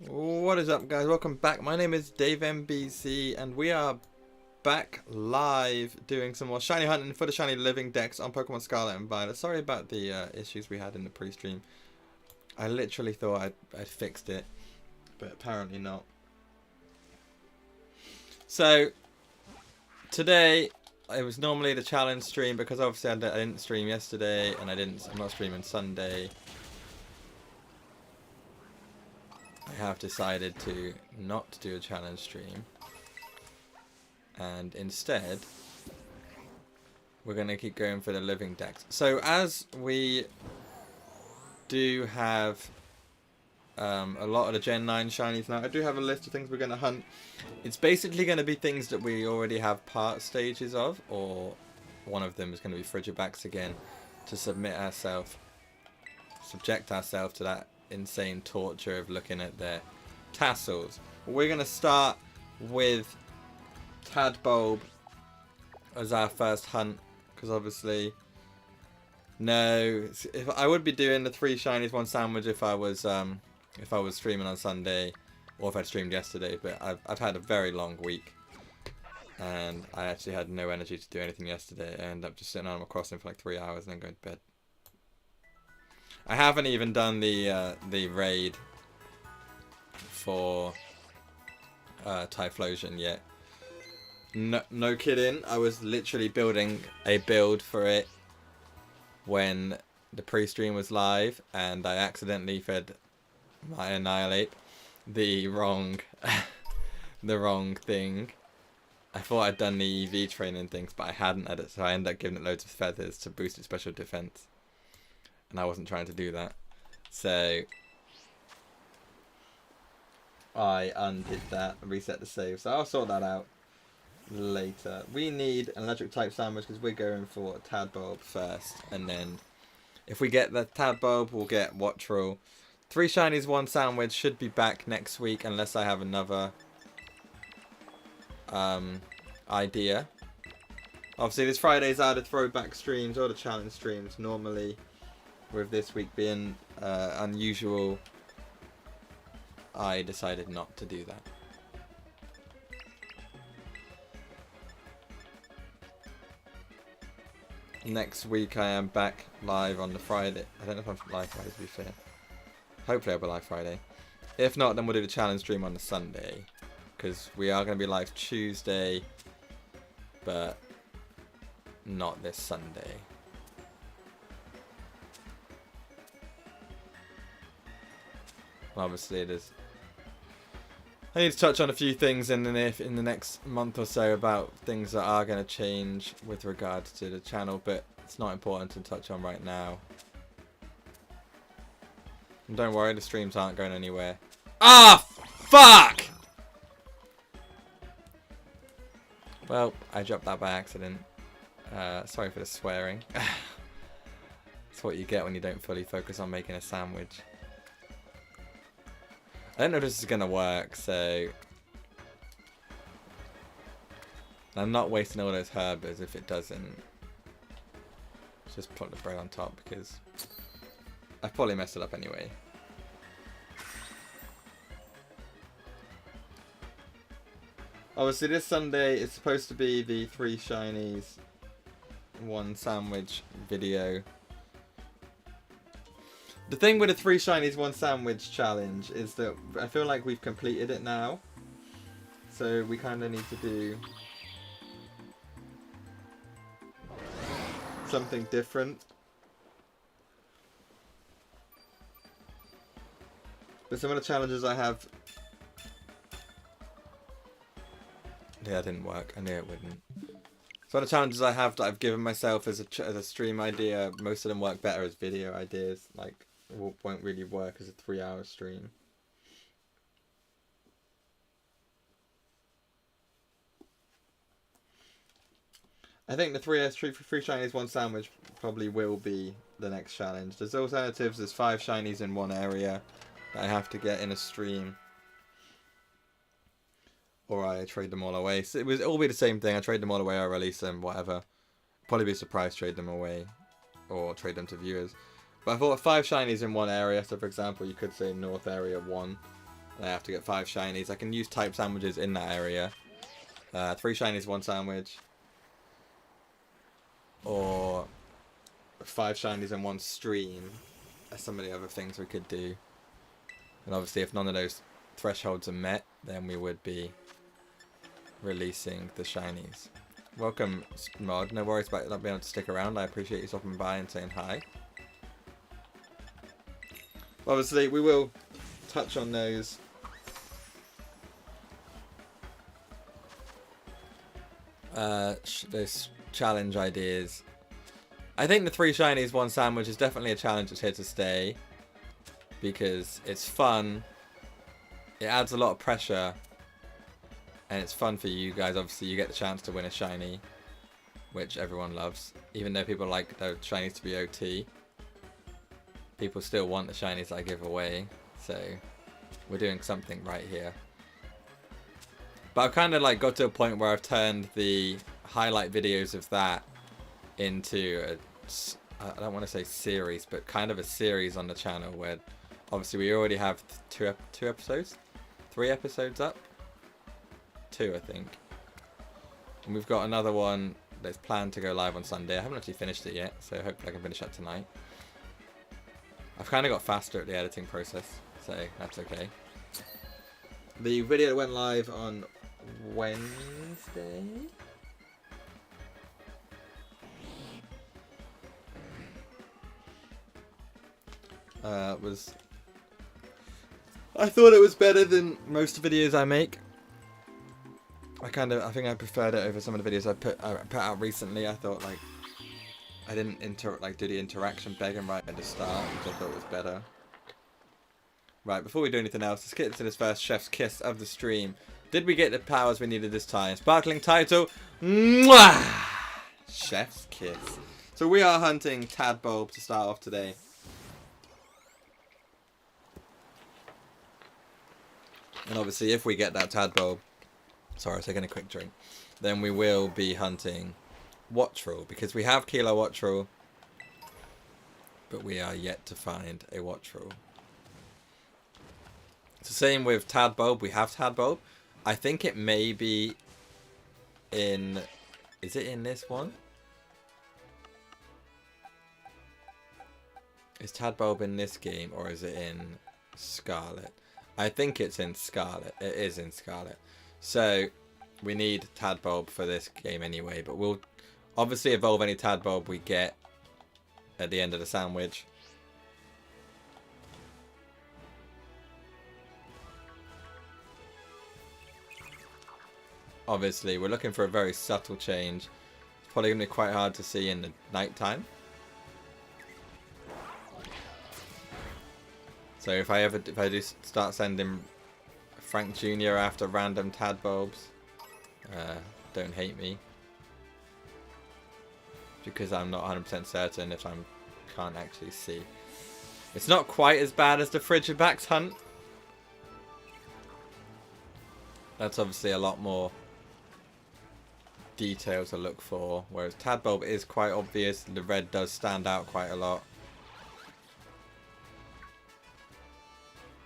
What is up, guys? Welcome back. My name is Dave MBC and we are back live doing some more shiny hunting for the shiny living dex on Pokemon Scarlet and Violet. Sorry about the issues we had in the pre-stream. I literally thought I'd fixed it, but apparently not. So today it was normally the challenge stream because obviously I didn't stream yesterday and I'm not streaming Sunday. I have decided to not do a challenge stream, and instead we're going to keep going for the living dex. So as we do have a lot of the Gen 9 shinies now, I do have a list of things we're going to hunt. It's basically going to be things that we already have part stages of, or one of them is going to be Frigibacks again, to subject ourselves to that insane torture of looking at their tassels. We're going to start with Tadbulb as our first hunt, because obviously if I would be doing the 3 shinies 1 sandwich if I was streaming on Sunday, or if I'd streamed yesterday, but I've had a very long week and I actually had no energy to do anything yesterday. I ended up just sitting on Animal Crossing for like 3 hours and then going to bed. I haven't even done the raid for Typhlosion yet. No kidding. I was literally building a build for it when the pre-stream was live, and I accidentally fed my Annihilate the wrong thing. I thought I'd done the EV training things, but I hadn't, so I ended up giving it loads of feathers to boost its special defense. And I wasn't trying to do that, so I undid that and reset the save. So I'll sort that out later. We need an electric type sandwich because we're going for Tadbulb first, and then if we get the Tadbulb, we'll get Wattrel. 3 shinies 1 sandwich should be back next week unless I have another idea. Obviously, this Friday's are the throwback streams or the challenge streams normally. With this week being unusual, I decided not to do that. Next week I am back live on the Friday. I don't know if I'm live Friday, to be fair. Hopefully I'll be live Friday. If not, then we'll do the challenge stream on the Sunday, because we are going to be live Tuesday, but not this Sunday. Obviously, I need to touch on a few things in the next month or so about things that are going to change with regards to the channel, but it's not important to touch on right now. And don't worry, the streams aren't going anywhere. Ah, fuck! Well, I dropped that by accident. Sorry for the swearing. That's what you get when you don't fully focus on making a sandwich. I don't know if this is going to work, so I'm not wasting all those herbers if it doesn't. Just put the bread on top because I've probably messed it up anyway. Obviously this Sunday is supposed to be the 3 shinies 1 sandwich video. The thing with the 3 shinies 1 sandwich challenge is that I feel like we've completed it now. So we kind of need to do something different. But some of the challenges I have... Yeah, that didn't work. I knew it wouldn't. Some of the challenges I have that I've given myself as a stream idea, most of them work better as video ideas. Like, won't really work as a 3-hour stream. I think the 3 shinies 1 sandwich probably will be the next challenge. There's alternatives. There's 5 shinies in 1 area that I have to get in a stream, or I trade them all away. So it'll all be the same thing. I trade them all away, I release them, whatever. Probably be surprised trade them away, or trade them to viewers. But I thought 5 shinies in 1 area. So for example, you could say North Area 1. I have to get 5 shinies. I can use type sandwiches in that area. 3 shinies, 1 sandwich. Or 5 shinies in 1 stream. That's some of the other things we could do. And obviously if none of those thresholds are met, then we would be releasing the shinies. Welcome, Mod. No worries about not being able to stick around. I appreciate you stopping by and saying hi. Obviously, we will touch on those challenge ideas. I think the 3 shinies, 1 sandwich is definitely a challenge that's here to stay. Because it's fun. It adds a lot of pressure. And it's fun for you guys. Obviously, you get the chance to win a shiny, which everyone loves. Even though people like the shinies to be OT, people still want the shinies I give away. So, we're doing something right here. But I've kind of like got to a point where I've turned the highlight videos of that into a, I don't want to say series, but kind of a series on the channel where obviously we already have 2 episodes? 3 episodes up? 2, I think. And we've got another one that's planned to go live on Sunday. I haven't actually finished it yet, so hopefully I can finish that tonight. I've kind of got faster at the editing process, so that's okay. The video went live on Wednesday? I thought it was better than most videos I make. I think I preferred it over some of the videos I put out recently. I thought like I didn't do the interaction begging right at the start, which I thought was better. Right, before we do anything else, let's get into this first Chef's Kiss of the stream. Did we get the powers we needed this time? Sparkling title. Mwah! Chef's Kiss. So we are hunting Tadbulb to start off today. And obviously if we get that Tadbulb, sorry, I was taking a quick drink, then we will be hunting Wattrel, because we have Kilo Wattrel, but we are yet to find a Wattrel. It's the same with Tadbulb. We have Tadbulb. I think it may be in... Is it in this one? Is Tadbulb in this game, or is it in Scarlet? I think it's in Scarlet. It is in Scarlet. So, we need Tadbulb for this game anyway, but we'll obviously evolve any Tadbulb we get at the end of the sandwich. Obviously, we're looking for a very subtle change. It's probably going to be quite hard to see in the night time. So if I do start sending Frank Jr. after random Tadbulbs, don't hate me. Because I'm not 100% certain if I can't actually see. It's not quite as bad as the Frigibax hunt. That's obviously a lot more detail to look for, whereas Tadbulb is quite obvious. The red does stand out quite a lot.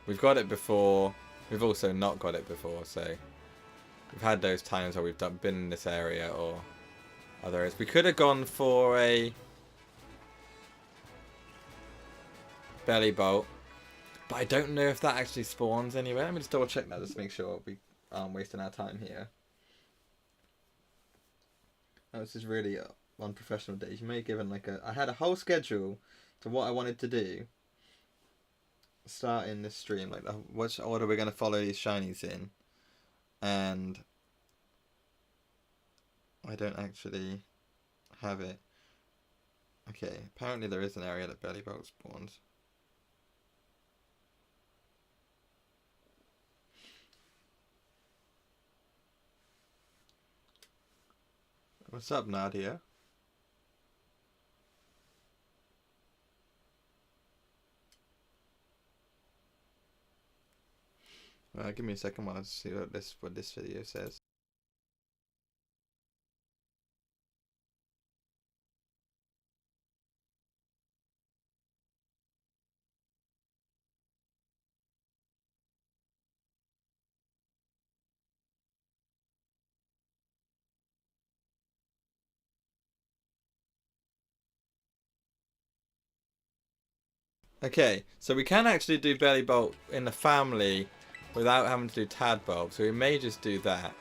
We've got it before. We've also not got it before, so we've had those times where we've been in this area or other areas. We could have gone for a belly bolt, but I don't know if that actually spawns anywhere. Let me just double check that just to make sure we aren't wasting our time here. Oh, this is really unprofessional days. You may have given like I had a whole schedule to what I wanted to do. Start in this stream, like which order we're going to follow these shinies in, and I don't actually have it. Okay, apparently there is an area that belly bolt spawns. What's up, Nadia? Give me a second while I see what this video says. Okay, so we can actually do Belly Bolt in the family without having to do Tadbulb, so we may just do that.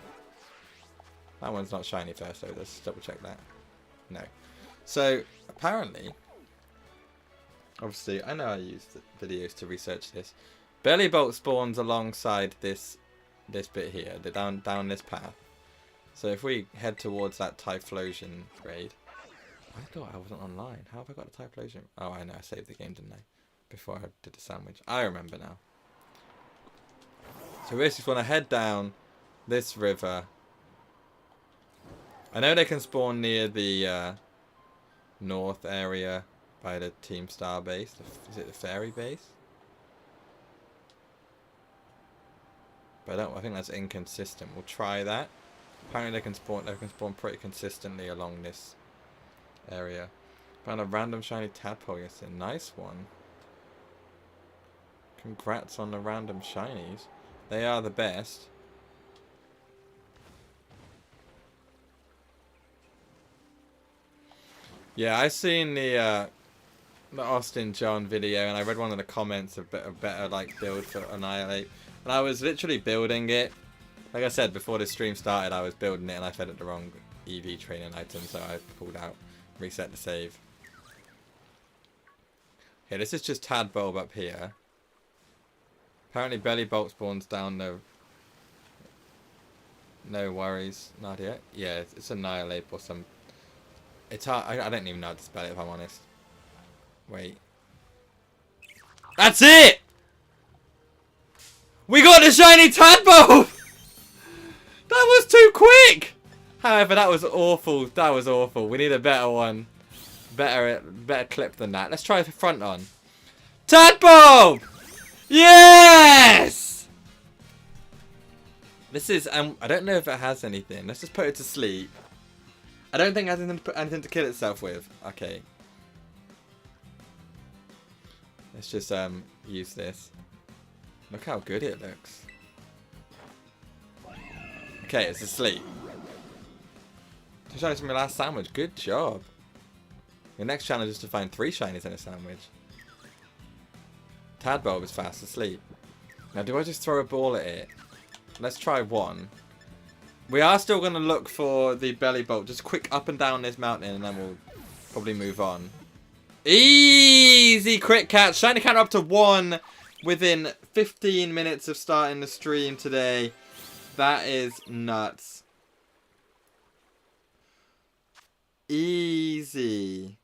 That one's not shiny first, though. Let's double check that. No. So, apparently, obviously, I know I used the videos to research this. Belly Bolt spawns alongside this bit here, down this path. So if we head towards that Typhlosion raid, I thought I wasn't online. How have I got a Typhlosion? Oh, I know. I saved the game, didn't I? Before I did the sandwich. I remember now. So we just want to head down this river. I know they can spawn near the north area by the Team Star base. Is it the fairy base? But I think that's inconsistent. We'll try that. Apparently they can spawn pretty consistently along this area. Found a random shiny tadpole yesterday. Nice one. Congrats on the random shinies. They are the best. Yeah, I seen the Austin John video, and I read one of the comments of a better like build for Annihilate, and I was literally building it. Like I said before this stream started, I was building it and I fed it the wrong EV training item, so I pulled out, reset the save. Okay, this is just Tadbulb up here. Apparently Belly Bolt spawns down the... No worries, Nadia. Yeah, it's Annihilate or some... It's hard. I don't even know how to spell it, if I'm honest. Wait. That's it! We got the shiny Tadbulb! That was too quick! However, that was awful. That was awful. We need a better one. Better clip than that. Let's try the front on. Tadbulb! Yes! This is... I don't know if it has anything. Let's just put it to sleep. I don't think it has anything to kill itself with. Okay. Let's just use this. Look how good it looks. Okay, it's asleep. 2 shinies from my last sandwich. Good job. The next challenge is to find 3 shinies in a sandwich. Tadbulb is fast asleep. Now, do I just throw a ball at it? Let's try one. We are still going to look for the Belly Bolt. Just quick up and down this mountain, and then we'll probably move on. Easy crit catch. Shiny counter up to 1 within 15 minutes of starting the stream today. That is nuts. Easy.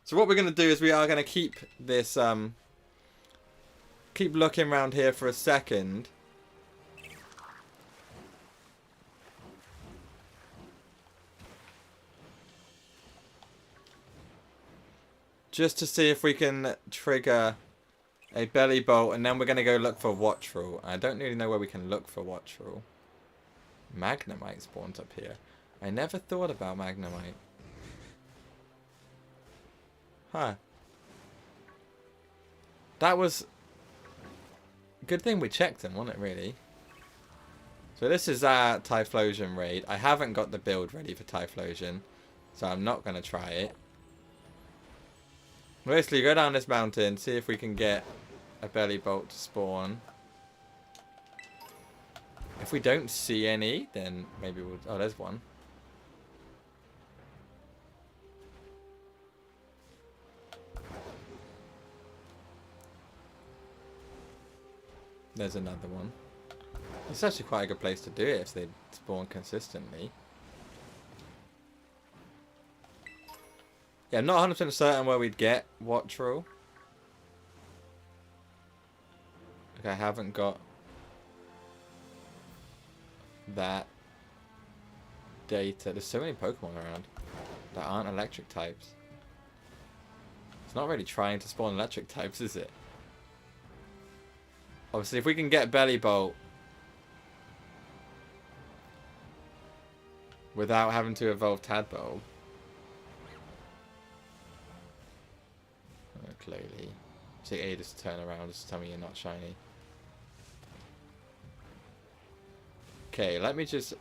So what we're going to do is we are going to keep this, keep looking around here for a second. Just to see if we can trigger a Belly Bolt, and then we're going to go look for Wattrel. I don't really know where we can look for Wattrel. Magnemite spawns up here. I never thought about Magnemite. Huh. That was... Good thing we checked him, wasn't it, really? So this is our Typhlosion raid. I haven't got the build ready for Typhlosion, so I'm not going to try it. Basically, go down this mountain, see if we can get a Belly Bolt to spawn. If we don't see any, then maybe we'll... Oh, there's one. There's another one. It's actually quite a good place to do it if they spawn consistently. Yeah, I'm not 100% certain where we'd get Wattrel. Like, I haven't got that data. There's so many Pokemon around that aren't electric types. It's not really trying to spawn electric types, is it? Obviously, if we can get Belly Bolt without having to evolve Tadbulb. Clearly. Take ages to turn around just to tell me you're not shiny. Okay, let me just...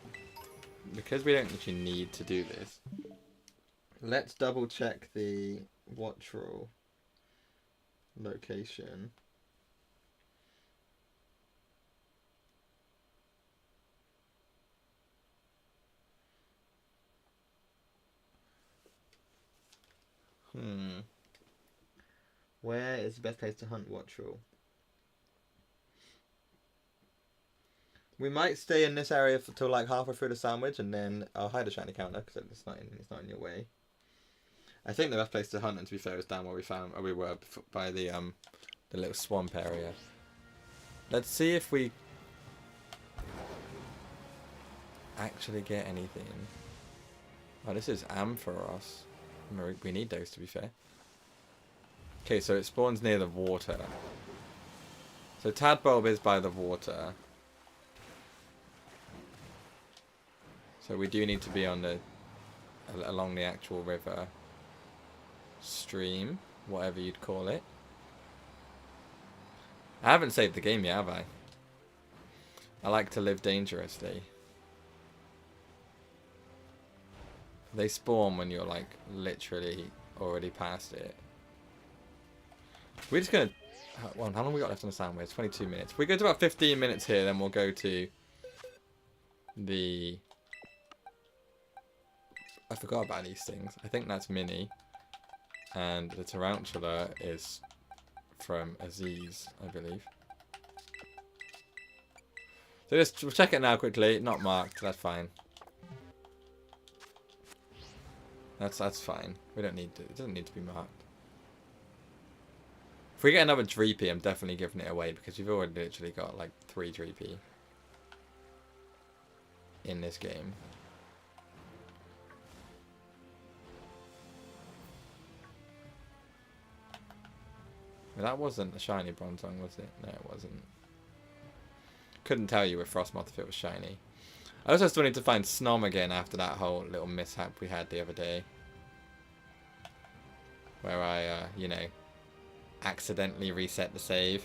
Because we don't actually need to do this, let's double check the Watchroll location. Where is the best place to hunt Watchroll? We might stay in this area till like halfway through the sandwich, and then I'll hide a shiny counter because it's not in your way. I think the best place to hunt, and to be fair, is down where we were by the little swamp area. Let's see if we actually get anything. Oh, this is Ampharos. We need those, to be fair. Okay, so it spawns near the water. So Tadbulb is by the water. So we do need to be on along the actual river. Stream, whatever you'd call it. I haven't saved the game yet, have I? I like to live dangerously. They spawn when you're like literally already past it. We're just gonna... Well, how long we got left on the sandwich? 22 minutes. If we go to about 15 minutes here, then we'll go to the... I forgot about these things. I think that's Mini. And the Tarantula is from Aziz, I believe. So just we'll check it now quickly. Not marked. That's fine. That's fine. We don't need to. It doesn't need to be marked. If we get another Dreepy, I'm definitely giving it away because we've already literally got like 3 Dreepy in this game. Well, that wasn't a shiny Bronzong, was it? No, it wasn't. Couldn't tell you with Frostmoth if it was shiny. I also still need to find Snom again after that whole little mishap we had the other day. Where I, you know, accidentally reset the save.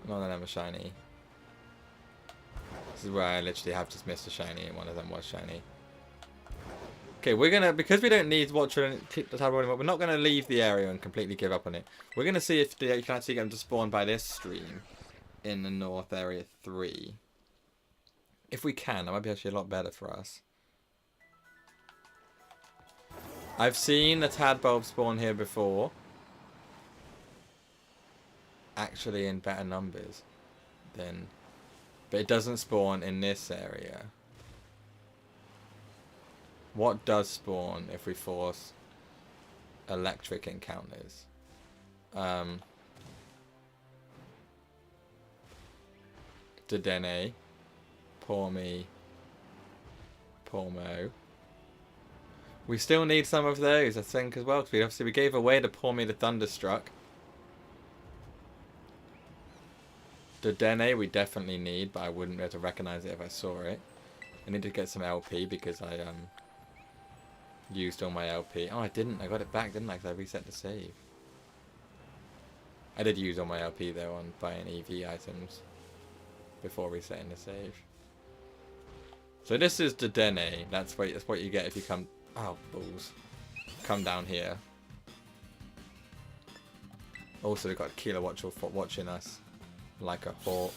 None of them are shiny. This is where I literally have just missed a shiny and one of them was shiny. Okay, we're gonna, because we don't need Watcher and keep the tab anymore, we're not gonna leave the area and completely give up on it. We're gonna see if you can actually get them to spawn by this stream in the North Area 3. If we can, that might be actually a lot better for us. I've seen the Tadbulb spawn here before. Actually in better numbers than... But it doesn't spawn in this area. What does spawn if we force electric encounters? Dedenne, Pawmi, Pawmo. We still need some of those, I think, as well. Because we gave away the Pawmi the Thunderstruck. Dedenne we definitely need, but I wouldn't be able to recognize it if I saw it. I need to get some LP because I used all my LP. Oh, I didn't. I got it back, didn't I? Because I reset the save. I did use all my LP though on buying EV items before resetting the save. So this is Dedenne. That's what you get if you come. Oh, balls! Come down here. Also, we've got Killer Watcher watching us like a hawk.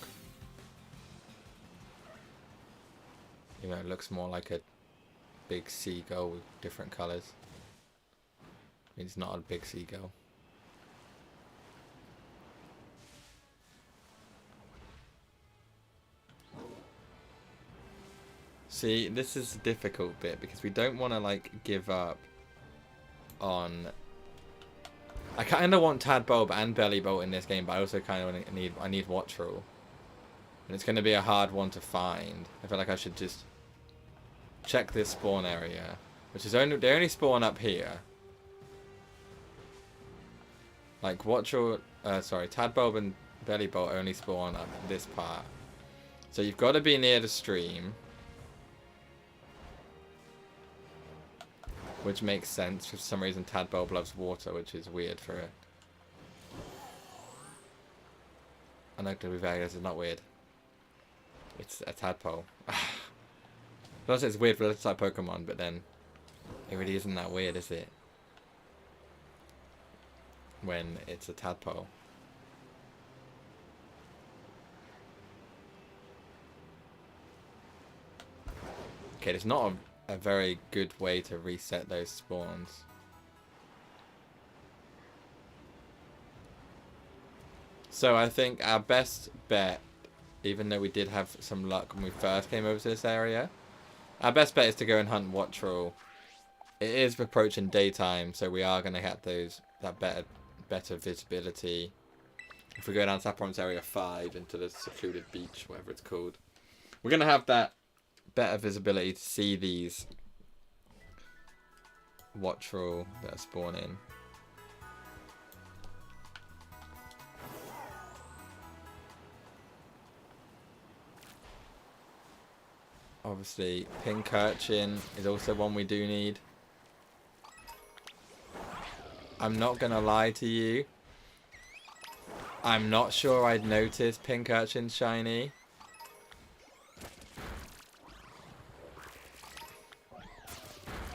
You know, it looks more like a big seagull with different colours. I mean, it's not a big seagull. See, this is the difficult bit because we don't want to like give up on... I kind of want Tadbulb and Bellybolt in this game, but I also kind of need Watchroll. And it's going to be a hard one to find. I feel like I should just check this spawn area, which is they only spawn up here. Like Watchroll, sorry, Tadbulb and Bellybolt only spawn up this part. So you've got to be near the stream. Which makes sense. For some reason Tadbulb loves water, which is weird for I'm not gonna be vague. This is not weird. It's a tadpole. Plus, it's weird for this type Pokemon, but then it really isn't that weird, is it? When it's a tadpole. Okay, it's not a very good way to reset those spawns. So I think our best bet, even though we did have some luck when we first came over to this area, our best bet is to go and hunt Wattrel. It is approaching daytime, so we are going to get that better visibility. If we go down to Saffron's Area 5 into the secluded beach, whatever it's called, we're going to have that better visibility to see these Wattrel that are spawning. Obviously, Pink Urchin is also one we do need. I'm not gonna lie to you. I'm not sure I'd notice Pink Urchin shiny.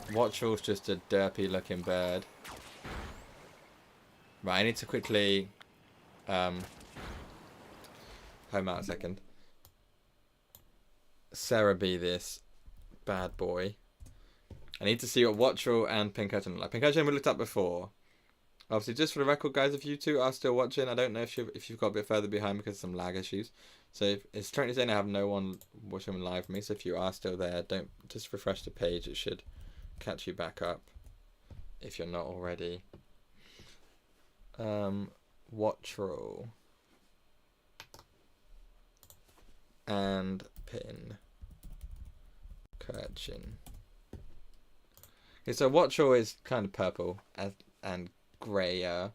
Wattrel's just a derpy looking bird. Right, I need to quickly home out a second. Cerebi this bad boy. I need to see what Wattrel and Pink Urchin look like. Pink Urchin we looked up before. Obviously, just for the record, guys, if you two are still watching, I don't know if you've got a bit further behind because of some lag issues. So if it's currently saying I have no one watching live for me. So if you are still there, don't just refresh the page. It should catch you back up if you're not already. Wattrel and Pin Urchin. Okay, so Wattrel is kind of purple and grayer.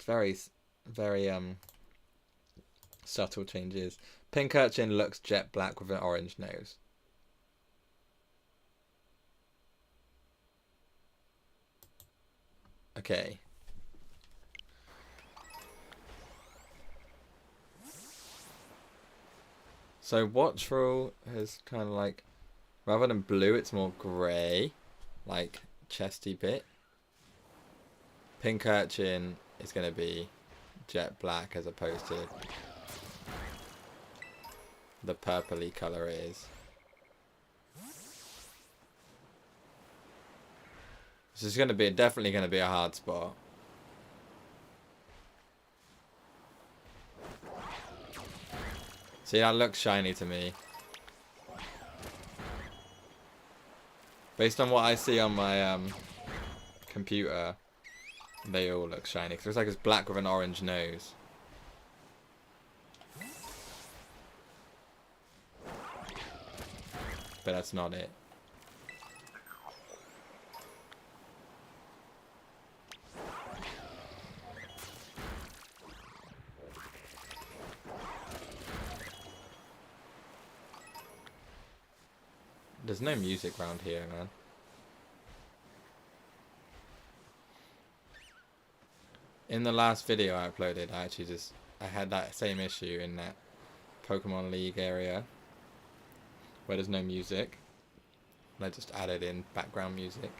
Very subtle changes. Pink Urchin looks jet black with an orange nose. Okay. So Wattrel is kind of like, rather than blue, it's more grey, like chesty bit. Pink Urchin is going to be jet black as opposed to the purpley colour it is. This is going to be definitely going to be a hard spot. See, that looks shiny to me. Based on what I see on my computer, they all look shiny. 'Cause it looks like it's black with an orange nose. But that's not it. There's no music around here, man. In the last video I uploaded, I had that same issue in that Pokemon League area where there's no music. And I just added in background music.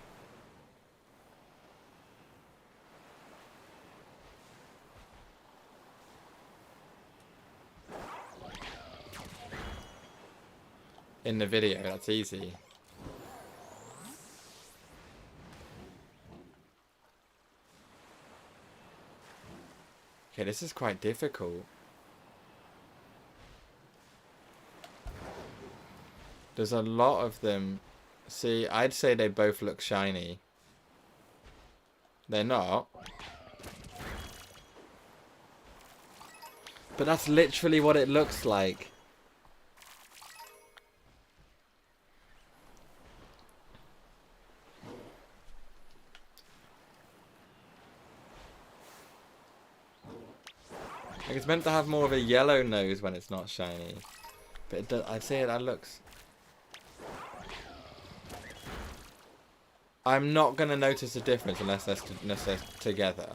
In the video, that's easy. Okay, this is quite difficult. There's a lot of them. See, I'd say they both look shiny. They're not. But that's literally what it looks like. Like, it's meant to have more of a yellow nose when it's not shiny. But it does, I'd say that looks... I'm not going to notice a difference unless they're together.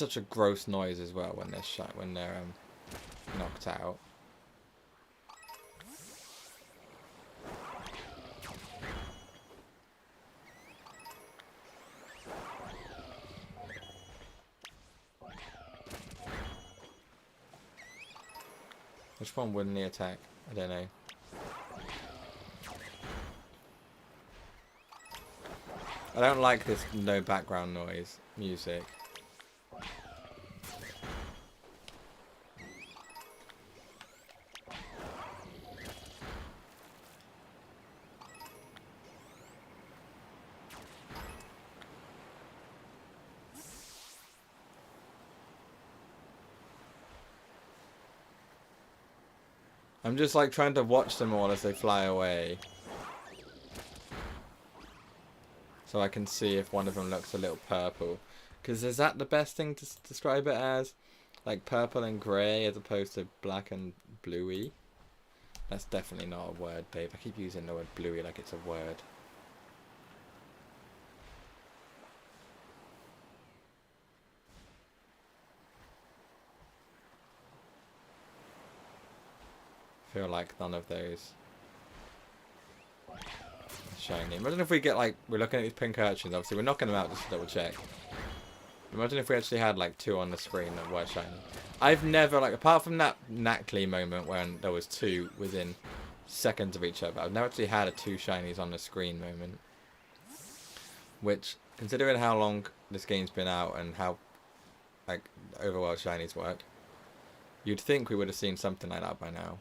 such a gross noise as well when they're knocked out. Which one wouldn't he attack? I don't know. I don't like this no background noise music. I'm just like trying to watch them all as they fly away. So I can see if one of them looks a little purple. Because is that the best thing to describe it as? Like purple and grey as opposed to black and bluey? That's definitely not a word, babe. I keep using the word bluey like it's a word. I feel like none of those shiny. Imagine if we get like, we're looking at these pink urchins, obviously we're knocking them out just to double check. Imagine if we actually had like 2 on the screen that were shiny. I've never, like, apart from that Nactly moment when there was 2 within seconds of each other, I've never actually had a 2 shinies on the screen moment. Which, considering how long this game's been out and how like overworld shinies work, you'd think we would have seen something like that by now.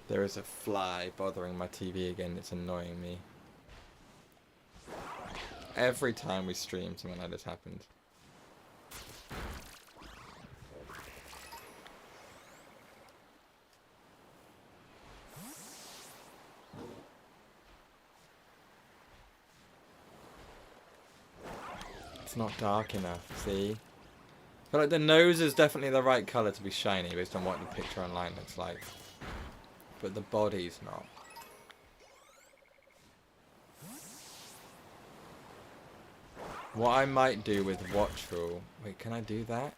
There is a fly bothering my TV again. It's annoying me. Every time we stream, something like this happens. It's not dark enough, see? But like the nose is definitely the right colour to be shiny based on what the picture online looks like. But the body's not. What I might do with Watchful... Wait, can I do that?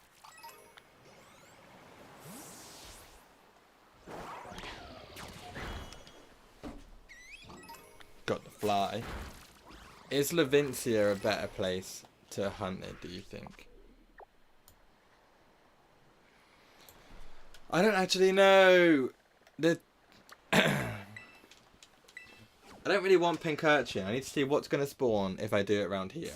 Got the fly. Is Levincia a better place to hunt it, do you think? I don't actually know. I don't really want pink urchin. I need to see what's going to spawn if I do it around here.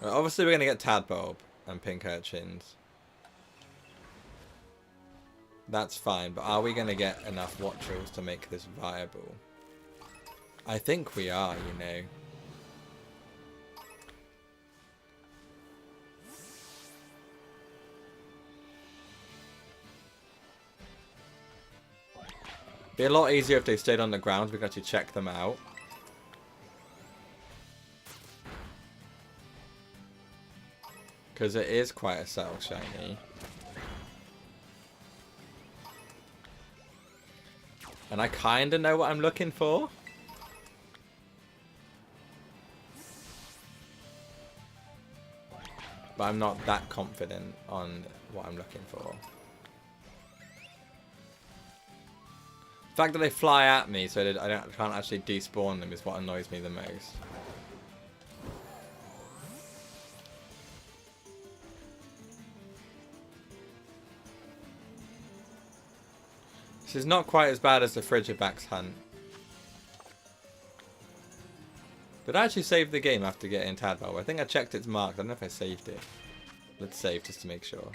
Well, obviously we're going to get Tadbulb and pink urchins. That's fine, but are we going to get enough Watchfuls to make this viable? I think we are, you know. Be a lot easier if they stayed on the ground. We can actually check them out. Because it is quite a subtle shiny. And I kind of know what I'm looking for. But I'm not that confident on what I'm looking for. The fact that they fly at me so that I can't actually despawn them is what annoys me the most. This is not quite as bad as the Frigibax hunt. Did I actually save the game after getting Tadbulb? I think I checked its mark. I don't know if I saved it. Let's save just to make sure.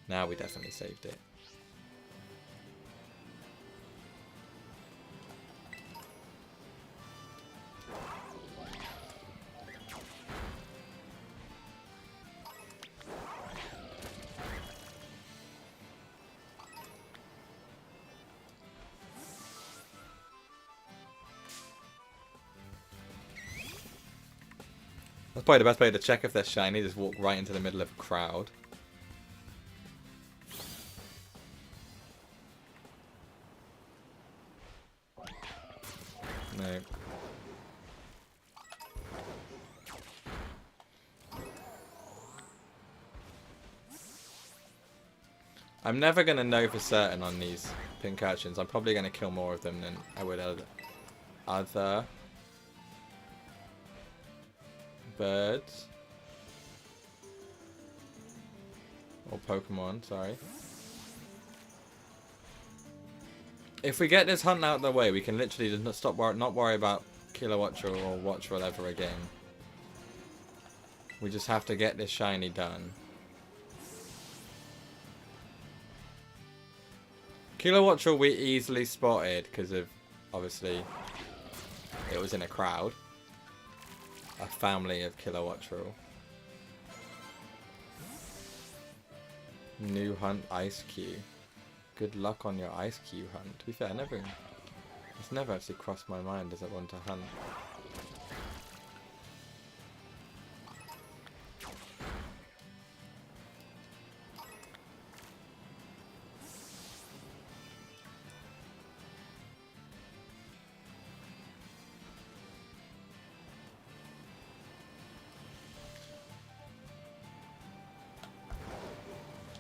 Now we definitely saved it. That's probably the best way to check if they're shiny, just walk right into the middle of a crowd. No. I'm never going to know for certain on these pink urchins. I'm probably going to kill more of them than I would other birds. Or Pokemon, sorry. If we get this hunt out of the way, we can literally just not worry about Kilowattrel or Wattrel ever again. We just have to get this shiny done. Kilowattrel we easily spotted because of, obviously, it was in a crowd. A family of Kilowattrel. New hunt Ice Cube. Good luck on your Ice Cube hunt. To be fair, it's never actually crossed my mind as I want to hunt.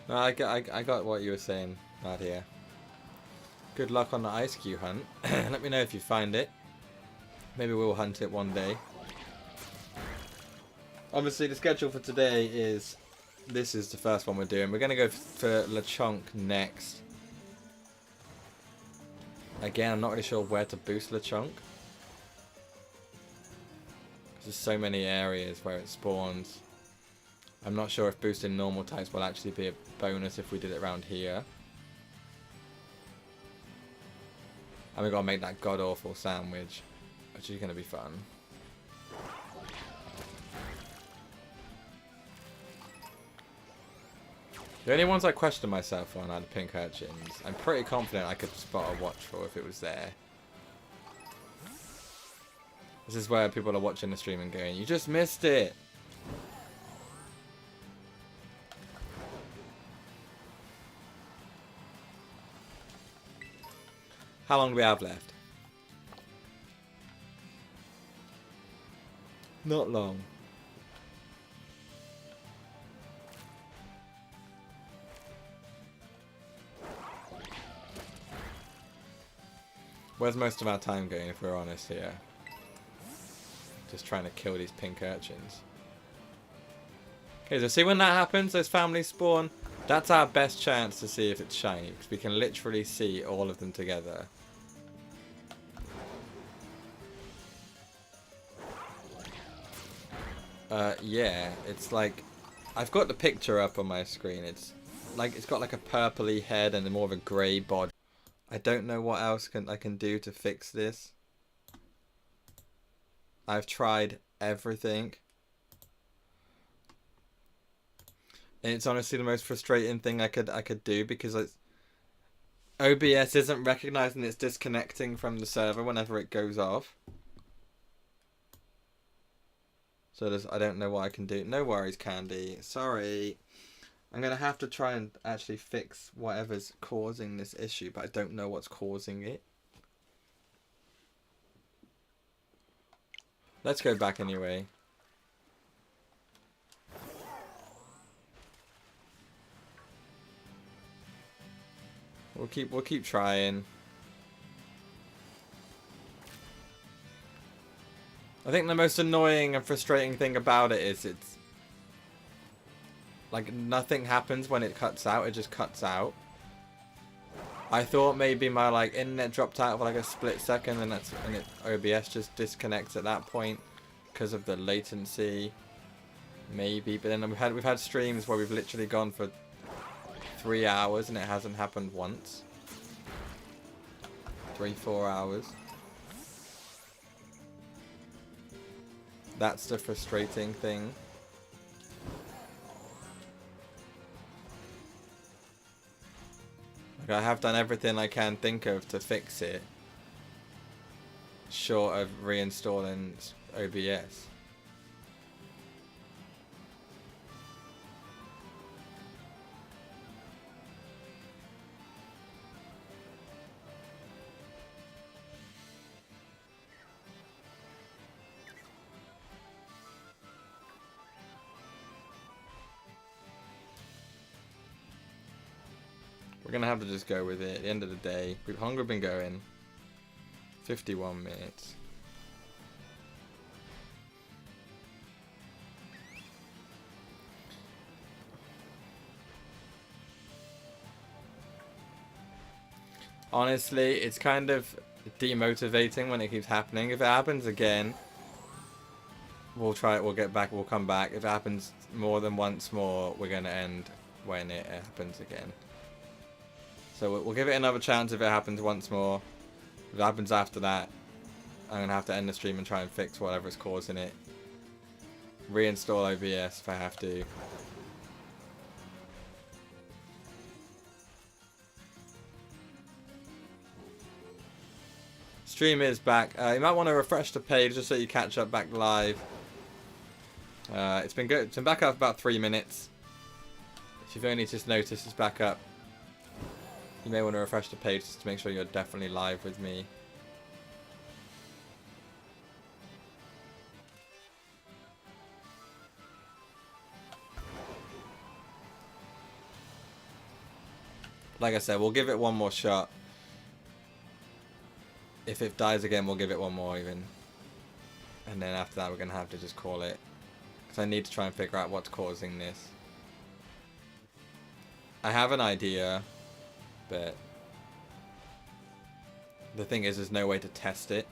No, I got what you were saying, Nadia. Good luck on the Ice Cube hunt. Let me know if you find it. Maybe we'll hunt it one day. Obviously, the schedule for today is... This is the first one we're doing. We're going to go for Lechonk next. Again, I'm not really sure where to boost Lechonk. There's so many areas where it spawns. I'm not sure if boosting normal types will actually be a bonus if we did it around here. And we've got to make that god-awful sandwich, which is going to be fun. The only ones I question myself on are the pink urchins. I'm pretty confident I could spot a Wattrel if it was there. This is where people are watching the stream and going, "You just missed it!" How long do we have left? Not long. Where's most of our time going, if we're honest here? Just trying to kill these pink urchins. Okay, so see when that happens, those families spawn, that's our best chance to see if it's shiny, because we can literally see all of them together. Yeah, it's like, I've got the picture up on my screen. It's like, it's got like a purpley head and more of a grey body. I don't know what else I can do to fix this. I've tried everything. And it's honestly the most frustrating thing I could do, because OBS isn't recognizing it's disconnecting from the server whenever it goes off. So I don't know what I can do. No worries, Candy. Sorry. I'm going to have to try and actually fix whatever's causing this issue, but I don't know what's causing it. Let's go back anyway. We'll keep trying. I think the most annoying and frustrating thing about it is it's like nothing happens when it cuts out. It just cuts out. I thought maybe my like internet dropped out for like a split second, and OBS just disconnects at that point because of the latency. Maybe, but then we've had streams where we've literally gone for 3 hours and it hasn't happened once. 3-4 hours. That's the frustrating thing. Like, I have done everything I can think of to fix it, short of reinstalling OBS. We're going to have to just go with it. At the end of the day, we've hunger been going 51 minutes. Honestly, it's kind of demotivating when it keeps happening. If it happens again, we'll try it, we'll get back, we'll come back. If it happens more than once more, we're going to end when it happens again. So we'll give it another chance if it happens once more. If it happens after that, I'm going to have to end the stream and try and fix whatever is causing it. Reinstall OBS if I have to. Stream is back. You might want to refresh the page just so you catch up back live. It's been good. It's been back up about 3 minutes. If you've only just noticed it's back up, you may want to refresh the page just to make sure you're definitely live with me. Like I said, we'll give it one more shot. If it dies again, we'll give it one more even. And then after that, we're going to have to just call it. Because I need to try and figure out what's causing this. I have an idea, but the thing is, there's no way to test it.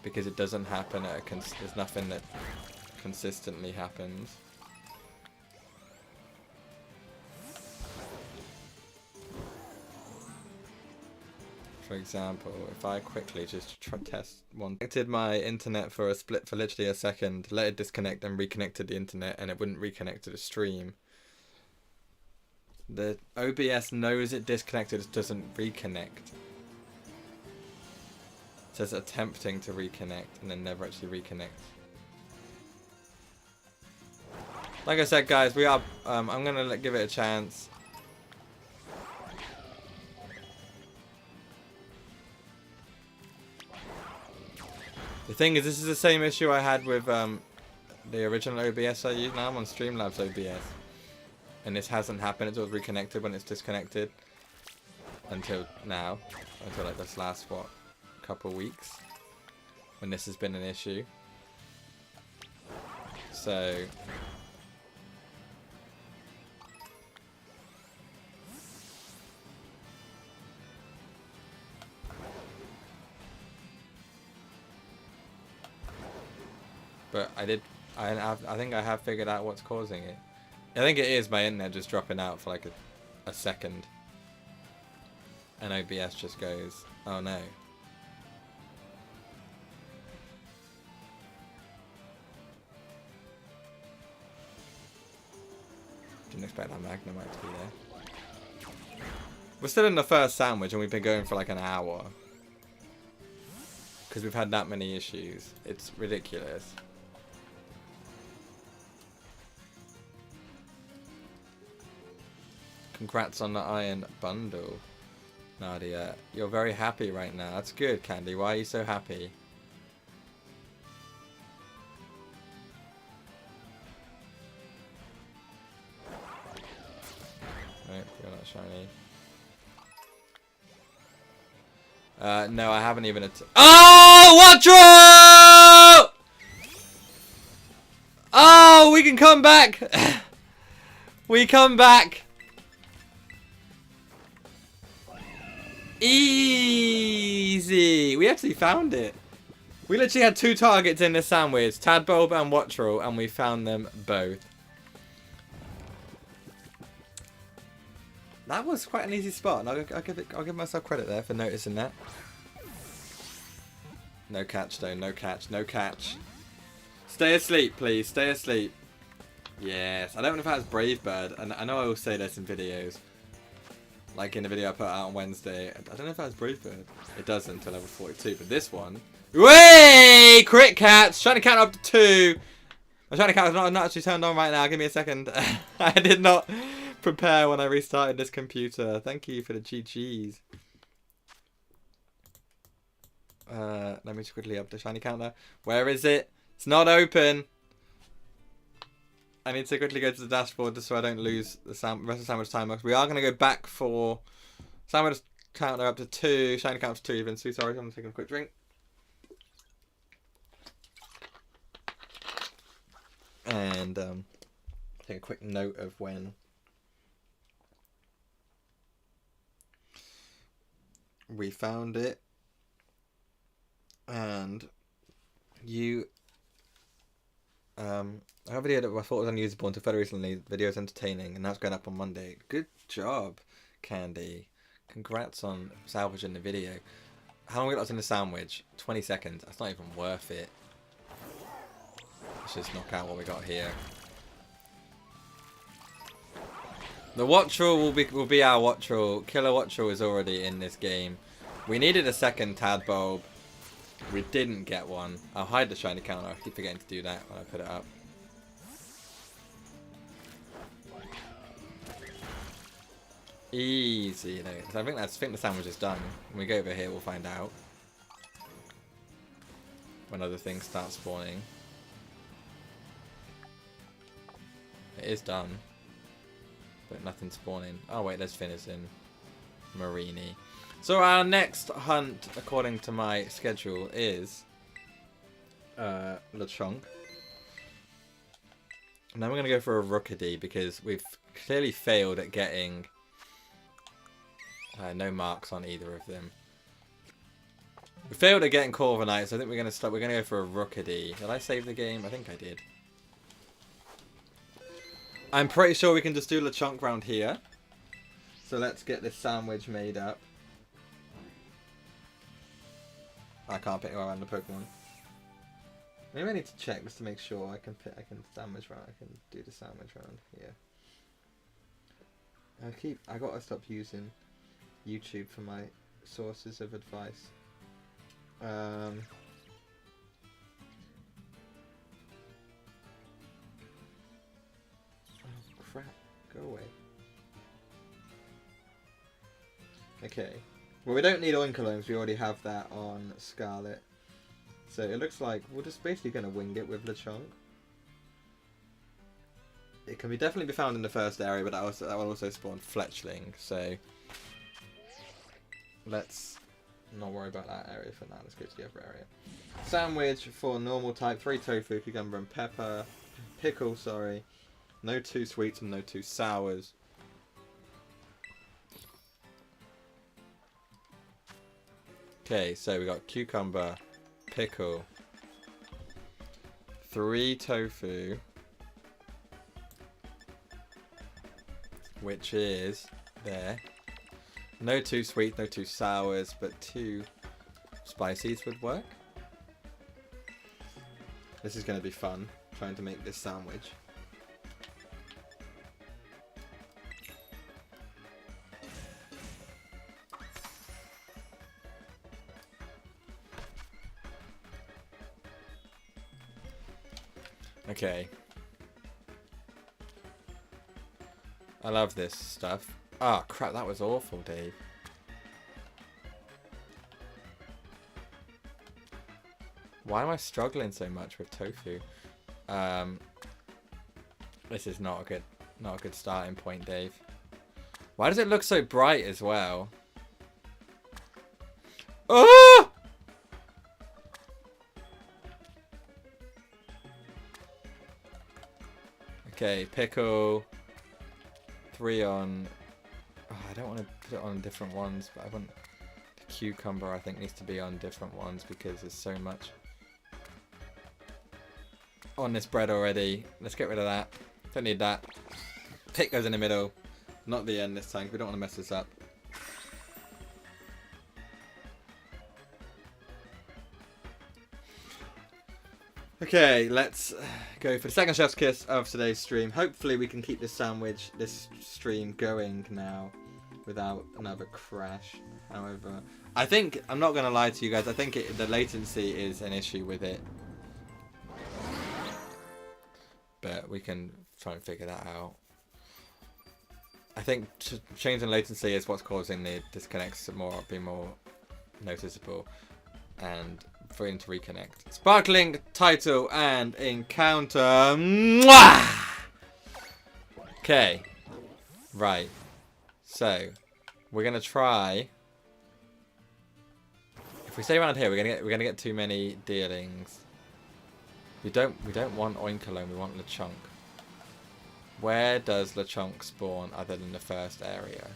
Because it doesn't happen at there's nothing that consistently happens. For example, if I quickly just test one, connected my internet for a split for literally a second, let it disconnect and reconnect to the internet, and it wouldn't reconnect to the stream. The OBS knows it disconnected, it doesn't reconnect. It says attempting to reconnect and then never actually reconnects. Like I said, guys, we are. I'm gonna give it a chance. The thing is, this is the same issue I had with the original OBS I use. Now I'm on Streamlabs OBS. And this hasn't happened. It's always reconnected when it's disconnected. Until now. Until like this last, what, couple weeks. When this has been an issue. So... But I think I have figured out what's causing it. I think it is my internet just dropping out for like a second. And OBS just goes, oh no. Didn't expect that Magnemite to be there. We're still in the first sandwich and we've been going for like an hour. Because we've had that many issues. It's ridiculous. Congrats on the iron bundle, Nadia. You're very happy right now. That's good, Candy. Why are you so happy? Nope, you're not shiny. No, I haven't even... Oh, Watro! Oh, we can come back! We come back! Easy! We actually found it. We literally had 2 targets in this sandwich, Tadbulb and Wattrel, and we found them both. That was quite an easy spot, and I'll give myself credit there for noticing that. No catch though, no catch, no catch. Stay asleep, please, stay asleep. Yes, I don't know if that's Brave Bird, and I know I will say this in videos. Like in the video I put out on Wednesday. I don't know if that's Brave Bird. It doesn't until level 42, but this one... Way! Crit catch! Trying to count up to 2. I'm trying to count, not actually turned on right now. Give me a second. I did not prepare when I restarted this computer. Thank you for the GGs. Let me just quickly up the shiny counter. Where is it? It's not open. I need to quickly go to the dashboard just so I don't lose the rest of the sandwich time box. We are going to go back for sandwich counter up to 2. Shiny count to 2 even. So sorry, I'm taking a quick drink. And take a quick note of when we found it. And you I have a video that I thought was unusable until fairly recently. The video is entertaining, and that's going up on Monday. Good job, Candy. Congrats on salvaging the video. How long we got in the sandwich? 20 seconds. That's not even worth it. Let's just knock out what we got here. The Wattrel will be our Wattrel. Killer Wattrel is already in this game. We needed a second Tadbulb. We didn't get one. I'll hide the shiny counter. I keep forgetting to do that when I put it up. Easy. No, so I think the sandwich is done. When we go over here, we'll find out when other things start spawning. It is done, but nothing's spawning. Oh wait, there's Finnison, Marini. So our next hunt, according to my schedule, is Lechonk. And then we're going to go for a Rookidee because we've clearly failed at getting no marks on either of them. We failed at getting Corviknight, so I think we're going to start. We're going to go for a Rookidee. Did I save the game? I think I did. I'm pretty sure we can just do Lechonk round here. So let's get this sandwich made up. I can't pick around the Pokemon. Maybe I need to check just to make sure I can sandwich round. I can do the sandwich round here. I gotta stop using YouTube for my sources of advice. Oh crap! Go away. Okay. Well, we don't need Oinkolomes, we already have that on Scarlet. So it looks like we're just basically going to wing it with Lechonk. It can definitely be found in the first area, but that will also spawn Fletchling, so let's not worry about that area for now. Let's go to the other area. Sandwich for normal type, 3 tofu, cucumber and pepper. Pickle, sorry. No 2 sweets and no 2 sours. Okay, so we got cucumber, pickle, 3 tofu, which is there. No 2 sweet, no 2 sours, but 2 spices would work. This is going to be fun, trying to make this sandwich. Okay. I love this stuff. Oh crap, that was awful, Dave. Why am I struggling so much with tofu? This is not a good starting point, Dave. Why does it look so bright as well? Oh! Okay, pickle. 3 on. Oh, I don't want to put it on different ones, but I want the cucumber. I think needs to be on different ones because there's so much on this bread already. Let's get rid of that. Don't need that. Pick goes in the middle, not the end this time. We don't want to mess this up. Okay, let's go for the second chef's kiss of today's stream. Hopefully we can keep this stream going now without another crash. However, I think, I'm not going to lie to you guys, I think the latency is an issue with it. But we can try and figure that out. I think changing latency is what's causing the disconnects to be more noticeable. And for him to reconnect. Sparkling title and encounter. Mwah! Okay. Right. So, we're gonna try. If we stay around here, we're gonna get too many dealings. We don't want Oinkologne, we want Lechonk. Where does Lechonk spawn other than the first area?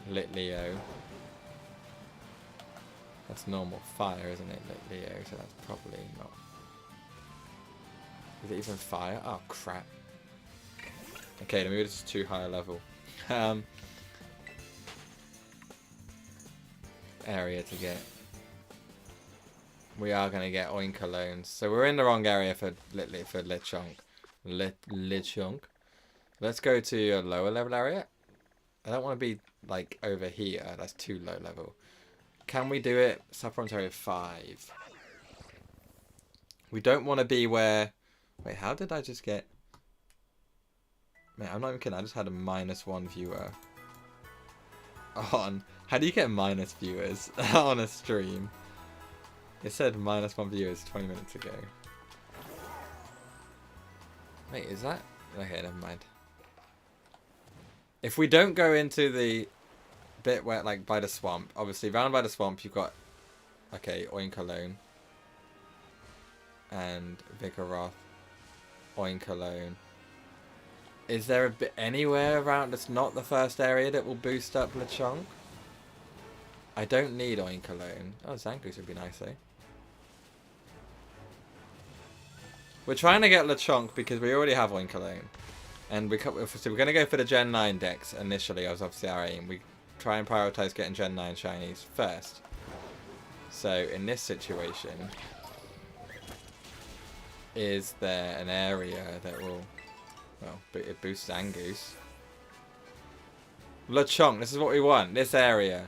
Litleo. That's normal fire, isn't it, Litleo? So that's probably not. Is it even fire? Oh crap. Okay, then maybe this is too high a level. Area to get. We are going to get Oinkolones. So we're in the wrong area for Lechonk. Lechonk. Let's go to a lower level area. I don't want to be like over here. That's too low level. Can we do it? Subprompt area 5. We don't want to be where... Wait, how did I just get... Man, I'm not even kidding. I just had a -1 viewer on. How do you get minus viewers on a stream? It said -1 viewers 20 minutes ago. Wait, is that... Okay, never mind. If we don't go into the bit where, like, by the swamp, obviously, round by the swamp, you've got, okay, Oinkologne and Vigoroth, Oinkologne. Is there a bit anywhere around that's not the first area that will boost up Lechonk? I don't need Oinkologne. Oh, Zangoose would be nice, though. We're trying to get Lechonk because we already have Oinkologne. And so we're going to go for the Gen 9 Dex initially, as obviously our aim. We try and prioritize getting Gen 9 Shinies first. So, in this situation, is there an area that will... Well, it boosts Zangoose. Lechonk, this is what we want. This area.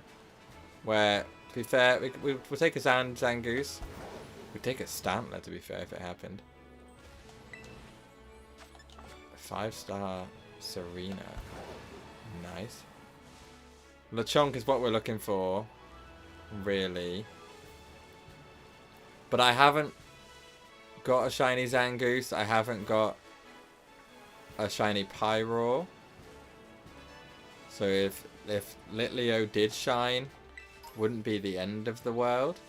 Where, to be fair, we'll take a Zangoose. We'd take a Stantler, to be fair, if it happened. 5-star Serena. Nice. Lechonk is what we're looking for. Really. But I haven't got a shiny Zangoose. I haven't got a shiny Pyroar. So if Litleo did shine, wouldn't be the end of the world.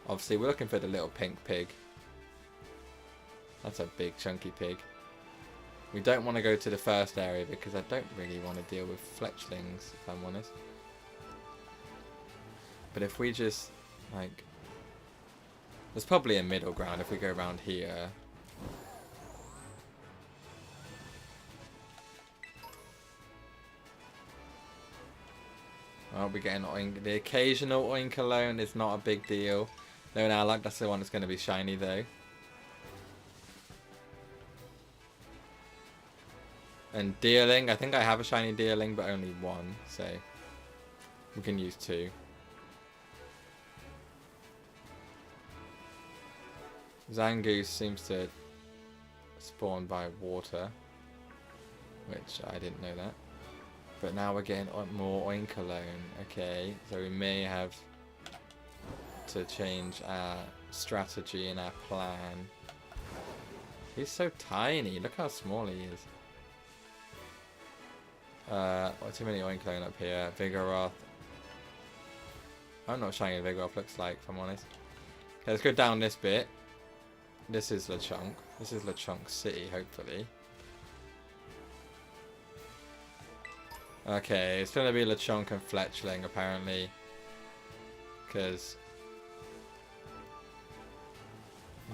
Obviously, we're looking for the little pink pig. That's a big chunky pig. We don't want to go to the first area because I don't really want to deal with fletchlings, if I'm honest. But if we just, like... There's probably a middle ground if we go around here. Well, we're getting the occasional Oinkologne is not a big deal. No, now like that's the one that's going to be shiny though. And Deerling, I think I have a shiny Deerling, but only one, so we can use 2. Zangoose seems to spawn by water, which I didn't know that. But now we're getting more Oinkologne. Okay, so we may have to change our strategy and our plan. He's so tiny. Look how small he is. Too many Oinkologne up here. Vigoroth. I don't know what shiny Vigoroth looks like, if I'm honest. Okay, let's go down this bit. This is Lechonk. This is Lechonk City, hopefully. Okay, it's going to be Lechonk and Fletchling, apparently. Because...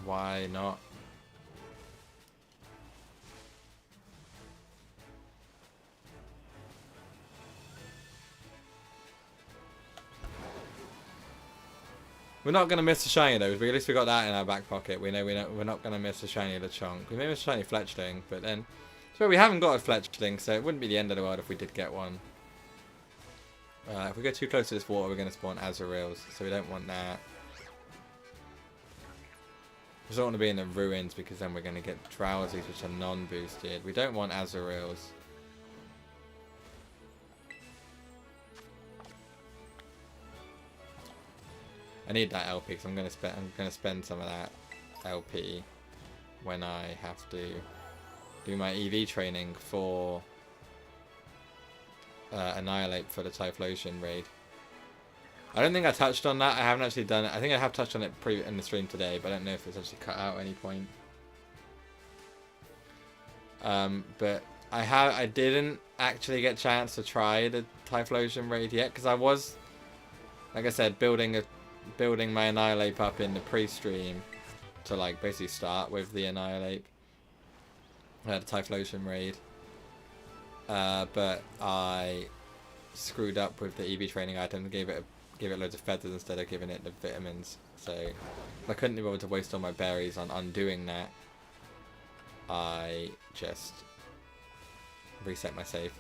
why not? We're not going to miss a shiny though. At least we got that in our back pocket. We know we're not going to miss a shiny Lechonk. We may miss a shiny Fletchling, but then... So we haven't got a Fletchling, so it wouldn't be the end of the world if we did get one. If we go too close to this water, we're going to spawn Azuriels, so we don't want that. We don't want to be in the ruins because then we're going to get Drowsies, which are non-boosted. We don't want Azuriels. I need that LP because I'm going to spend some of that LP when I have to do my EV training for Annihilate for the Typhlosion raid. I don't think I touched on that. I haven't actually done it. I think I have touched on it in the stream today, but I don't know if it's actually cut out at any point. But I didn't actually get a chance to try the Typhlosion raid yet, because I was, like I said, building my Annihilate up in the pre-stream to like basically start with the Annihilate, the Typhlosion raid. But I screwed up with the EV training item and gave it loads of feathers instead of giving it the vitamins. So I couldn't be able to waste all my berries on undoing that. I just reset my save.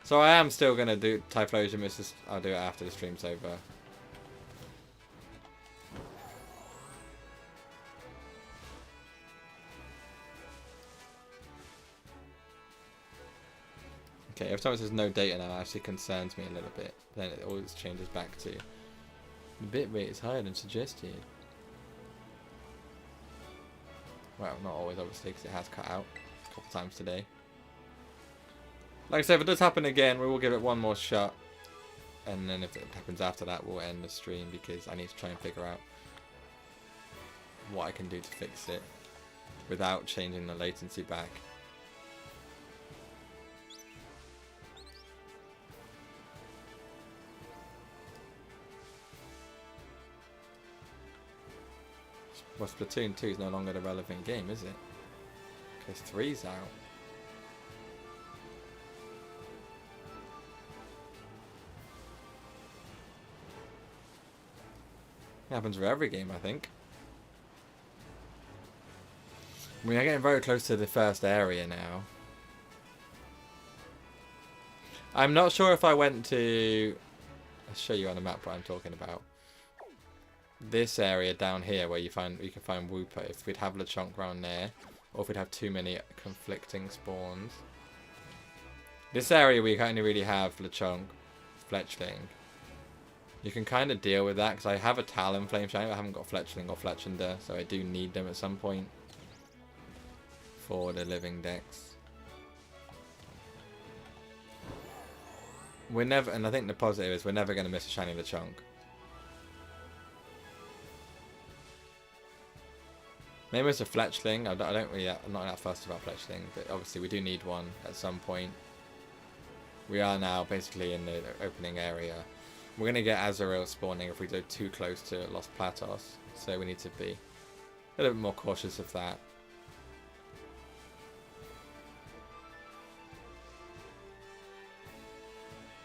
So I am still going to do Typhlosion, it's just I'll do it after the stream's over. Okay, every time it says no data now, it actually concerns me a little bit. Then it always changes back to the bit rate is higher than suggested. Well, not always, obviously, because it has cut out a couple times today. Like I said, if it does happen again, we will give it one more shot. And then if it happens after that, we'll end the stream, because I need to try and figure out what I can do to fix it without changing the latency back. Well, Splatoon 2 is no longer the relevant game, is it? Because 3's out. It happens for every game, I think. We are getting very close to the first area now. I'm not sure if I went to... I'll show you on the map what I'm talking about. This area down here where you can find Wooper, if we'd have Lechonk around there, or if we'd have too many conflicting spawns. This area we only really have Lechonk, Fletchling. You can kind of deal with that, because I have a Talonflame Shiny, but I haven't got Fletchling or Fletchinder, so I do need them at some point for the living Dex. We're never, and I think the positive is we're never going to miss a Shiny Lechonk. Maybe it's a Fletchling. I'm not that fussed about Fletchling, but obviously we do need one at some point. We are now basically in the opening area. We're going to get Azurill spawning if we go too close to Los Platos, so we need to be a little bit more cautious of that.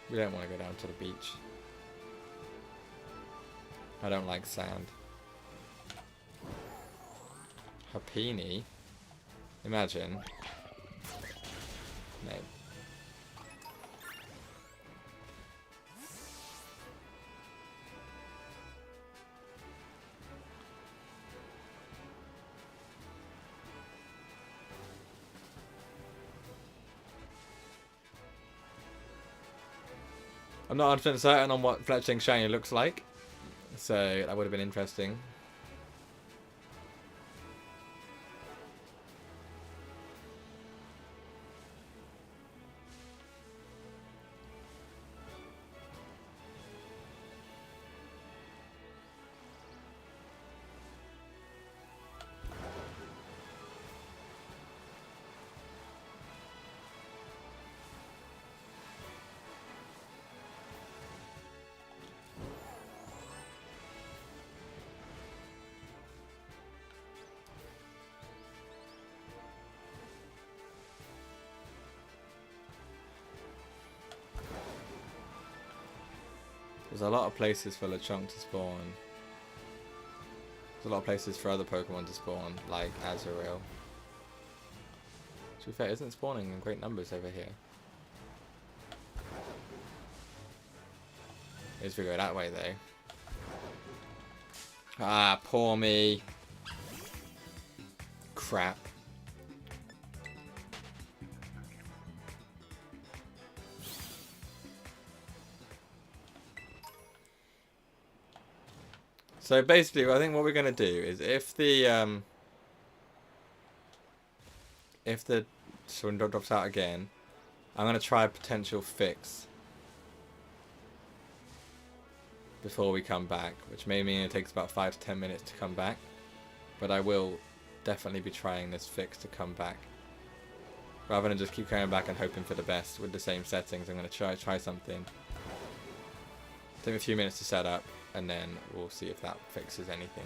We don't want to go down to the beach. I don't like sand. Happini? Imagine. No. I'm not 100% certain on what Fletchling Shiny looks like, so that would have been interesting. There's a lot of places for Lechonk to spawn. There's a lot of places for other Pokemon to spawn, like Azurill. To be fair, it isn't spawning in great numbers over here. If we go that way, though. Ah, poor me. Crap. So basically, I think what we're going to do is if the if the swim drops out again, I'm going to try a potential fix before we come back, which may mean it takes about 5 to 10 minutes to come back, but I will definitely be trying this fix to come back. Rather than just keep coming back and hoping for the best with the same settings, I'm going to try something. Take me a few minutes to set up, and then we'll see if that fixes anything.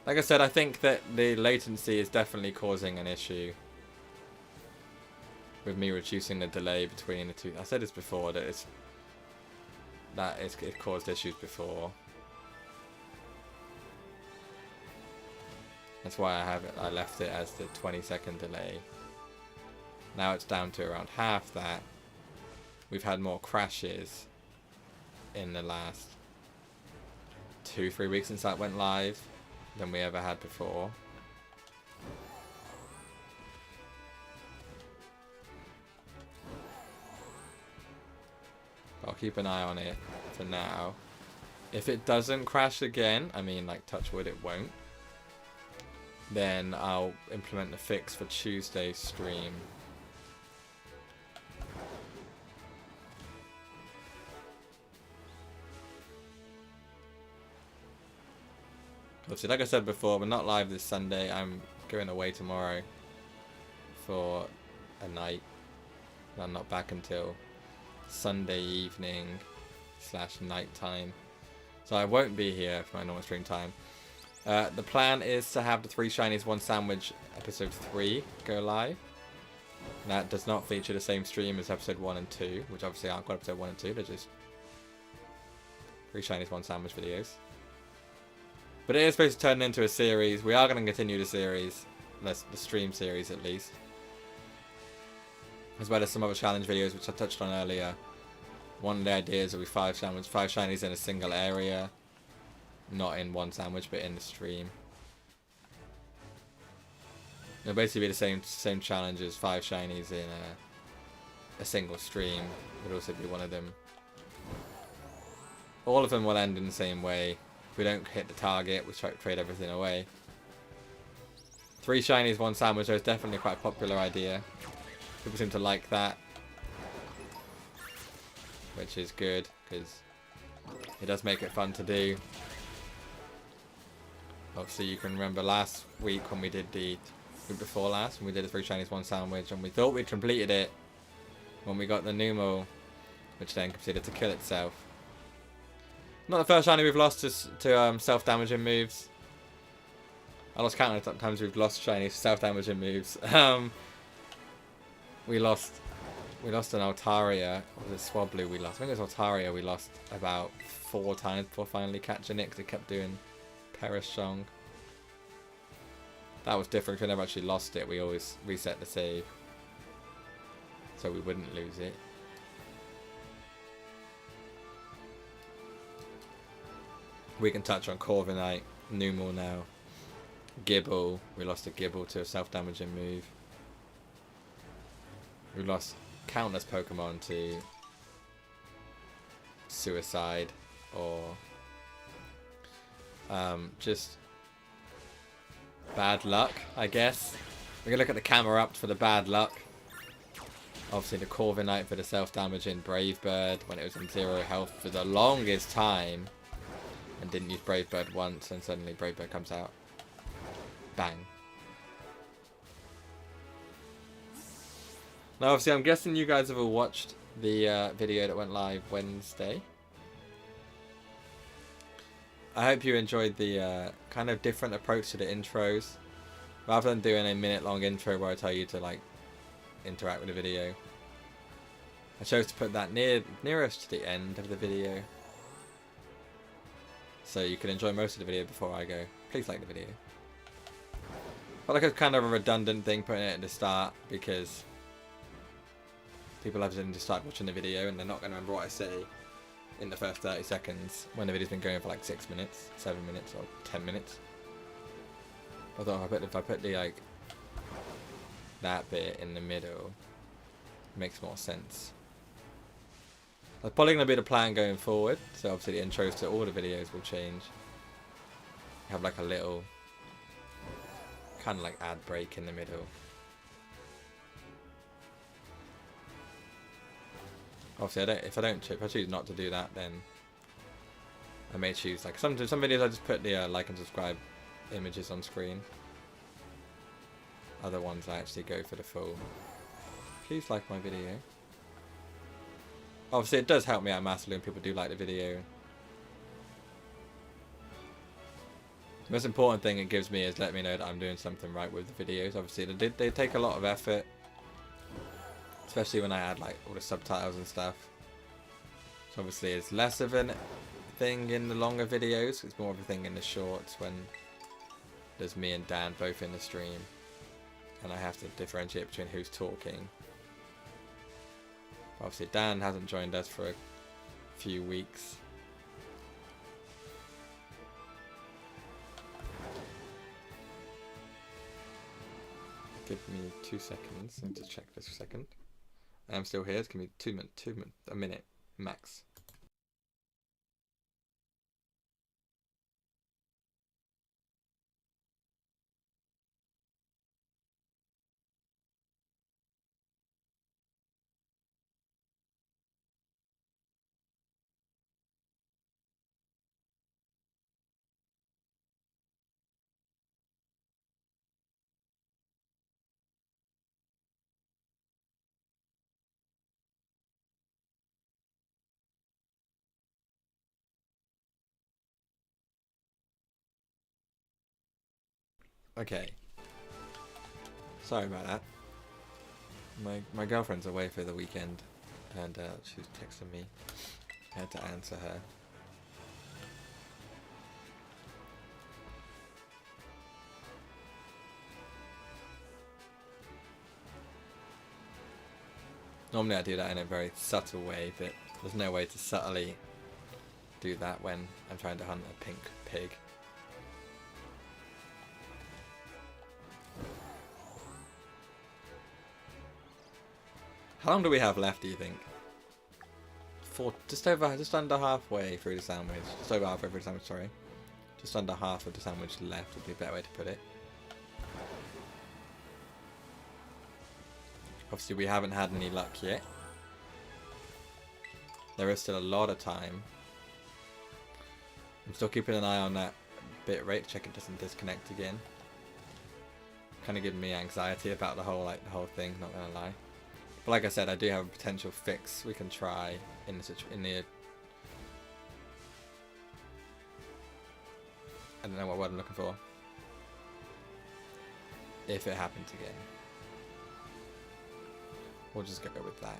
Like I said, I think that the latency is definitely causing an issue with me reducing the delay between the two. I said this before, that it caused issues before. That's why I left it as the 20-second delay. Now it's down to around half that. We've had more crashes in the last 2-3 weeks since that went live than we ever had before. I'll keep an eye on it for now. If it doesn't crash again, I mean, like, touch wood, it won't, then I'll implement the fix for Tuesday's stream. Obviously, like I said before, we're not live this Sunday. I'm going away tomorrow for a night. I'm not back until Sunday evening / night time. So I won't be here for my normal stream time. The plan is to have the 3 Shinies 1 Sandwich episode 3 go live. That does not feature the same stream as episode 1 and 2, which obviously aren't quite episode 1 and 2. They're just 3 Shinies 1 Sandwich videos. But it is supposed to turn into a series. We are going to continue the series, the stream series at least, as well as some other challenge videos which I touched on earlier. One of the ideas will be 5 Shinies in a single area, not in 1 sandwich, but in the stream. It'll basically be the same challenge as 5 Shinies in a single stream. Would also be one of them. All of them will end in the same way. If we don't hit the target, we try to trade everything away. 3 Shinies, 1 sandwich is definitely quite a popular idea. People seem to like that, which is good because it does make it fun to do. Obviously, you can remember last week when we did the week before last when we did the 3 Shinies 1 sandwich, and we thought we'd completed it when we got the Numo, which then proceeded to kill itself. Not the first shiny we've lost to self-damaging moves. I lost count of times we've lost shinies to self-damaging moves. We lost an Altaria. Or was it Swablu we lost? I think it was Altaria we lost about 4 times before finally catching it because it kept doing Perish Song. That was different because we never actually lost it. We always reset the save so we wouldn't lose it. We can touch on Corviknight, Numel now. Gibble. We lost a Gibble to a self-damaging move. We lost countless Pokemon to suicide or just bad luck, I guess. We're going to look at the camera up for the bad luck. Obviously the Corviknight for the self-damaging Brave Bird when it was in 0 health for the longest time. And didn't use Brave Bird once, and suddenly Brave Bird comes out. Bang. Now, obviously, I'm guessing you guys have all watched the video that went live Wednesday. I hope you enjoyed the kind of different approach to the intros. Rather than doing a minute-long intro where I tell you to, like, interact with the video, I chose to put that nearest to the end of the video, so you can enjoy most of the video before I go. Please like the video. Felt like it's kind of a redundant thing putting it at the start because people have to start watching the video and they're not going to remember what I say in the first 30 seconds when the video's been going for like 6 minutes, 7 minutes, or 10 minutes. I thought if I put the like that bit in the middle, it makes more sense. That's probably going to be the plan going forward, so obviously the intros to all the videos will change. Have like a little kind of like ad break in the middle. Obviously, if I choose not to do that, then I may choose like some videos I just put the like and subscribe images on screen. Other ones I actually go for the full. Please like my video. Obviously, it does help me out massively when people do like the video. The most important thing it gives me is let me know that I'm doing something right with the videos. Obviously, they take a lot of effort, especially when I add like all the subtitles and stuff. So obviously, it's less of a thing in the longer videos. It's more of a thing in the shorts when there's me and Dan both in the stream, and I have to differentiate between who's talking. Obviously, Dan hasn't joined us for a few weeks. Give me 2 seconds. I need to check this for a second. I'm still here. It's gonna be 2 minutes, a minute max. Okay. Sorry about that. My girlfriend's away for the weekend, and she was texting me. I had to answer her. Normally I do that in a very subtle way, but there's no way to subtly do that when I'm trying to hunt a pink pig. How long do we have left, do you think? Just under halfway through the sandwich. Just over halfway through the sandwich, sorry. Just under half of the sandwich left would be a better way to put it. Obviously we haven't had any luck yet. There is still a lot of time. I'm still keeping an eye on that bit rate, check it doesn't disconnect again. Kind of giving me anxiety about the whole thing, not gonna lie. But like I said, I do have a potential fix we can try in the I don't know what word I'm looking for. If it happens again. We'll just go with that.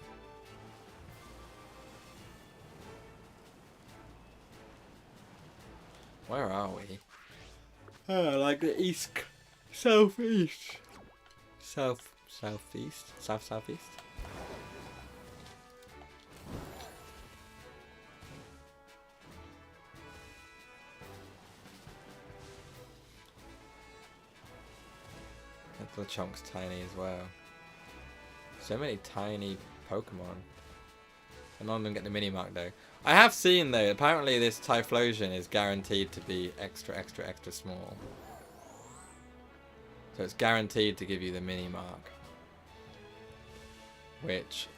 Where are we? Oh, like the southeast. Southeast. That chunk's tiny as well. So many tiny Pokemon. And none of them get the mini mark though. I have seen though, apparently this Typhlosion is guaranteed to be extra small. So it's guaranteed to give you the mini mark. Which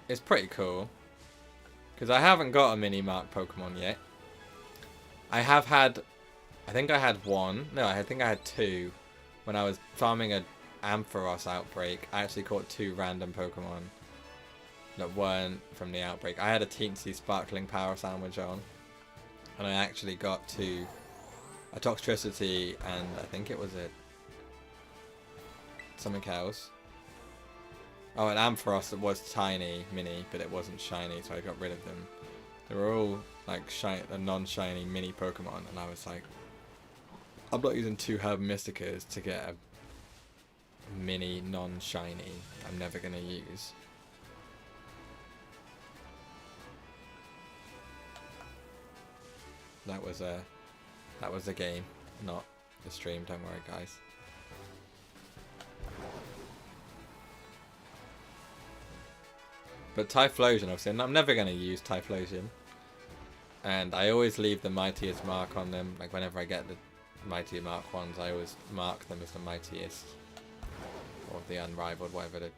is pretty cool. Because I haven't got a mini mark Pokemon yet. I have had, I think I had one. No, I think I had two. When I was farming a Ampharos outbreak, I actually caught 2 random Pokemon that weren't from the outbreak. I had a teensy sparkling power sandwich on, and I actually got a Toxtricity, and I think it was something else. Oh, an Ampharos that was tiny, mini, but it wasn't shiny, so I got rid of them. They were all like non-shiny mini Pokemon, and I was like, I'm not using 2 Herb Mysticas to get a mini non-shiny I'm never gonna use. That was a game, not the stream, don't worry guys. But Typhlosion, obviously, I'm never going to use Typhlosion. And I always leave the mightiest mark on them. Like whenever I get the mighty mark ones, I always mark them as the mightiest. Or the unrivaled, whatever the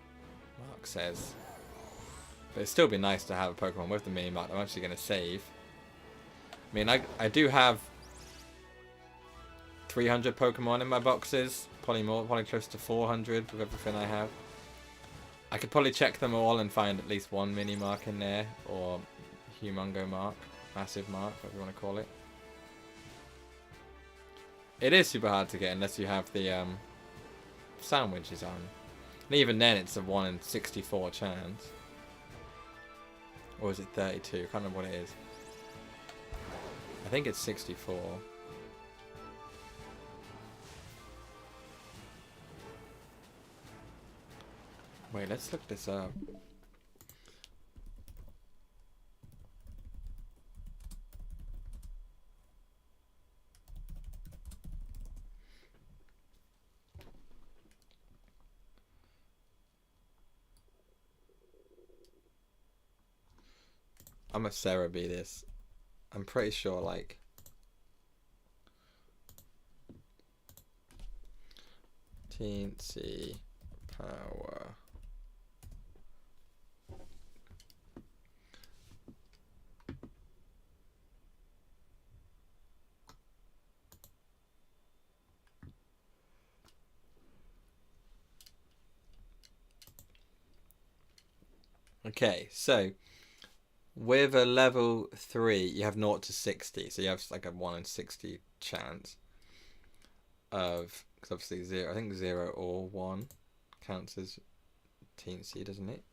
mark says. But it'd still be nice to have a Pokemon with the mini mark I'm actually going to save. I mean, I do have 300 Pokemon in my boxes. Probably more, probably close to 400 with everything I have. I could probably check them all and find at least one mini mark in there. Or humongo mark. Massive mark, whatever you want to call it. It is super hard to get unless you have the sandwiches on. And even then it's a 1 in 64 chance. Or is it 32? I can't remember what it is. I think it's 64. Wait, let's look this up. I'm a Cerebi this. I'm pretty sure, like... Teensy power. Okay, so... With a level 3, you have 0 to 60, so you have like a 1 in 60 chance of, because obviously 0, I think 0 or 1 counts as teensy, doesn't it?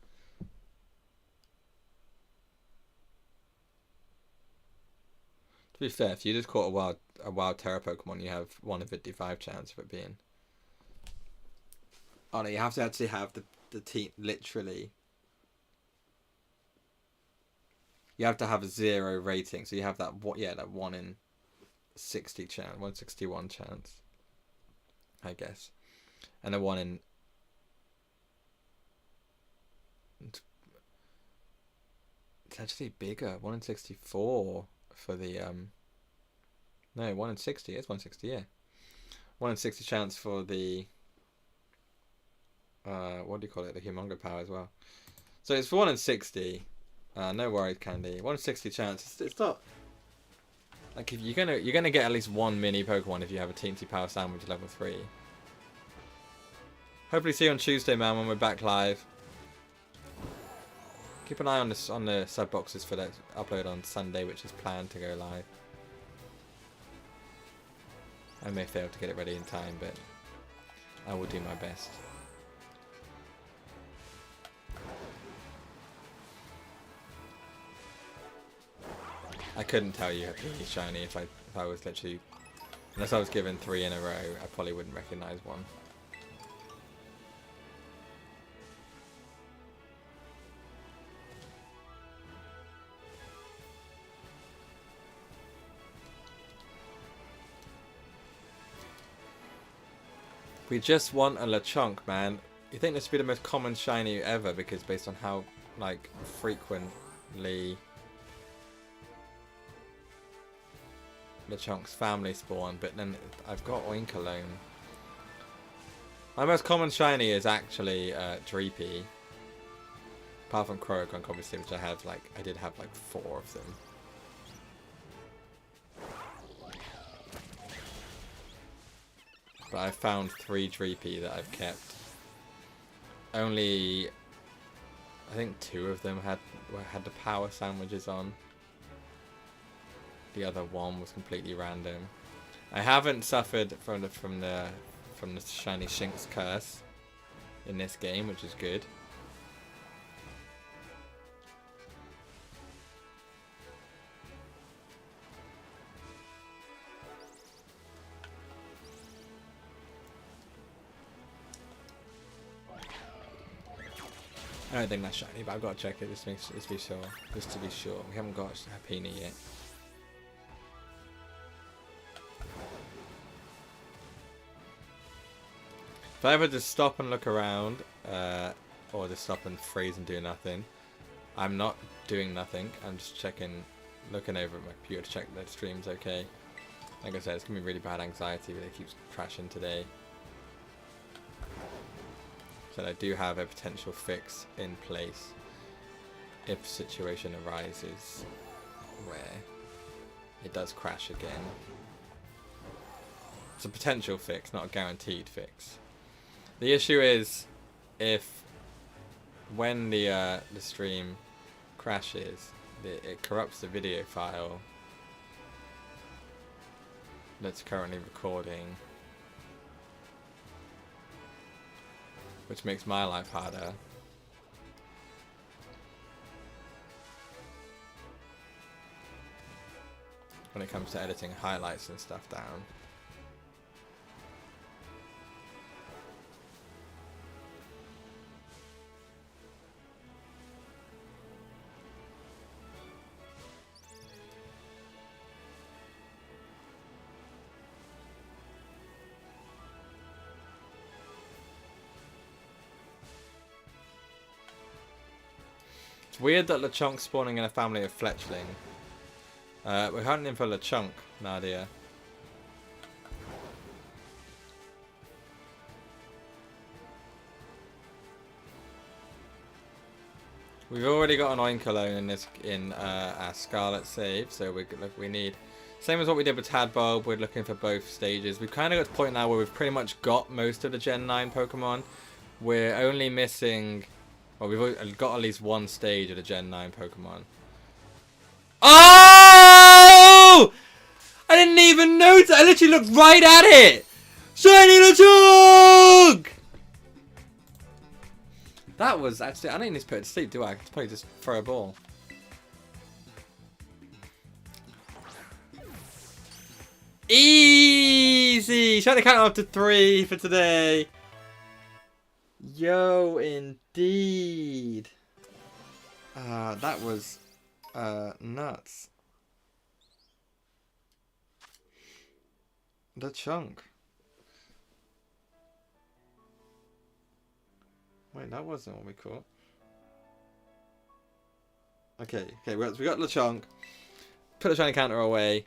To be fair, if you just caught a wild Terra Pokemon, you have 1 in 55 chance of it being. Oh no, you have to actually have the literally. You have to have a 0 rating, so you have that that 1 in 60 chance, 161 chance, I guess, and a 1 in. It's actually bigger, 1 in 64 for the No, 1 in 60. It's 160, yeah. 1 in 60 chance for the what do you call it? The humongo power as well. So it's 1 in 60. No worries, Candy. 1 in 60 chance. It's not like if you're gonna get at least one mini Pokemon if you have a Teensy Power Sandwich level 3. Hopefully see you on Tuesday, man, when we're back live. Keep an eye on the sub boxes for that upload on Sunday, which is planned to go live. I may fail to get it ready in time, but I will do my best. I couldn't tell you a shiny if I was literally, unless I was given 3 in a row, I probably wouldn't recognize one. We just want a Lechonk, man. You think this would be the most common shiny ever because based on how like frequently Lechonk's family spawn, but then I've got Oinkologne. My most common shiny is actually Dreepy. Apart from Croagunk, obviously, which I did have like 4 of them. But I've found 3 Dreepy that I've kept. Only, I think 2 of them had the power sandwiches on. The other one was completely random. I haven't suffered from the shiny Shinx curse in this game, which is good. I don't think that's shiny, but I've got to check it just to be sure. Just to be sure. We haven't got a Happiny yet. If I ever just stop and look around, or just stop and freeze and do nothing, I'm not doing nothing. I'm just looking over at my computer to check that the stream's okay. Like I said, it's going to be really bad anxiety, but it keeps crashing today. So I do have a potential fix in place. if situation arises where it does crash again. It's a potential fix, not a guaranteed fix. The issue is if when the stream crashes, it corrupts the video file that's currently recording, which makes my life harder. When it comes to editing highlights and stuff down. It's weird that Lechonk's spawning in a family of Fletchling. We're hunting for Lechonk, Nadia. We've already got an Oinkologne in our Scarlet save, so we need, same as what we did with Tadbulb. We're looking for both stages. We've kind of got to the point now where we've pretty much got most of the Gen 9 Pokemon. We're only missing, well, we've got at least one stage of the Gen 9 Pokemon. Oh! I didn't even notice. I literally looked right at it. Shiny Lechonk! That was actually, I don't need to put it to sleep, do I? I could probably just throw a ball. Easy! Trying to count up to 3 for today. Yo, indeed. That was nuts. The chunk. Wait, that wasn't what we caught. Okay, we got Lechonk. Put the shiny counter away.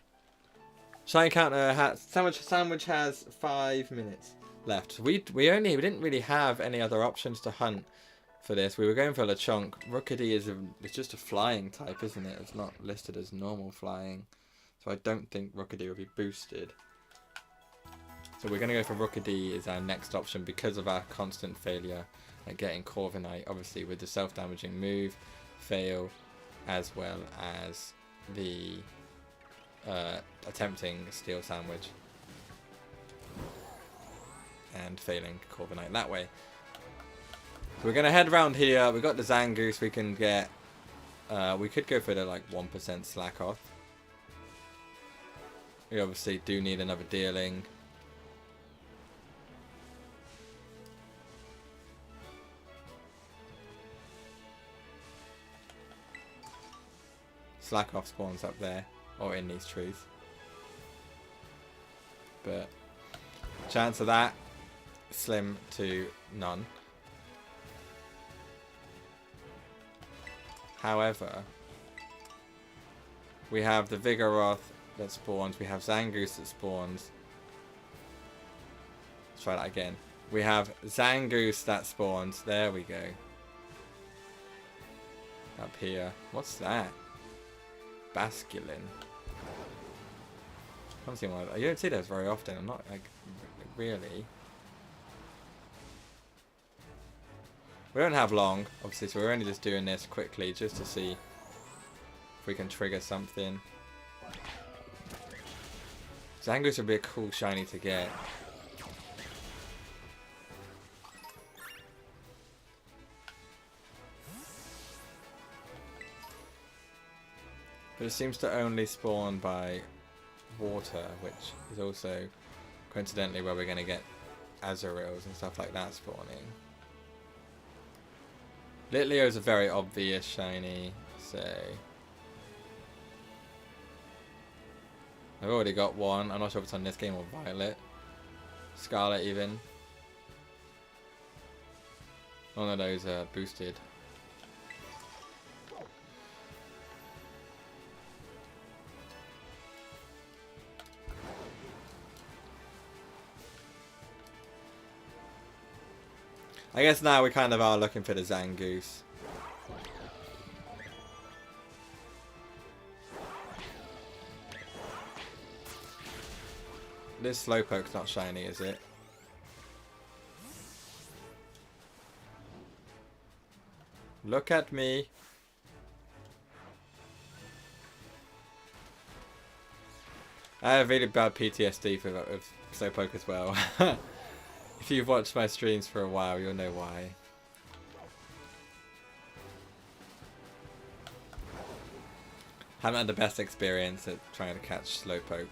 Shiny counter has sandwich has 5 minutes left. We didn't really have any other options to hunt for this. We were going for Lechonk. Rookidee is just a flying type, isn't it? It's not listed as normal flying, so I don't think Rookidee will be boosted. So we're going to go for Rookidee as our next option because of our constant failure at getting Corviknight, obviously with the self-damaging move, fail, as well as the attempting Steel Sandwich and failing Corviknight that way. So we're going to head around here. We've got the Zangoose we can get. We could go for the like 1% slack off. We obviously do need another dealing. Slack off spawns up there, or in these trees. But chance of that, slim to none. However, we have the Vigoroth that spawns, we have Zangoose that spawns. Let's try that again. We have Zangoose that spawns, there we go. Up here, what's that? Basculin. I haven't seen one. You don't see those very often. I'm not like really. We don't have long, obviously, so we're only just doing this quickly just to see if we can trigger something. Zangoose would be a cool shiny to get. But it seems to only spawn by water, which is also coincidentally where we're going to get Azurils and stuff like that spawning. Litleo's a very obvious shiny, so I've already got one. I'm not sure if it's on this game or Violet. Scarlet even. None of those are boosted. I guess now we kind of are looking for the Zangoose. This Slowpoke's not shiny, is it? Look at me. I have really bad PTSD with Slowpoke as well. If you've watched my streams for a while, you'll know why. Haven't had the best experience at trying to catch Slowpoke.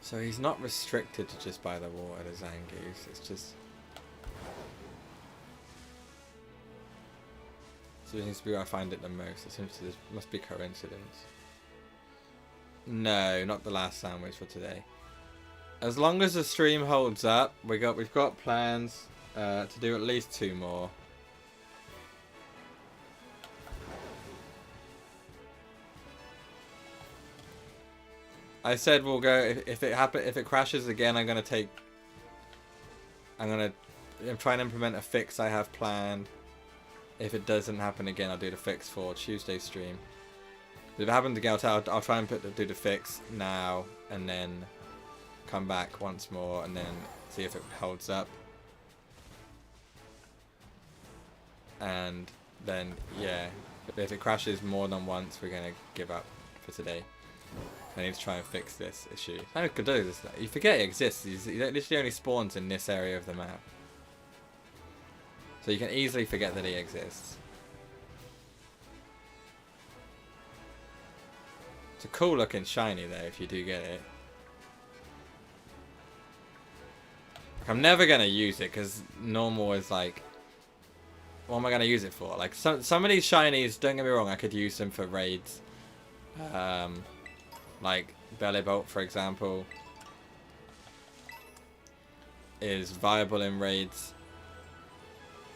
So he's not restricted to just by the water, the Zangoose. It's just... So it seems to be where I find it the most. It seems to just must be coincidence. No, not the last sandwich for today. As long as the stream holds up, we've got plans to do at least 2 more. I said we'll go if it crashes again. I'm gonna try and implement a fix I have planned. If it doesn't happen again, I'll do the fix for Tuesday's stream. If it happens again, I'll try and do the fix now and then come back once more and then see if it holds up. And then yeah, if it crashes more than once, we're gonna give up for today. I need to try and fix this issue. I could do this. You forget it exists. He literally only spawns in this area of the map. So you can easily forget that he exists. It's a cool looking shiny though, if you do get it. I'm never going to use it because normal is like... What am I going to use it for? Like some of these shinies, don't get me wrong, I could use them for raids. Like Bellibolt, for example, is viable in raids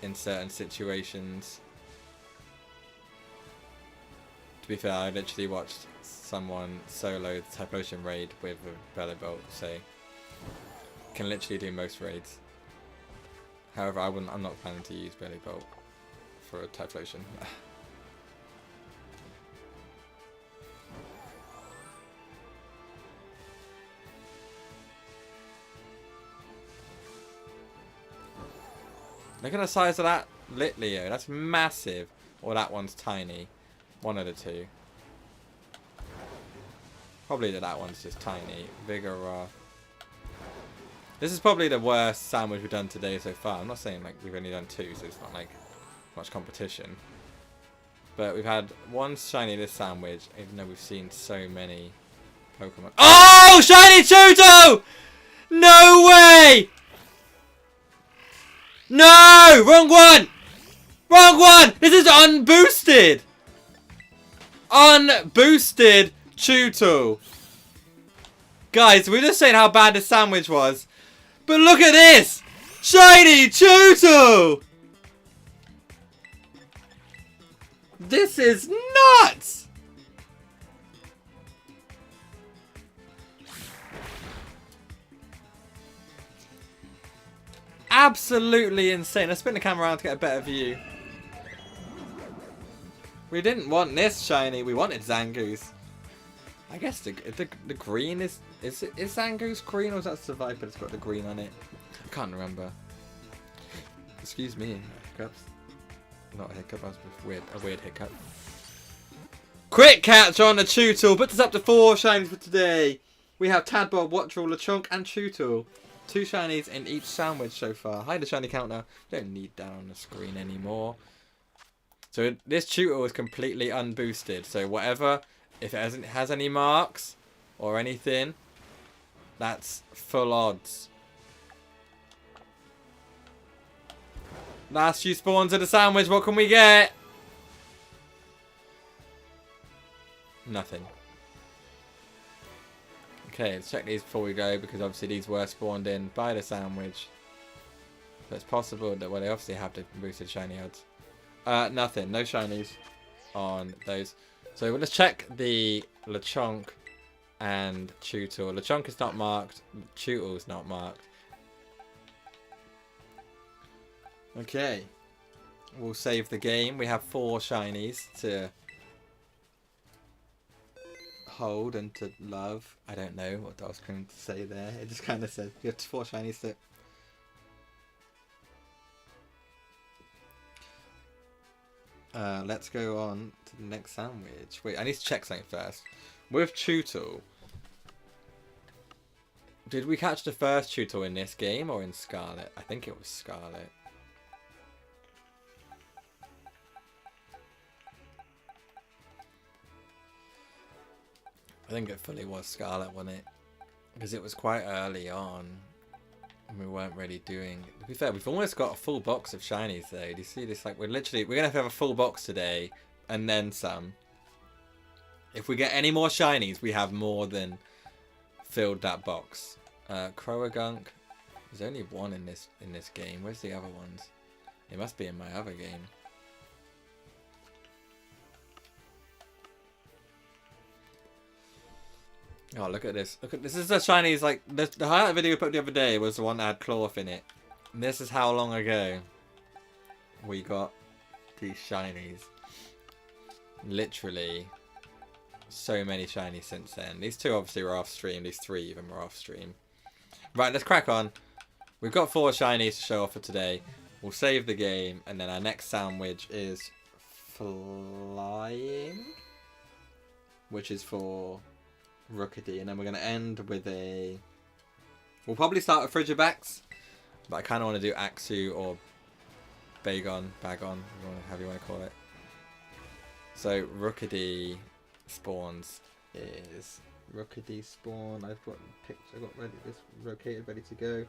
in certain situations. To be fair, I literally watched someone solo the Typhlosion raid with a Bellibolt, so can literally do most raids. However, I'm not planning to use Bellibolt for a Typhlosion. Look at the size of that Litleo. That's massive. Or that one's tiny. One of the two. Probably that one's just tiny. Vigoroth. This is probably the worst sandwich we've done today so far. I'm not saying like we've only done 2, so it's not like much competition. But we've had one shiny this sandwich, even though we've seen so many Pokemon. Oh! Shiny Chuto! No way! No! Wrong one! Wrong one! This is unboosted! Unboosted Chuto. Guys, we're just saying how bad this sandwich was. But look at this! Shiny Chuto! This is nuts! Absolutely insane. Let's spin the camera around to get a better view. We didn't want this shiny. We wanted Zangoose. I guess the green is Zangoose green, or is that the Viper that's got the green on it? I can't remember. Excuse me. Hiccups. Not a hiccup. That was a weird hiccup. Quick catch on the Chuto. Puts us up to 4 shinies for today. We have Tadbot, Wattrel, Lechonk, and Chuto. 2 shinies in each sandwich so far. Hide the shiny count now. Don't need that on the screen anymore. So this Chuto is completely unboosted. So whatever, if it has any marks or anything, that's full odds. Last few spawns of the sandwich. What can we get? Nothing. Okay, let's check these before we go, because obviously these were spawned in by the sandwich. So it's possible that, well, they obviously have the boosted shiny odds. Nothing. No shinies on those. So let's check the Lechonk and Chuto. Lechonk is not marked. Chuto is not marked. Okay. We'll save the game. We have 4 shinies to hold and to love. I don't know what I was going to say there. It just kind of said you have 4 shinies to... let's go on to the next sandwich. Wait, I need to check something first. With Tutel, did we catch the first Tutel in this game or in Scarlet? I think it was Scarlet. I think it fully was Scarlet, wasn't it? Because it was quite early on. And we weren't really doing... To be fair, we've almost got a full box of shinies though. Do you see this? Like, we're going to have a full box today. And then some. If we get any more shinies, we have more than filled that box. Croagunk. There's only one in this game. Where's the other ones? It must be in my other game. Oh, look at this. Look at this. Is the shinies, like, the highlight video we put the other day was the one that had cloth in it. And this is how long ago we got these shinies. Literally so many shinies since then. These 2 obviously were off stream. These 3 even were off stream. Right, let's crack on. We've got 4 shinies to show off for today. We'll save the game. And then our next sandwich is flying. Which is for... Rookity, and then we're going to end with a... We'll probably start with Frigibax, but I kind of want to do Axu or Bagon, however you want to call it. So Rookity spawns is Rookity spawn. I've got ready, this rotated, ready to go.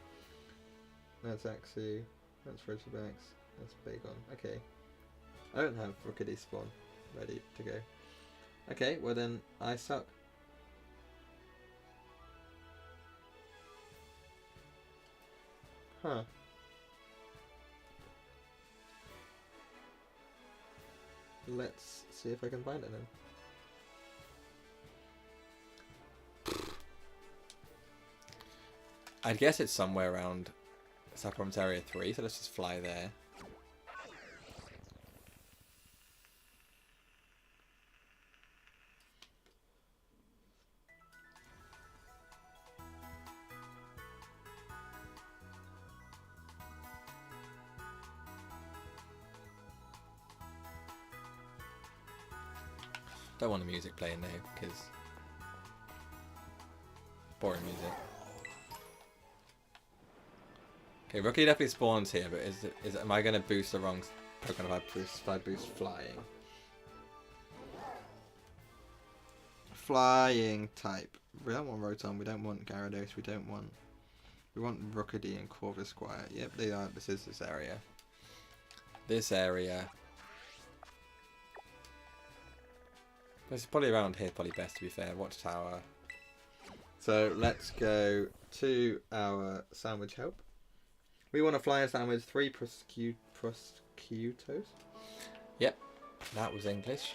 That's Axu, that's Frigibax, that's Bagon. Okay, I don't have Rookity spawn ready to go. Okay, well then I suck. Huh. Let's see if I can find it then. I'd guess it's somewhere around Supplements Area 3, so let's just fly there. Don't want the music playing now because boring music. Okay, Rookie definitely spawns here, but am I gonna boost the wrong Pokemon if I boost flying? Flying type. We don't want Rotom, we don't want Gyarados, we want Rookity and Corvisquire. Yep, they are. This is this area. This area. It's probably around here, probably best to be fair. Watchtower. So let's go to our sandwich help. We want to fly a sandwich, 3 prosciuttos. Yep, that was English.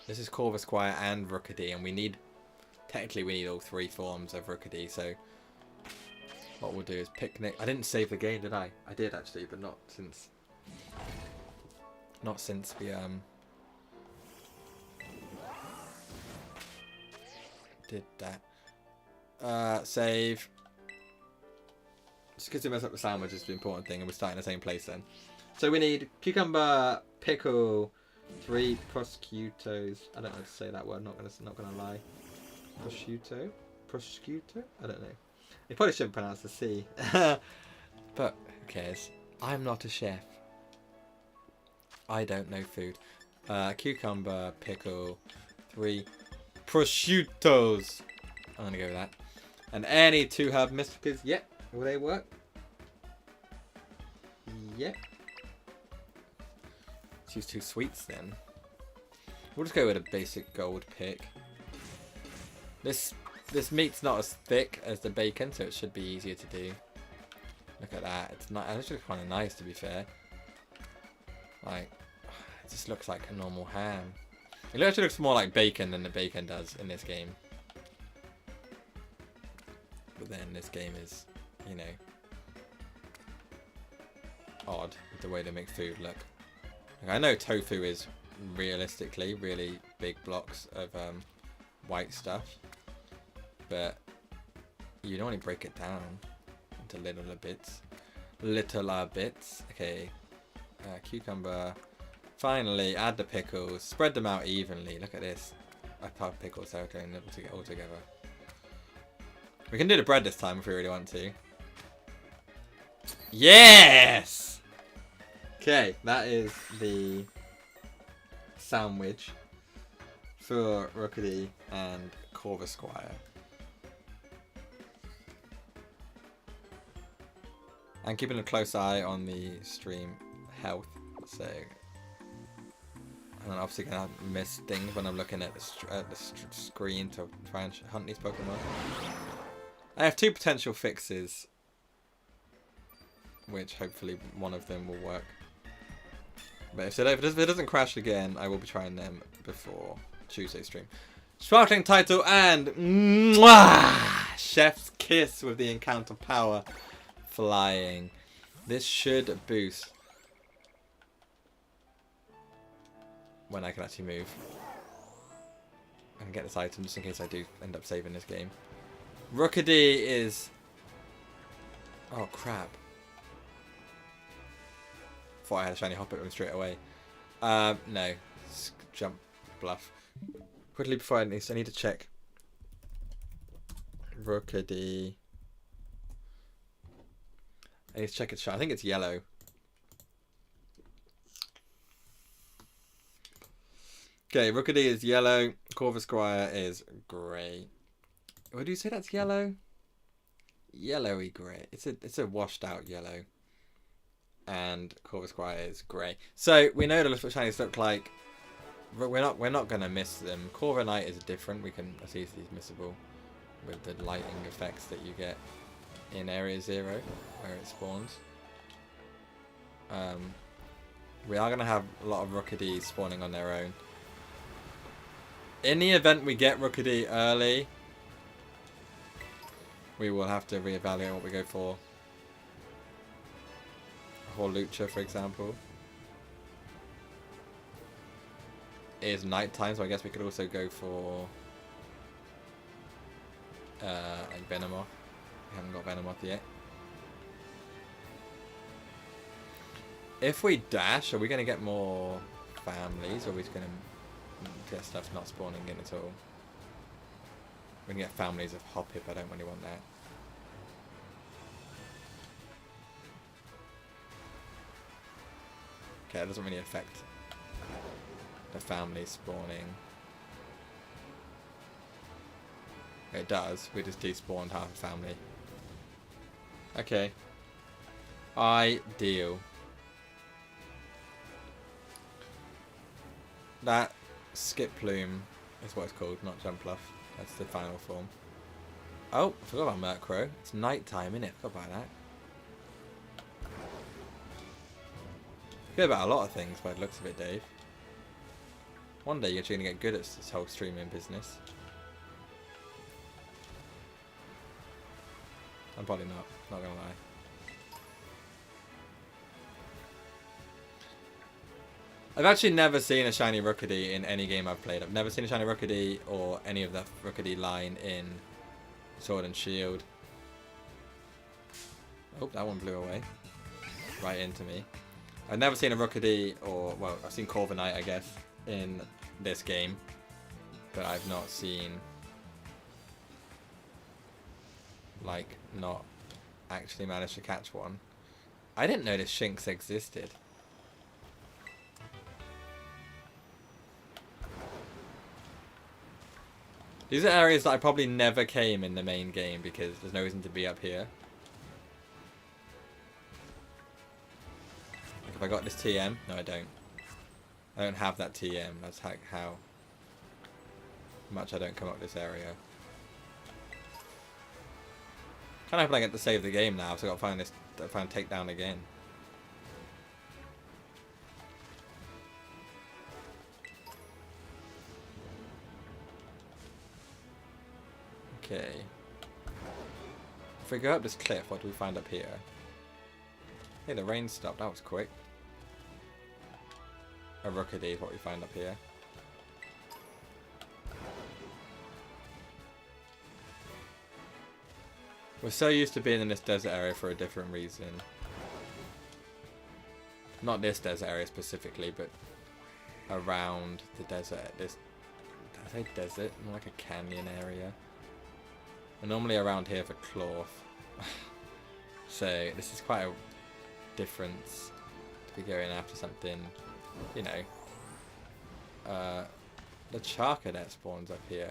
This is Corvisquire and Rookity, and technically we need all 3 forms of Rookity, so what we'll do is picnic. I didn't save the game, did I? I did actually, but not since we did that. Save. Just because it mess up the sandwich is the important thing, and we're starting the same place then. So we need cucumber, pickle, 3 prosciuttos. I don't know how to say that word. Not gonna lie. Prosciutto. I don't know. You probably shouldn't pronounce the C. But who cares? I'm not a chef. I don't know food. Cucumber, pickle, 3 prosciuttos. I'm gonna go with that. And any 2 herb mistakes. Yep. Will they work? Yep. Let's use 2 sweets then. We'll just go with a basic gold pick. This meat's not as thick as the bacon, so it should be easier to do. Look at that. It's actually kind of nice, to be fair. Like, it just looks like a normal ham. It actually looks more like bacon than the bacon does in this game. But then this game is, you know, odd with the way they make food look. Like, I know tofu is realistically really big blocks of white stuff, but you normally break it down into littler bits. Okay, cucumber. Finally, add the pickles. Spread them out evenly. Look at this. I put pickles so going all together. We can do the bread this time if we really want to. Yes! Okay, that is the sandwich for Rookedy and Corvus Squire. I'm keeping a close eye on the stream health, so I'm obviously gonna miss things when I'm looking at the screen to try and hunt these Pokemon. I have 2 potential fixes, which hopefully one of them will work. But if it doesn't crash again, I will be trying them before Tuesday's stream. Sparkling title and mwah! Chef's kiss with the encounter power flying. This should boost when I can actually move. I can get this item just in case I do end up saving this game. Rookedy is... Oh crap. Thought I had a shiny hop at him straight away. No. Jump bluff. Quickly before I need to check. Rookedy. I need to check its shine. I think it's yellow. Okay, Rookedy is yellow. Corvus Squire is grey. Would you say that's yellow? Yellowy grey. It's a washed out yellow. And Corvus Squire is grey. So we know what shinies look like. We're not gonna miss them. Corviknight is different. It's easily missable with the lighting effects that you get in Area 0 where it spawns. We are gonna have a lot of Rookedy spawning on their own. In the event we get Rookedy early, we will have to reevaluate what we go for. Lucha, for example. It is nighttime, so I guess we could also go for like Venomoth. We haven't got Venomoth yet. If we dash, are we going to get more families, or are we just going to get stuff not spawning in at all? We can get families of Hoppip, I don't really want that. Okay, that doesn't really affect the family spawning. It does, we just despawned half a family. Okay. Ideal. That Skip Plume is what it's called, not Jumpluff. That's the final form. Oh, I forgot about Murkrow. It's night time, innit? Forgot about that. Forget about a lot of things by the looks of it, Dave. One day you're actually going to get good at this whole streaming business. I'm probably not going to lie. I've actually never seen a shiny Rookedy in any game I've played. I've never seen a shiny Rookedy or any of the Rookedy line in Sword and Shield. Oh, that one blew away. Right into me. I've never seen a Rookedy or, well, I've seen Corviknight, I guess, in this game. But I've not seen, like, not actually managed to catch one. I didn't know this Shinx existed. These are areas that I probably never came in the main game because there's no reason to be up here. Like if I got this TM, no I don't. I don't have that TM, that's how much I don't come up this area. Kind of hoping I get to save the game now, so I've got to find takedown again. Okay. If we go up this cliff, what do we find up here? Hey, the rain stopped. That was quick. A Rookedy is what we find up here. We're so used to being in this desert area for a different reason. Not this desert area specifically, but around the desert. This, did I say desert? More like a canyon area. We're normally around here for cloth. So this is quite a difference to be going after something, you know. The Charker that spawns up here.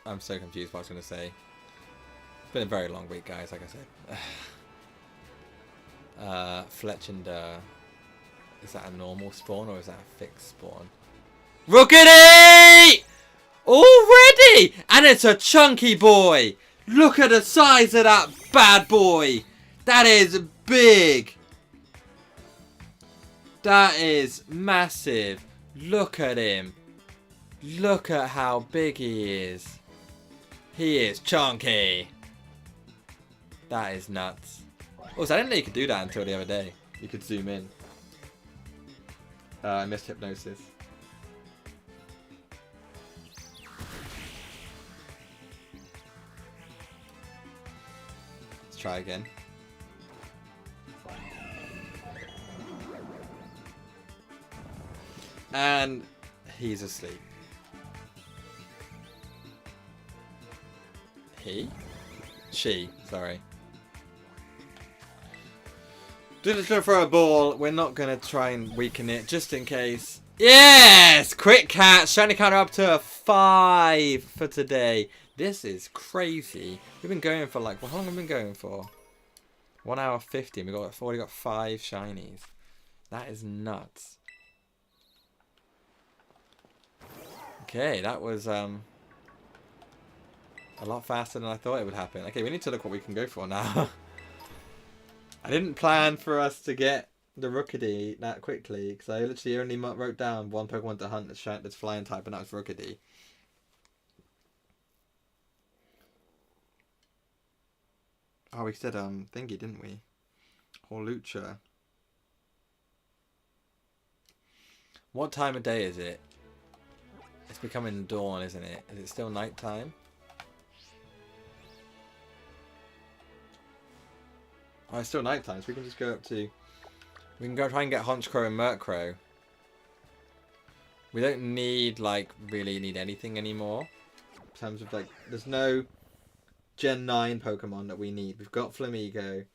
I'm so confused what I was going to say. It's been a very long week, guys, like I said. Fletch and is that a normal spawn or is that a fixed spawn? Rookity! Already! And it's a chunky boy! Look at the size of that bad boy! That is big! That is massive. Look at him. Look at how big he is. He is chunky. That is nuts. Also, I didn't know you could do that until the other day. You could zoom in. I missed hypnosis. Let's try again. And he's asleep. She, sorry. Just gonna throw a ball. We're not gonna try and weaken it, just in case. Yes! Quick catch! Shiny counter up to a 5 for today. This is crazy. We've been going for like, well, how long have we been going for? 1 hour 50 and we've already got 5 shinies. That is nuts. Okay, that was a lot faster than I thought it would happen. Okay, we need to look what we can go for now. I didn't plan for us to get the Rookity that quickly, because I literally only wrote down one Pokemon to hunt that's flying type, and that was Rookity. Oh, we said thingy, didn't we? Or Lucha. What time of day is it? It's becoming dawn, isn't it? Is it still night time? Oh, it's still night time, so we can just go up to... We can go try and get Honchkrow and Murkrow. We don't need, like, really need anything anymore. In terms of, like, there's no Gen 9 Pokemon that we need. We've got Flamigo,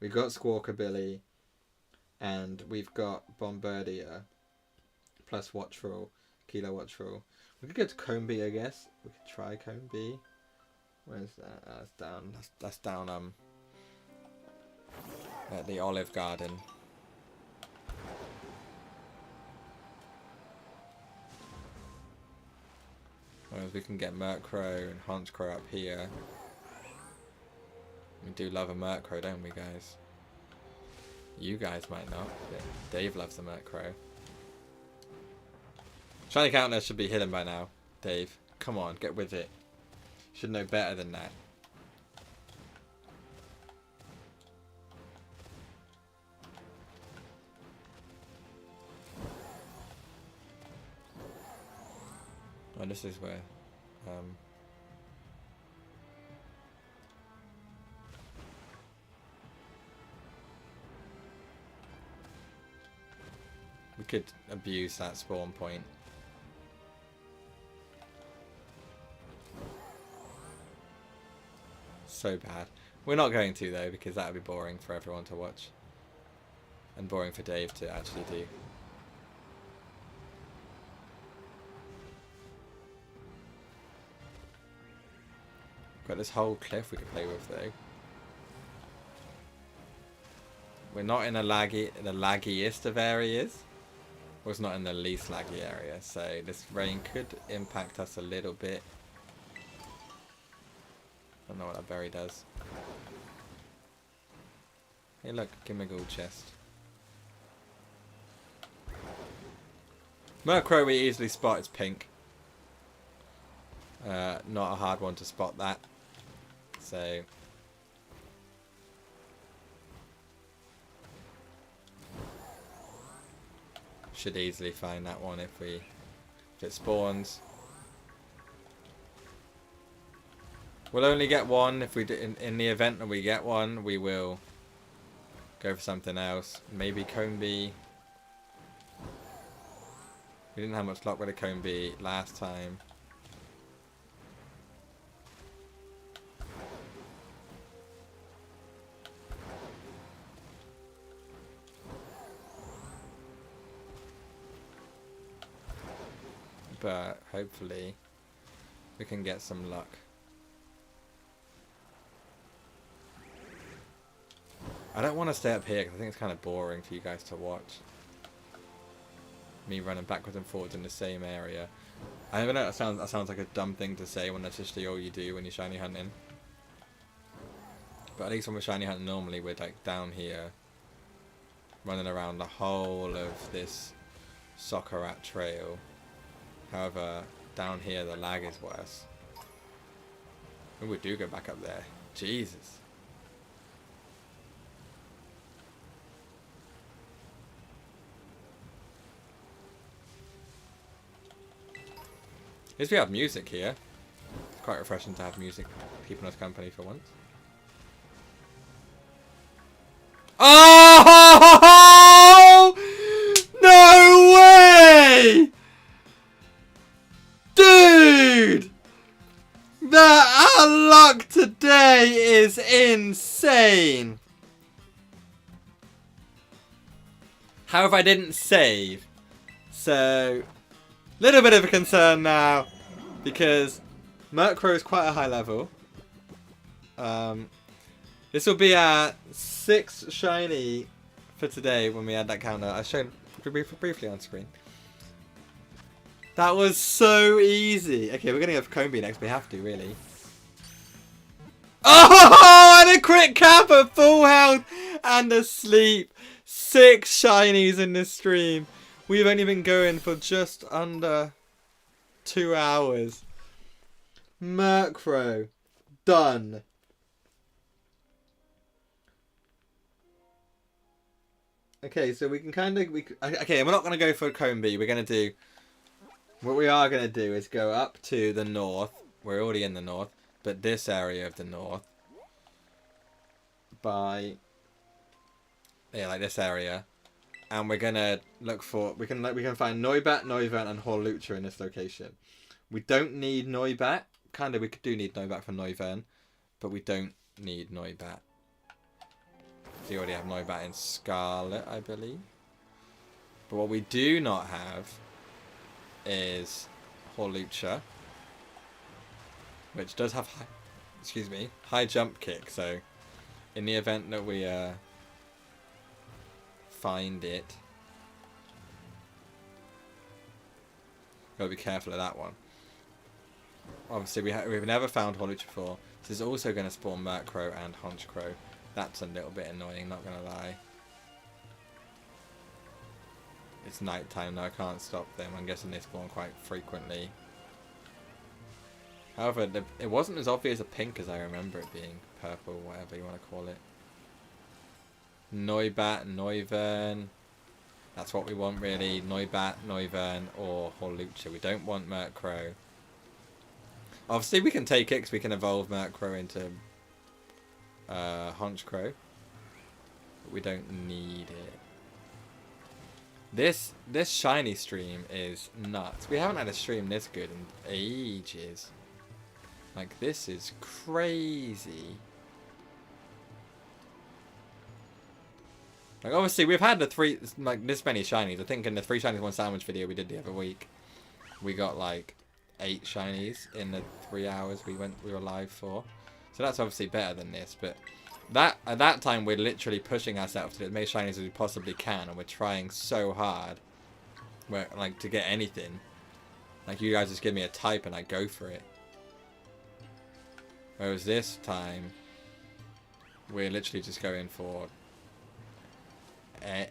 we've got Squawkabilly, and we've got Bombardier. Plus Watchful, Kilo Watchful. We could go to Combee, I guess. We could try Combee. Where's that? That's down. That's down, at the Olive Garden. Whereas we can get Murkrow and Honchkrow up here. We do love a Murkrow, don't we, guys? You guys might not, but Dave loves a Murkrow. Shiny counter should be hidden by now, Dave. Come on, get with it. Should know better than that. Oh, this is where, we could abuse that spawn point. So bad. We're not going to, though, because that would be boring for everyone to watch. And boring for Dave to actually do. Got this whole cliff we could play with, though. We're not in the laggiest of areas. Or it's not in the least laggy area, so this rain could impact us a little bit. I don't know what that berry does. Hey look, Gimmighoul chest. Murkrow we easily spot, it's pink. Not a hard one to spot that. So... Should easily find that one if it spawns. We'll only get one if we do, in the event that we get one, we will go for something else. Maybe Combi. We didn't have much luck with a Combi last time. But hopefully we can get some luck. I don't want to stay up here because I think it's kind of boring for you guys to watch. Me running backwards and forwards in the same area. I know that sounds like a dumb thing to say when that's just all you do when you're shiny hunting. But at least when we're shiny hunting normally we're like down here running around the whole of this Soccer trail. However, down here the lag is worse. And we do go back up there. Jesus. At least we have music here. It's quite refreshing to have music keeping us company for once. Oh! No way! Dude! Our luck today is insane. However, I didn't save. So, little bit of a concern now. Because Murkrow is quite a high level. This will be our 6th shiny for today when we add that counter. I showed briefly on screen. That was so easy. Okay, we're going to go for Combi next. We have to, really. Oh, and a crit cap at full health and asleep. 6 shinies in this stream. We've only been going for just under 2 hours. Murkrow. Done. Okay, so we can kind of... Okay, we're not going to go for Combi. We're going to do... What we are going to do is go up to the north. We're already in the north. But this area of the north. By... Yeah, like this area. And we're going to look for... We can find Noibat, Noivern, and Hawlucha in this location. We don't need Noibat. Kind of, we do need Noibat for Noivern. But we don't need Noibat. So you already have Noibat in Scarlet, I believe. But what we do not have is Hawlucha, which does have high jump kick. So in the event that we find it, gotta be careful of that one. Obviously we've never found Hawlucha before. This is also going to spawn Murkrow and Honchkrow. That's a little bit annoying, not gonna lie. It's night time now, I can't stop them. I'm guessing they spawn quite frequently. However, it wasn't as obvious a pink as I remember it being. Purple, whatever you want to call it. Noibat, Noivern. That's what we want really. Noibat, Noivern, or Hawlucha. We don't want Murkrow. Obviously we can take it because we can evolve Murkrow into Honchkrow. But we don't need it. This shiny stream is nuts. We haven't had a stream this good in ages. Like, this is crazy. Like, obviously we've had this many shinies. I think in the 3 shinies 1 sandwich video we did the other week, we got like 8 shinies in the 3 hours we were live for. So that's obviously better than this, but at that time we're literally pushing ourselves to get as many shinies as we possibly can, and we're trying so hard to get anything. Like, you guys just give me a type and I go for it. Whereas this time we're literally just going for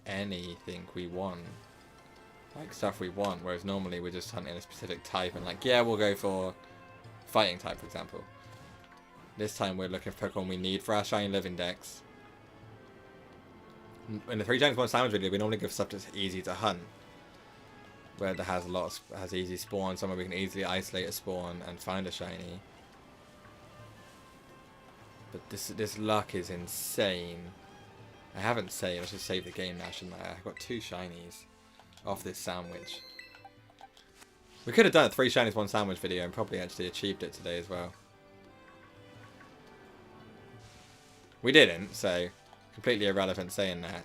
anything we want. Like, stuff we want, whereas normally we're just hunting a specific type and like, yeah, we'll go for fighting type, for example. This time we're looking for Pokemon we need for our Shiny Living Dex. In the 3 Giants 1 Sandwich video, we normally give stuff that's easy to hunt. where it has a lot of, has easy spawn, somewhere we can easily isolate a spawn and find a shiny. But this luck is insane. I haven't saved. I should save the game now, shouldn't I? I've got 2 shinies off this sandwich. We could have done a 3 shinies 1 sandwich video and probably actually achieved it today as well. We didn't, so completely irrelevant saying that.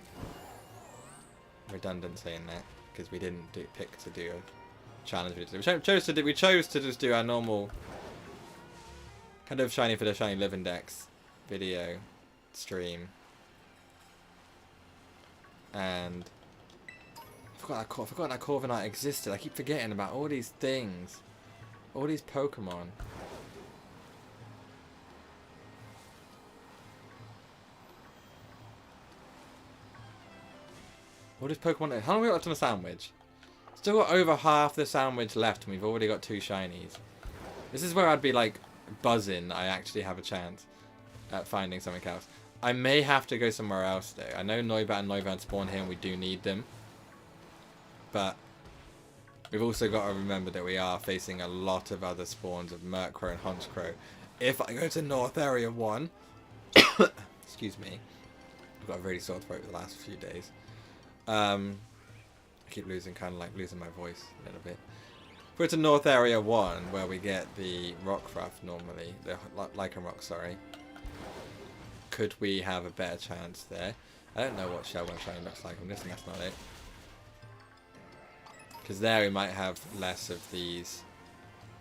Redundant saying that, because we didn't pick to do a challenge video. We chose to just do our normal kind of shiny for the shiny living dex video stream. And I forgot that Corviknight existed. I keep forgetting about all these things, all these Pokemon. All these Pokemon. How long have we got left on the sandwich? Still got over half the sandwich left, and we've already got 2 shinies. This is where I'd be like buzzing. I actually have a chance at finding something else. I may have to go somewhere else though. I know Noibat and Noivern spawn here and we do need them. But we've also got to remember that we are facing a lot of other spawns of Murkrow and Honchkrow. If I go to North Area 1... excuse me. I've got a really sore throat the last few days. I keep losing my voice a little bit. If we're to North Area 1 where we get the Rockruff normally. The Lycanroc, sorry. Could we have a better chance there? I don't know what Shellwell Shiny looks like. I'm guessing that's not it. Because there we might have less of these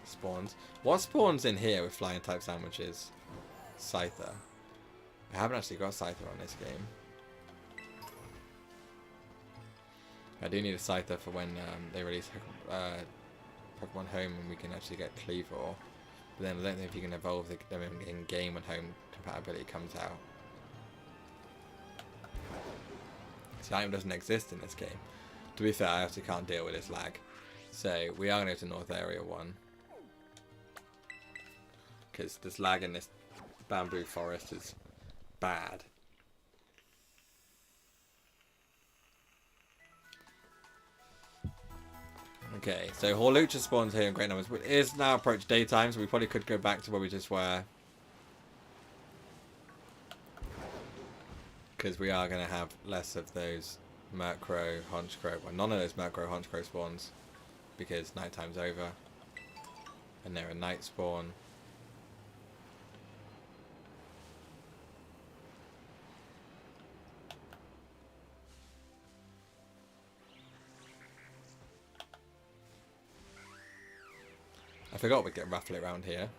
spawns. What spawns in here with flying type sandwiches? Scyther. I haven't actually got Scyther on this game. I do need a Scyther for when they release Pokemon Home and we can actually get Cleavor. But then I don't know if you can evolve them in game when home compatibility comes out. This item doesn't exist in this game. To be fair, I actually can't deal with this lag. So we are going to go to North Area 1. Because this lag in this bamboo forest is bad. Okay, so Horlucha spawns here in great numbers. It is now approached daytime, so we probably could go back to where we just were. Because we are going to have less of those Murkrow, Honchkrow. Well, none of those Murkrow, Honchkrow spawns. Because nighttime's over. And they're a night spawn. I forgot we get Rufflet around here.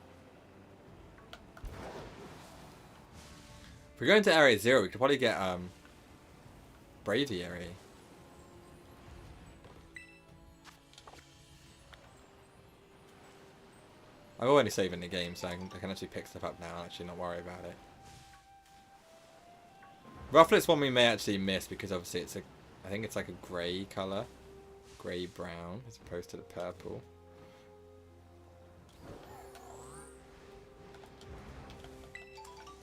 If we go into Area 0, we could probably get Braviary. I'm already saving the game, so I can actually pick stuff up now and actually not worry about it. Rufflet's one we may actually miss because obviously it's I think it's like a grey colour. Grey-brown as opposed to the purple.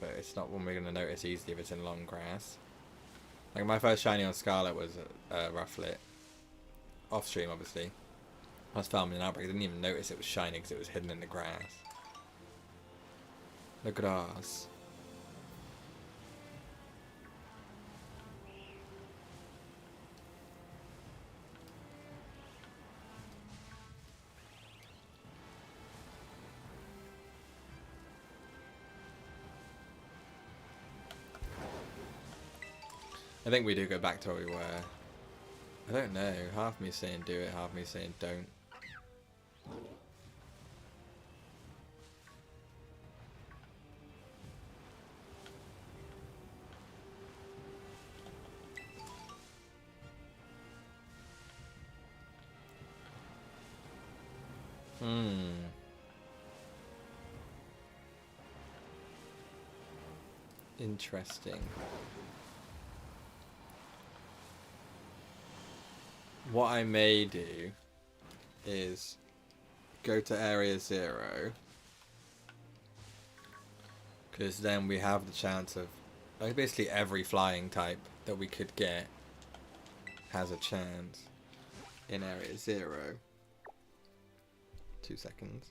But it's not one we're going to notice easily if it's in long grass. Like my first shiny on Scarlet was Rufflet. Off stream, obviously. I was filming an Outbreak. I didn't even notice it was shiny because it was hidden in the grass. The grass. I think we do go back to where we were. I don't know. Half me saying do it, half me saying don't. Interesting. What I may do is go to Area 0, because then we have the chance of, like, basically every flying type that we could get has a chance. in area 0. 2 seconds.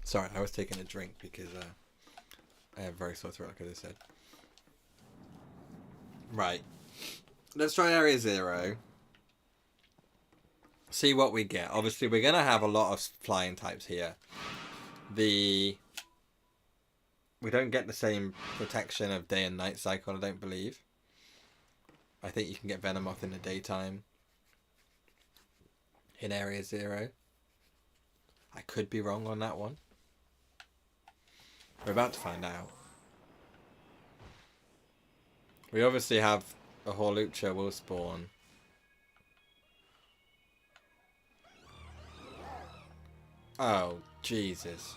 Sorry, I was taking a drink because I have very sore throat, like I just said. Right. Let's try area 0. See what we get. Obviously, we're going to have a lot of flying types here. We don't get the same protection of day and night cycle, I don't believe. I think you can get Venomoth in the daytime. In area 0. I could be wrong on that one. We're about to find out. We obviously have a Hawlucha will spawn. Oh, Jesus.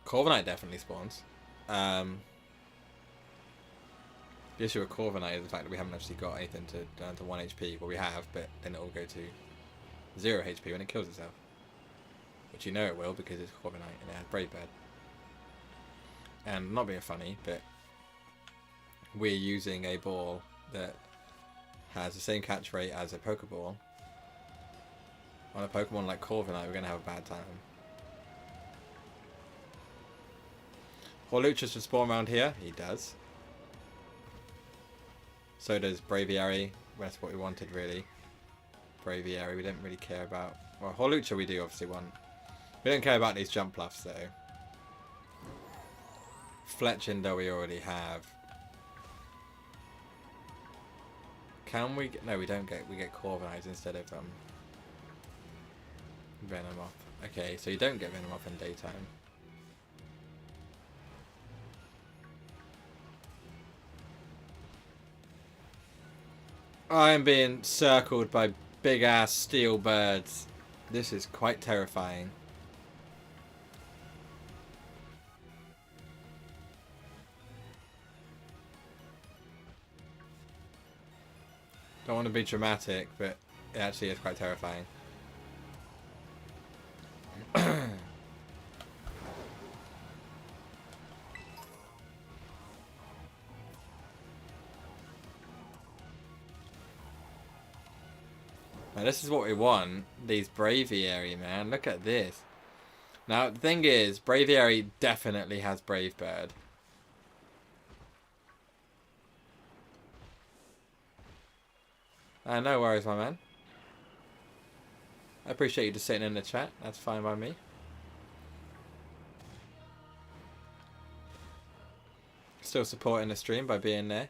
Corviknight definitely spawns. The issue with Corviknight is the fact that we haven't actually got anything to down to 1 HP. Well, we have, but then it will go to 0 HP when it kills itself. Which you know it will because it's Corviknight and it has Brave Bird. And not being funny, but we're using a ball that has the same catch rate as a Pokeball. On a Pokemon like Corviknight, we're going to have a bad time. Hawlucha should spawn around here. He does. So does Braviary. That's what we wanted, really. Braviary, we don't really care about. Well, Hawlucha we do obviously want. We don't care about these jump bluffs, though. Fletchinder we already have. Can we get... No, we don't get... We get Corviknight instead of Venomoth. Okay, so you don't get Venomoth in daytime. I am being circled by big-ass steel birds. This is quite terrifying. Don't want to be dramatic, but it actually is quite terrifying. Now this is what we want. These Braviary, man. Look at this. Now the thing is, Braviary definitely has Brave Bird. No worries, my man. I appreciate you just sitting in the chat. That's fine by me. Still supporting the stream by being there.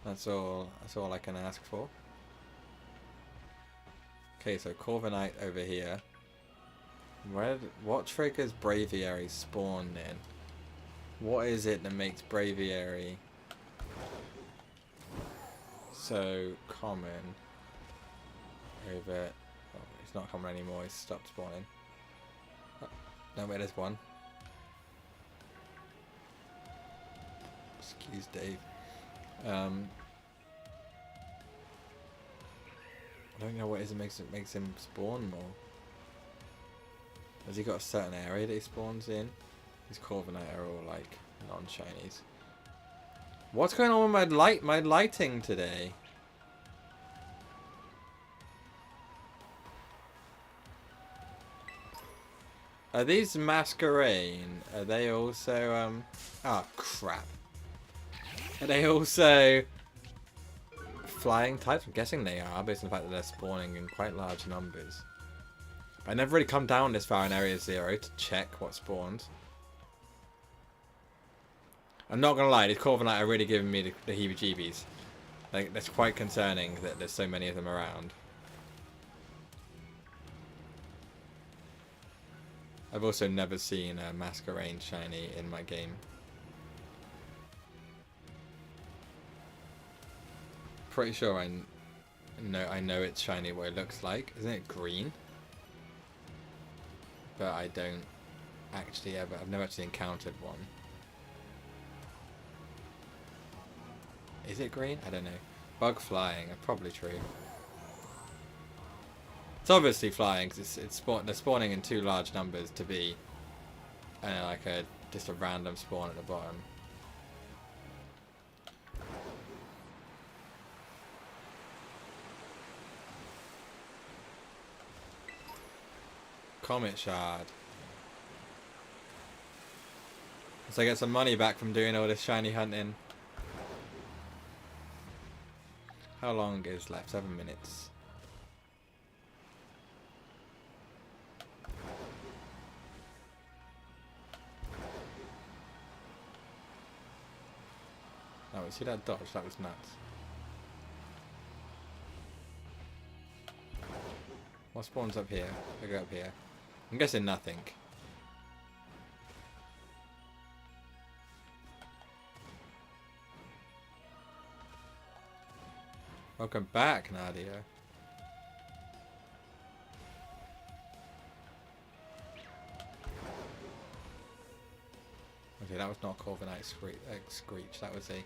That's all I can ask for. Okay, so Corviknight over here. What triggers Braviary spawn in? What is it that makes Braviary so common over... Oh, it's not common anymore, it's stopped spawning. Oh, no, wait, there's one. Excuse Dave. I don't know what it is that makes him spawn more. Has he got a certain area that he spawns in? These Corviknight are all like non-shinies. What's going on with my lighting today? Are these Masquerain? Are they also oh crap. Are they also flying types? I'm guessing they are, based on the fact that they're spawning in quite large numbers. But I never really come down this far in Area 0 to check what spawns. I'm not gonna lie, these Corviknight are really giving me the heebie-jeebies. Like, that's quite concerning that there's so many of them around. I've also never seen a Masquerain shiny in my game. Pretty sure I know it's shiny what it looks like. Isn't it green? But I don't actually ever... I've never actually encountered one. Is it green? I don't know. Bug flying. Probably true. It's obviously flying because they're spawning in too large numbers to be like just a random spawn at the bottom. Comet shard. So I get some money back from doing all this shiny hunting. How long is left? 7 minutes. Oh, see that dodge? That was nuts. What spawns up here? I go up here. I'm guessing nothing. Welcome back, Nadia. Okay, that was not a Corviknight screech. That was a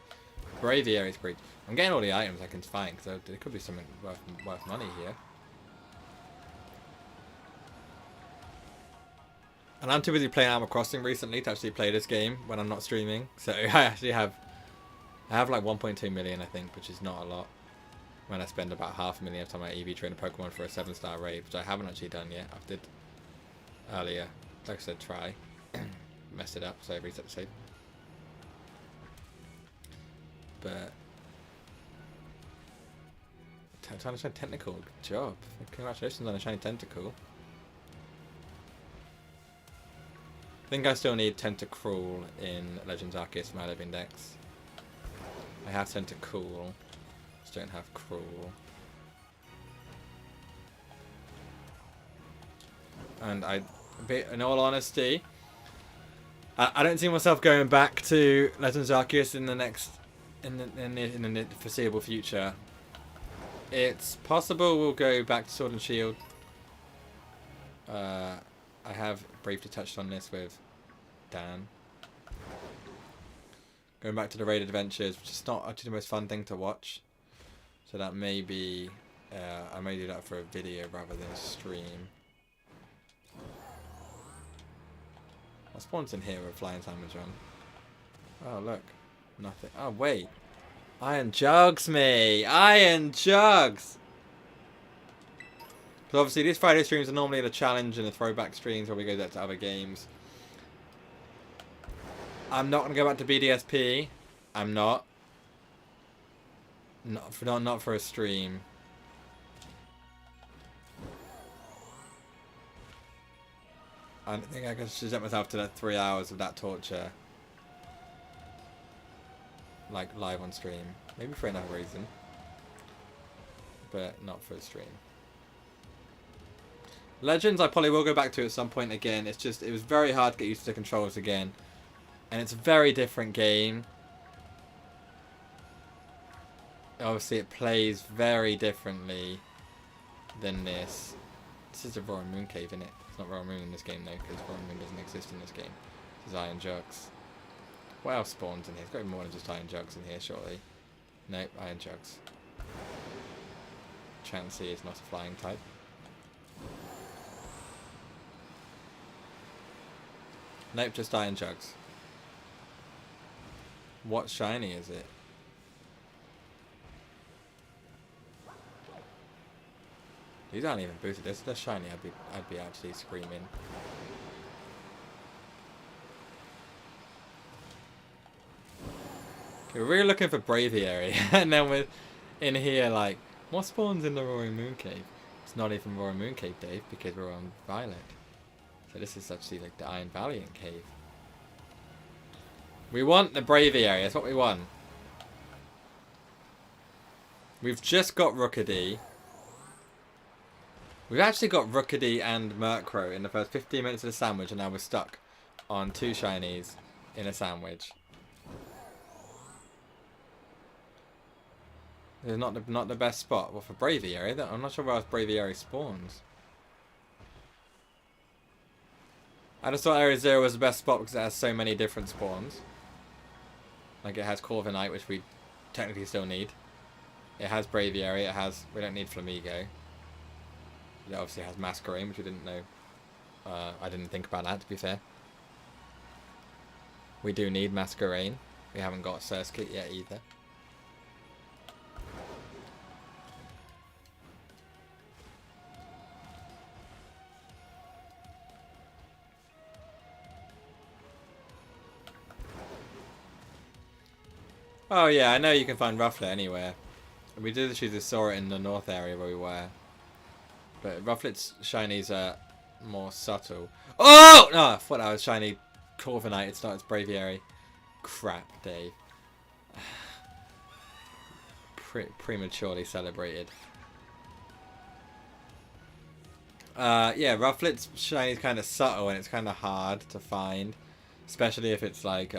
Braviary screech. I'm getting all the items I can find, because there could be something worth money here. And I'm too busy playing Animal Crossing recently to actually play this game when I'm not streaming. So I actually have like 1.2 million, I think, which is not a lot. When I spend about 500,000 every time I EV train a Pokemon for a 7-star raid, which I haven't actually done yet. I did earlier. Like I said, try. Messed it up, so I reset the save. But trying to shine Tentacle, good job. Congratulations on a shiny Tentacle. I think I still need Tentacruel in Legends Arceus for my living dex. I have Tentacool, just don't have Cruel. And in all honesty, I don't see myself going back to Legends Arceus in the foreseeable future. It's possible we'll go back to Sword and Shield. I have briefly touched on this with Dan. Going back to the raid adventures, which is not actually the most fun thing to watch. So that may be, I may do that for a video rather than a stream. What spawns in here with Flying Sandwich on? Oh look, nothing. Oh wait, Iron Jugs me! Iron Jugs! Because obviously these Friday streams are normally the challenge and the throwback streams where we go back to other games. I'm not going to go back to BDSP. I'm not. Not for a stream. I don't think I can subject myself to that 3 hours of that torture. Like live on stream. Maybe for another reason. But not for a stream. Legends I probably will go back to at some point again. It's just, it was very hard to get used to the controls again. And it's a very different game. Obviously it plays very differently than this. This is a Roaring Moon Cave, isn't it? It's not Roaring Moon in this game though, because Roaring Moon doesn't exist in this game. This is Iron Jugs. What else spawns in here? There's got to be more than just Iron Jugs in here, surely. Nope, Iron Jugs. Chansey is not a flying type. Nope, just Iron Jugs. What shiny is it? These aren't even boosted. If they're shiny, I'd be actually screaming. Okay, we're really looking for Braviary, and then we're in here like, what spawns in the Roaring Moon Cave? It's not even Roaring Moon Cave, Dave, because we're on Violet. So this is actually like the Iron Valiant Cave. We want the Braviary, that's what we want. We've just got Rookidee. We've actually got Rookidee and Murkrow in the first 15 minutes of the sandwich, and now we're stuck on 2 shinies in a sandwich. It's not the best spot. Well, for Braviary, I'm not sure where else Braviary spawns. I just thought Area 0 was the best spot because it has so many different spawns. Like it has Corviknight, which we technically still need. It has Braviary. We don't need Flamigo. It obviously has Masquerain, which we didn't know. I didn't think about that, to be fair. We do need Masquerain. We haven't got Surskit yet either. Oh yeah, I know you can find Rufflet anywhere. We did actually just saw it in the north area where we were. But Rufflet's shinies are more subtle. Oh! No, I thought that was shiny Corviknight. It's not, it's Braviary. Crap, Dave. Prematurely celebrated. Yeah, Rufflet's shiny is kind of subtle and it's kind of hard to find. Especially if it's like,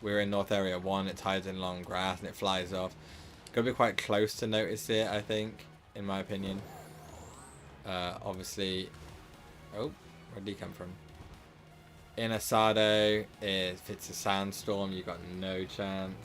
we're in North Area 1, it hides in long grass and it flies off. Gotta be quite close to notice it, I think, in my opinion. Obviously... Oh, where did he come from? In Asado, if it's a sandstorm, you've got no chance.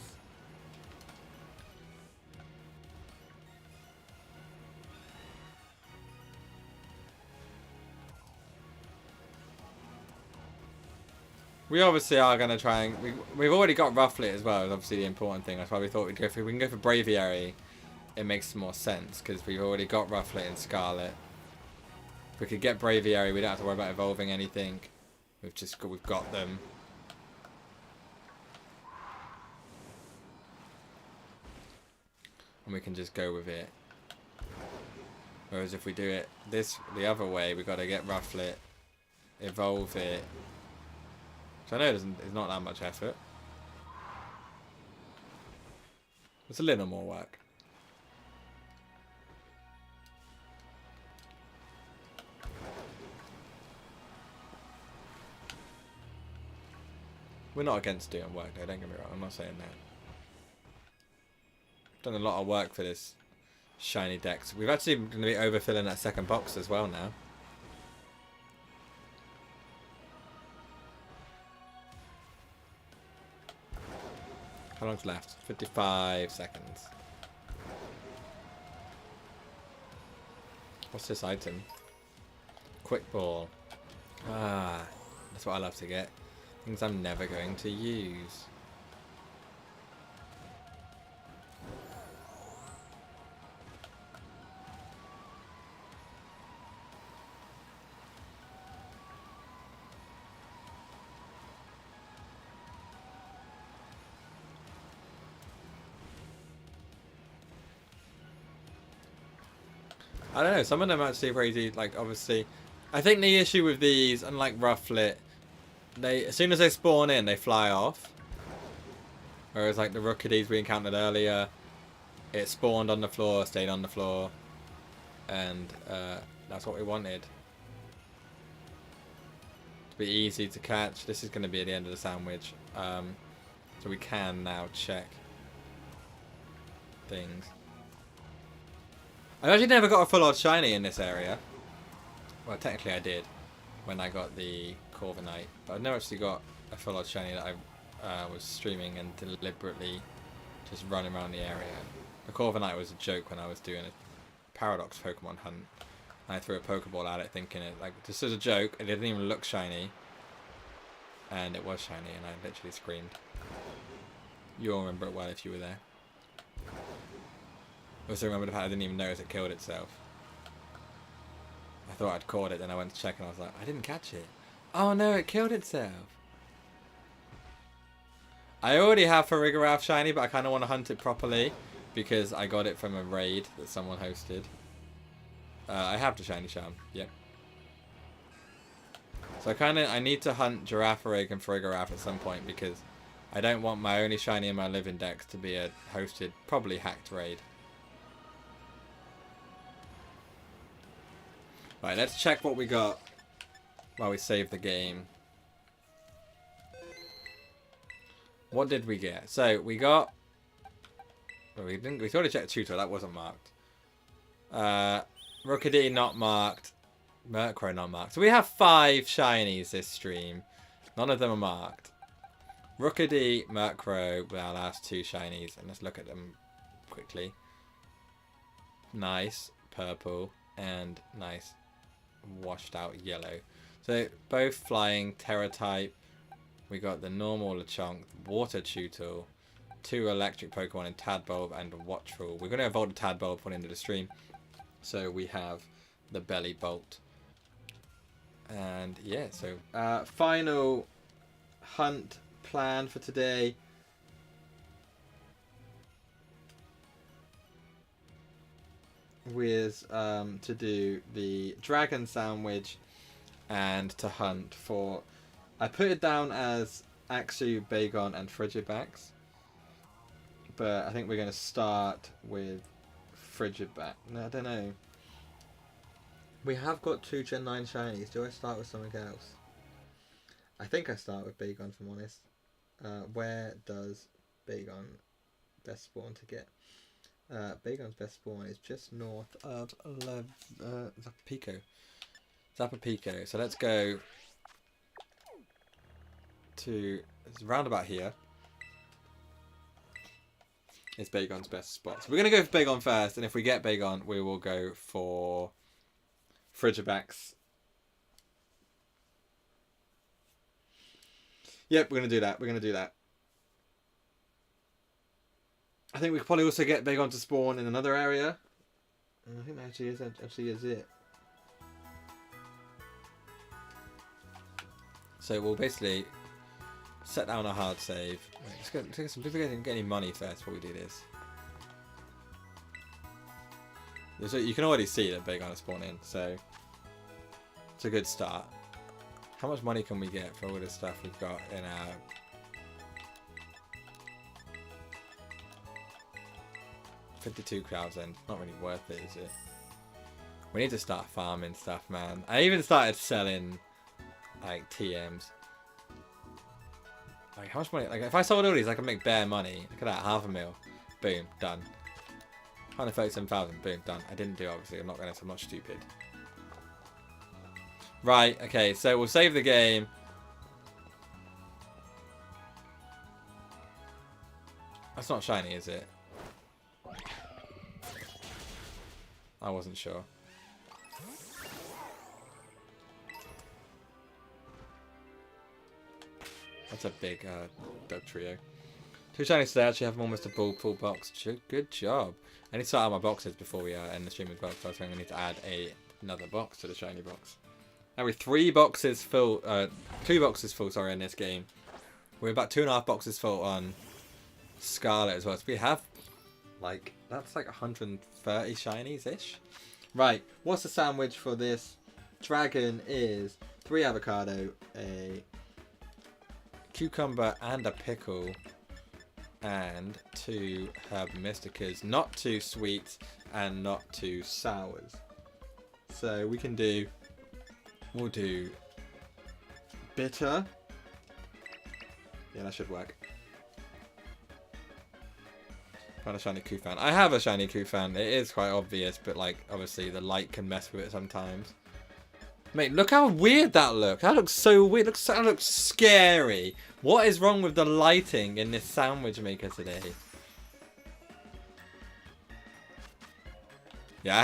We obviously are going to try and... We've already got Rufflet as well, is obviously the important thing. That's why we thought we'd go for... If we can go for Braviary, it makes more sense, because we've already got Rufflet and Scarlet. If we could get Braviary, we don't have to worry about evolving anything. We've got them. And we can just go with it. Whereas if we do it the other way, we've got to get Rufflet, evolve it. So I know it's not that much effort. It's a little more work. We're not against doing work though, don't get me wrong, I'm not saying that. Done a lot of work for this Shiny Dex. We've actually going to be overfilling that second box as well now. How long's left? 55 seconds. What's this item? Quick Ball. Ah, that's what I love to get. Things I'm never going to use. I don't know, some of them actually are easy, like obviously. I think the issue with these, unlike Rufflet, as soon as they spawn in, they fly off. Whereas like the Rookies we encountered earlier, it spawned on the floor, stayed on the floor. And that's what we wanted. To be easy to catch. This is going to be at the end of the sandwich. So we can now check things. I've actually never got a full-on shiny in this area. Well, technically I did when I got the Corviknight, but I've never actually got a full-on shiny that I was streaming and deliberately just running around the area. The Corviknight was a joke when I was doing a Paradox Pokemon hunt. And I threw a Pokeball at it thinking it, like, this is a joke, it didn't even look shiny. And it was shiny and I literally screamed. You'll remember it well if you were there. I also remember the fact I didn't even notice it killed itself. I thought I'd caught it, then I went to check and I was like, I didn't catch it. Oh no, it killed itself. I already have Farigiraf shiny, but I kind of want to hunt it properly because I got it from a raid that someone hosted. I have the shiny charm, yep. So I need to hunt Girafarig and Farigiraf at some point because I don't want my only shiny in my living dex to be a hosted, probably hacked raid. Right, let's check what we got while we save the game. What did we get? So, we got Well, we didn't. We already checked tutor. That wasn't marked. Rookidee not marked. Murkrow not marked. So we have 5 shinies this stream. None of them are marked. Rookidee, Murkrow were our last 2 shinies. And let's look at them quickly. Nice purple and nice washed out yellow. So both flying Terra type. We got the normal Lechonk, Water Tutor, 2 electric Pokemon in Tadbulb and Wattrel. We're going to evolve the Tadbulb on into the stream. So we have the Belly Bolt. And yeah, so final hunt plan for today. Was to do the Dragon Sandwich and to hunt for... I put it down as Axew, Bagon and Frigibax. But I think we're going to start with Frigibax. No, I don't know. We have got 2 Gen 9 shinies. Do I start with something else? I think I start with Bagon, if I'm honest. Where does Bagon best spawn to get? Bagon's best spawn is just north of Zapapico. So let's go to... It's round about here. It's Bagon's best spot. So we're going to go for Bagon first. And if we get Bagon, we will go for Frigibax. Yep, we're going to do that. We're going to do that. I think we could probably also get Bagon to spawn in another area. I think that actually is it. So we'll basically set down a hard save. Wait, let's get some. If we get any money first before we do this. So you can already see that Bagon is spawning, so it's a good start. How much money can we get for all this stuff we've got in our... $52,000. Not really worth it, is it? We need to start farming stuff, man. I even started selling like TMs. Like how much money? Like if I sold all these, I could make bare money. Look at that, $500,000. Boom, done. 137,000. Boom, done. I didn't do it, obviously. I'm not stupid. Right. Okay. So we'll save the game. That's not shiny, is it? I wasn't sure. That's a big dog trio. 2 shinies today. Actually have almost a full box. Good job. I need to sort out my boxes before we end the stream as well. So I think we need to add another box to the shiny box. Now we're 3 boxes full. 2 boxes full. Sorry, in this game. We're about 2.5 boxes full on Scarlet as well. So we have like that's like 130 shinies ish. Right, what's the sandwich for this dragon is 3 avocado, a cucumber and a pickle, and 2 herb mysticas, not too sweet and not too sours. So we can do, we'll do bitter. Yeah, that should work. Found a shiny Kufan. I have a shiny Kufan. It is quite obvious, but like obviously the light can mess with it sometimes. Mate, look how weird that looks. That looks so weird. That looks scary. What is wrong with the lighting in this sandwich maker today? Yeah, I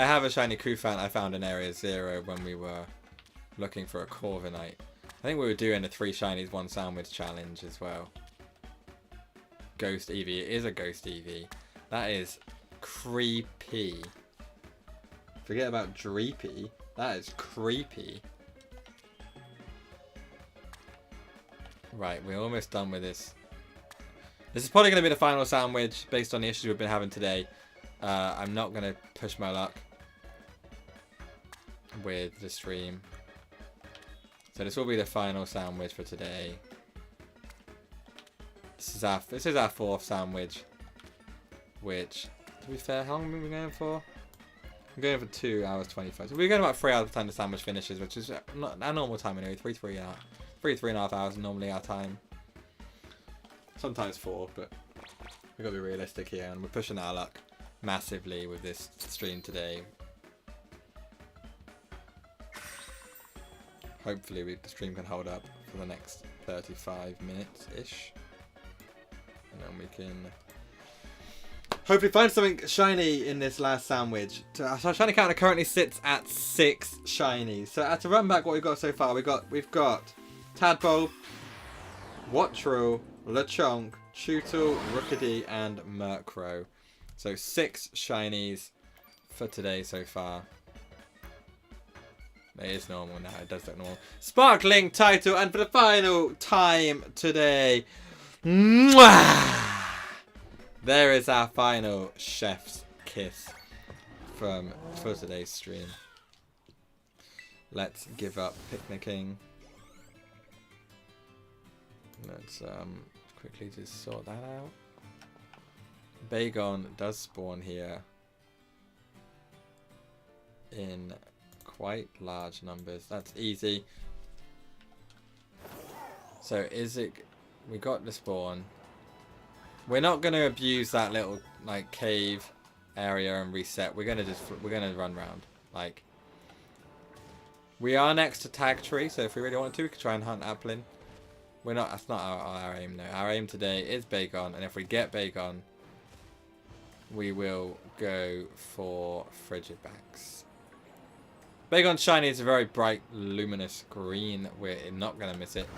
have a shiny Kufan I found in Area 0 when we were looking for a Corviknight. I think we were doing a 3 shinies 1 sandwich challenge as well. Ghost Eevee. It is a Ghost Eevee. That is creepy. Forget about dreepy. That is creepy. Right, we're almost done with this. This is probably going to be the final sandwich based on the issues we've been having today. I'm not going to push my luck with the stream. So this will be the final sandwich for today. This is our 4th sandwich. Which, to be fair, how long have we been going for? I'm going for 2 hours 25. So we're going about 3 hours by the time the sandwich finishes, which is not our normal time anyway. 3.5 hours normally our time. Sometimes 4, but We've got to be realistic here, and we're pushing our luck massively with this stream today. Hopefully the stream can hold up for the next 35 minutes-ish. And then we can hopefully find something shiny in this last sandwich. So our shiny counter currently sits at 6 shinies. So to run back what we've got so far, we've got Tadpole, Wattrel, Lechonk, Chewtle, Rookidee, and Murkrow. So 6 shinies for today so far. It is normal now, it does look normal. Sparkling title, and for the final time today, mwah! There is our final chef's kiss for today's stream. Let's give up picnicking. Let's quickly just sort that out. Bagon does spawn here in quite large numbers. That's easy. So is it? We got the spawn. We're not going to abuse that little like cave area and reset. We're gonna run around. Like, we are next to Tag Tree, so if we really want to, we could try and hunt Applin. We're not. That's not our aim. No, our aim today is Bagon, and if we get Bagon, we will go for Frigidbacks. Bagon Shiny is a very bright, luminous green. We're not going to miss it.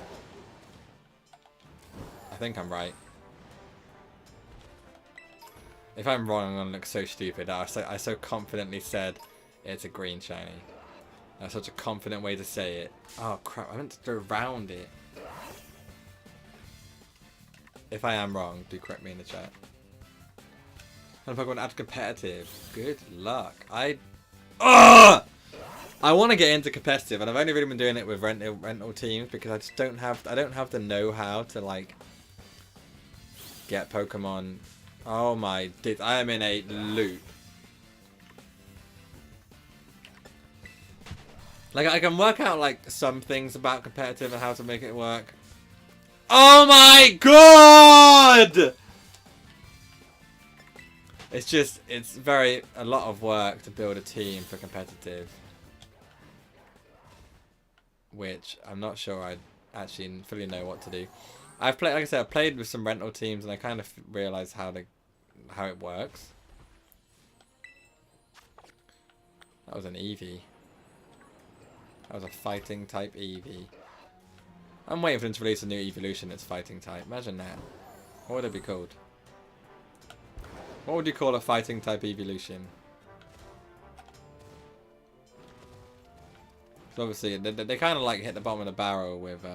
I think I'm right. If I'm wrong, I'm going to look so stupid. I so confidently said it's a green shiny. That's such a confident way to say it. Oh crap, I meant to go around it. If I am wrong, do correct me in the chat. And Pokemon add competitive. Good luck. I want to get into competitive, and I've only really been doing it with rental teams because I just don't have the know-how to like get Pokemon. Oh my! I am in a loop. Like, I can work out like some things about competitive and how to make it work. Oh my god! It's a lot of work to build a team for competitive. Which I'm not sure I actually fully know what to do. I've played, like I said, I've played with some rental teams and I kind of realised how it works. That was an Eevee. That was a fighting type Eevee. I'm waiting for them to release a new evolution that's fighting type. Imagine that. What would it be called? What would you call a fighting type evolution? So obviously they kind of like hit the bottom of the barrel with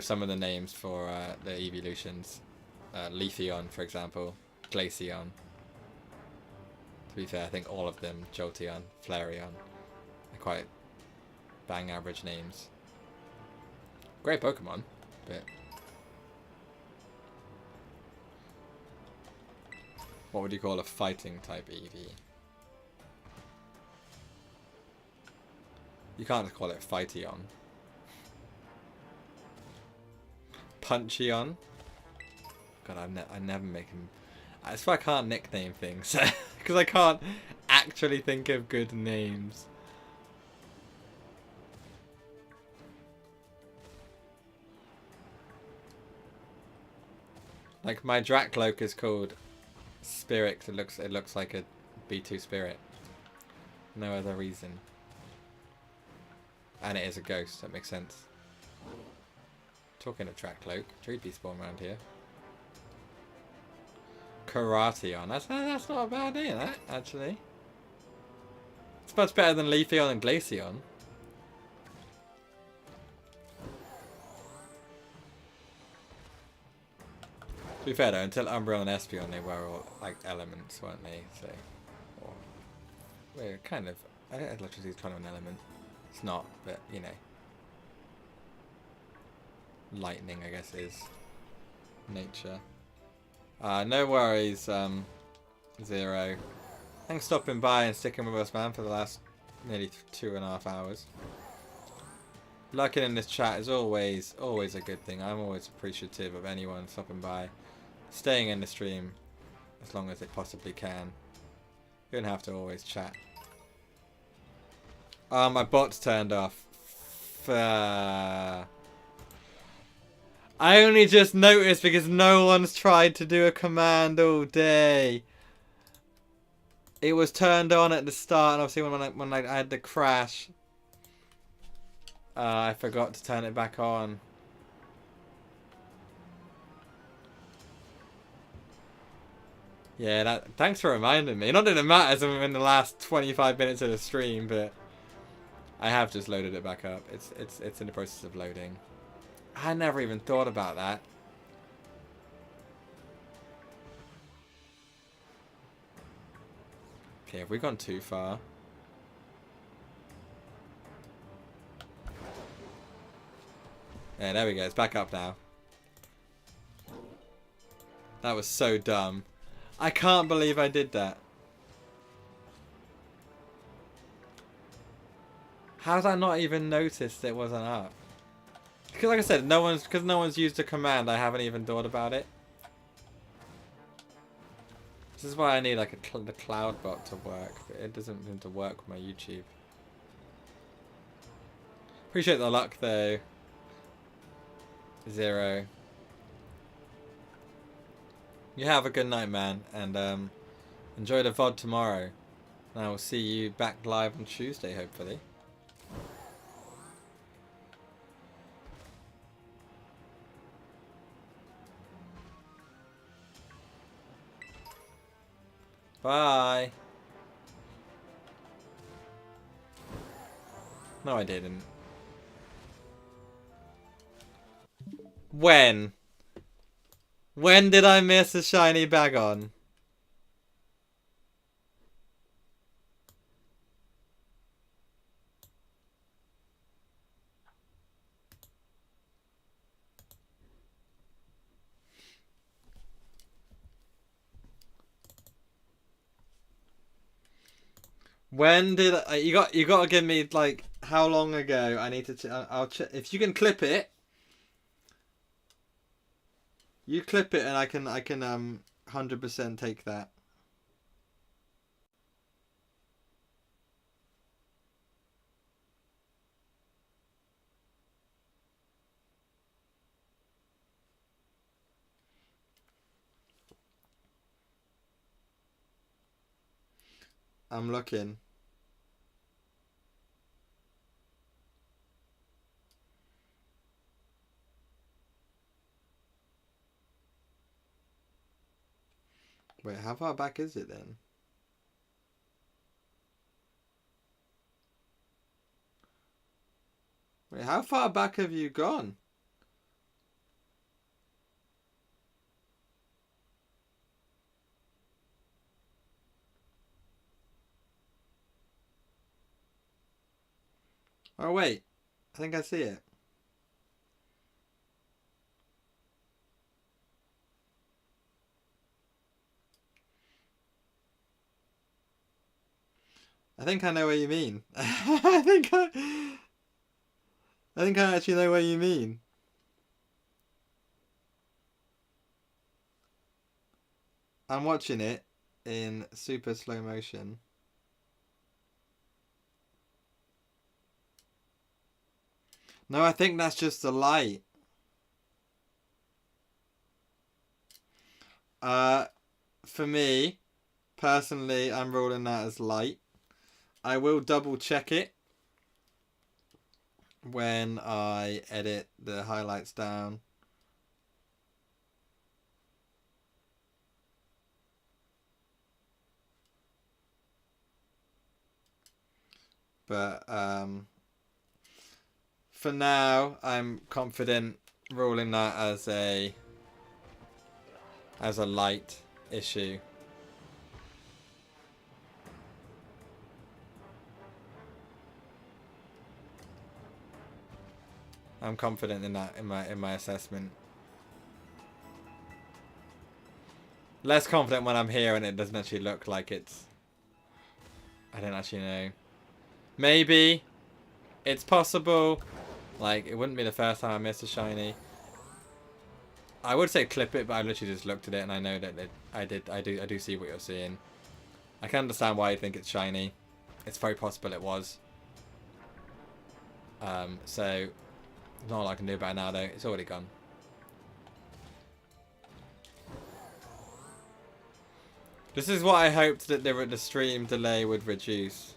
some of the names for the evolutions. Leafeon, for example, Glaceon. To be fair, I think all of them, Jolteon, Flareon, are quite bang average names. Great Pokemon, but what would you call a fighting type Eevee? You can't just call it Fightion. Puncheon. God, I never make him. That's why I can't nickname things, because I can't actually think of good names. Like my Dracloak is called Spirit. It looks like a B2 Spirit. No other reason. And it is a ghost. That makes sense. Talking of Dracloak, Treebeast spawn around here. Karateon. That's not a bad name, that, actually. It's much better than Leafeon and Glaceon. To be fair though, until Umbreon and Espeon, they were all like elements, weren't they? So, or, we're kind of. I think electricity is kind of an element. It's not, but you know. Lightning, I guess, is nature. No worries, Zero. Thanks for stopping by and sticking with us, man, for the last nearly 2.5 hours. Lurking in this chat is always a good thing. I'm always appreciative of anyone stopping by, staying in the stream as long as it possibly can. You don't have to always chat. My bot's turned off. I only just noticed because no one's tried to do a command all day. It was turned on at the start, and obviously when I had the crash, I forgot to turn it back on. Yeah, thanks for reminding me. Not that it matters in the last 25 minutes of the stream, but I have just loaded it back up. It's in the process of loading. I never even thought about that. Okay, have we gone too far? Yeah, there we go. It's back up now. That was so dumb. I can't believe I did that. How did I not even notice it wasn't up? Because like I said, no one's used a command, I haven't even thought about it. This is why I need like the cloud bot to work, but it doesn't seem to work with my YouTube. Appreciate the luck though. Zero. You have a good night, man, and enjoy the VOD tomorrow. And I will see you back live on Tuesday, hopefully. Bye. No, I didn't. When? When did I miss a shiny bag on? When did I, you got to give me like how long ago? I need to. I'll check if you can clip it. You clip it and I can 100% take that. I'm looking. Wait, how far back is it then? Wait, how far back have you gone? Oh wait, I think I see it. I think I know what you mean. I think I actually know what you mean. I'm watching it in super slow motion. No, I think that's just the light. For me, personally, I'm ruling that as light. I will double check it when I edit the highlights down. But for now, I'm confident ruling that as a light issue. I'm confident in that in my assessment. Less confident when I'm here and it doesn't actually look like it's. I don't actually know. Maybe it's possible Like, it wouldn't be the first time I missed a shiny. I would say clip it, but I literally just looked at it and I know that I do see what you're seeing. I can understand why you think it's shiny. It's very possible it was. So not all I can do about it now though. It's already gone. This is what I hoped that the stream delay would reduce.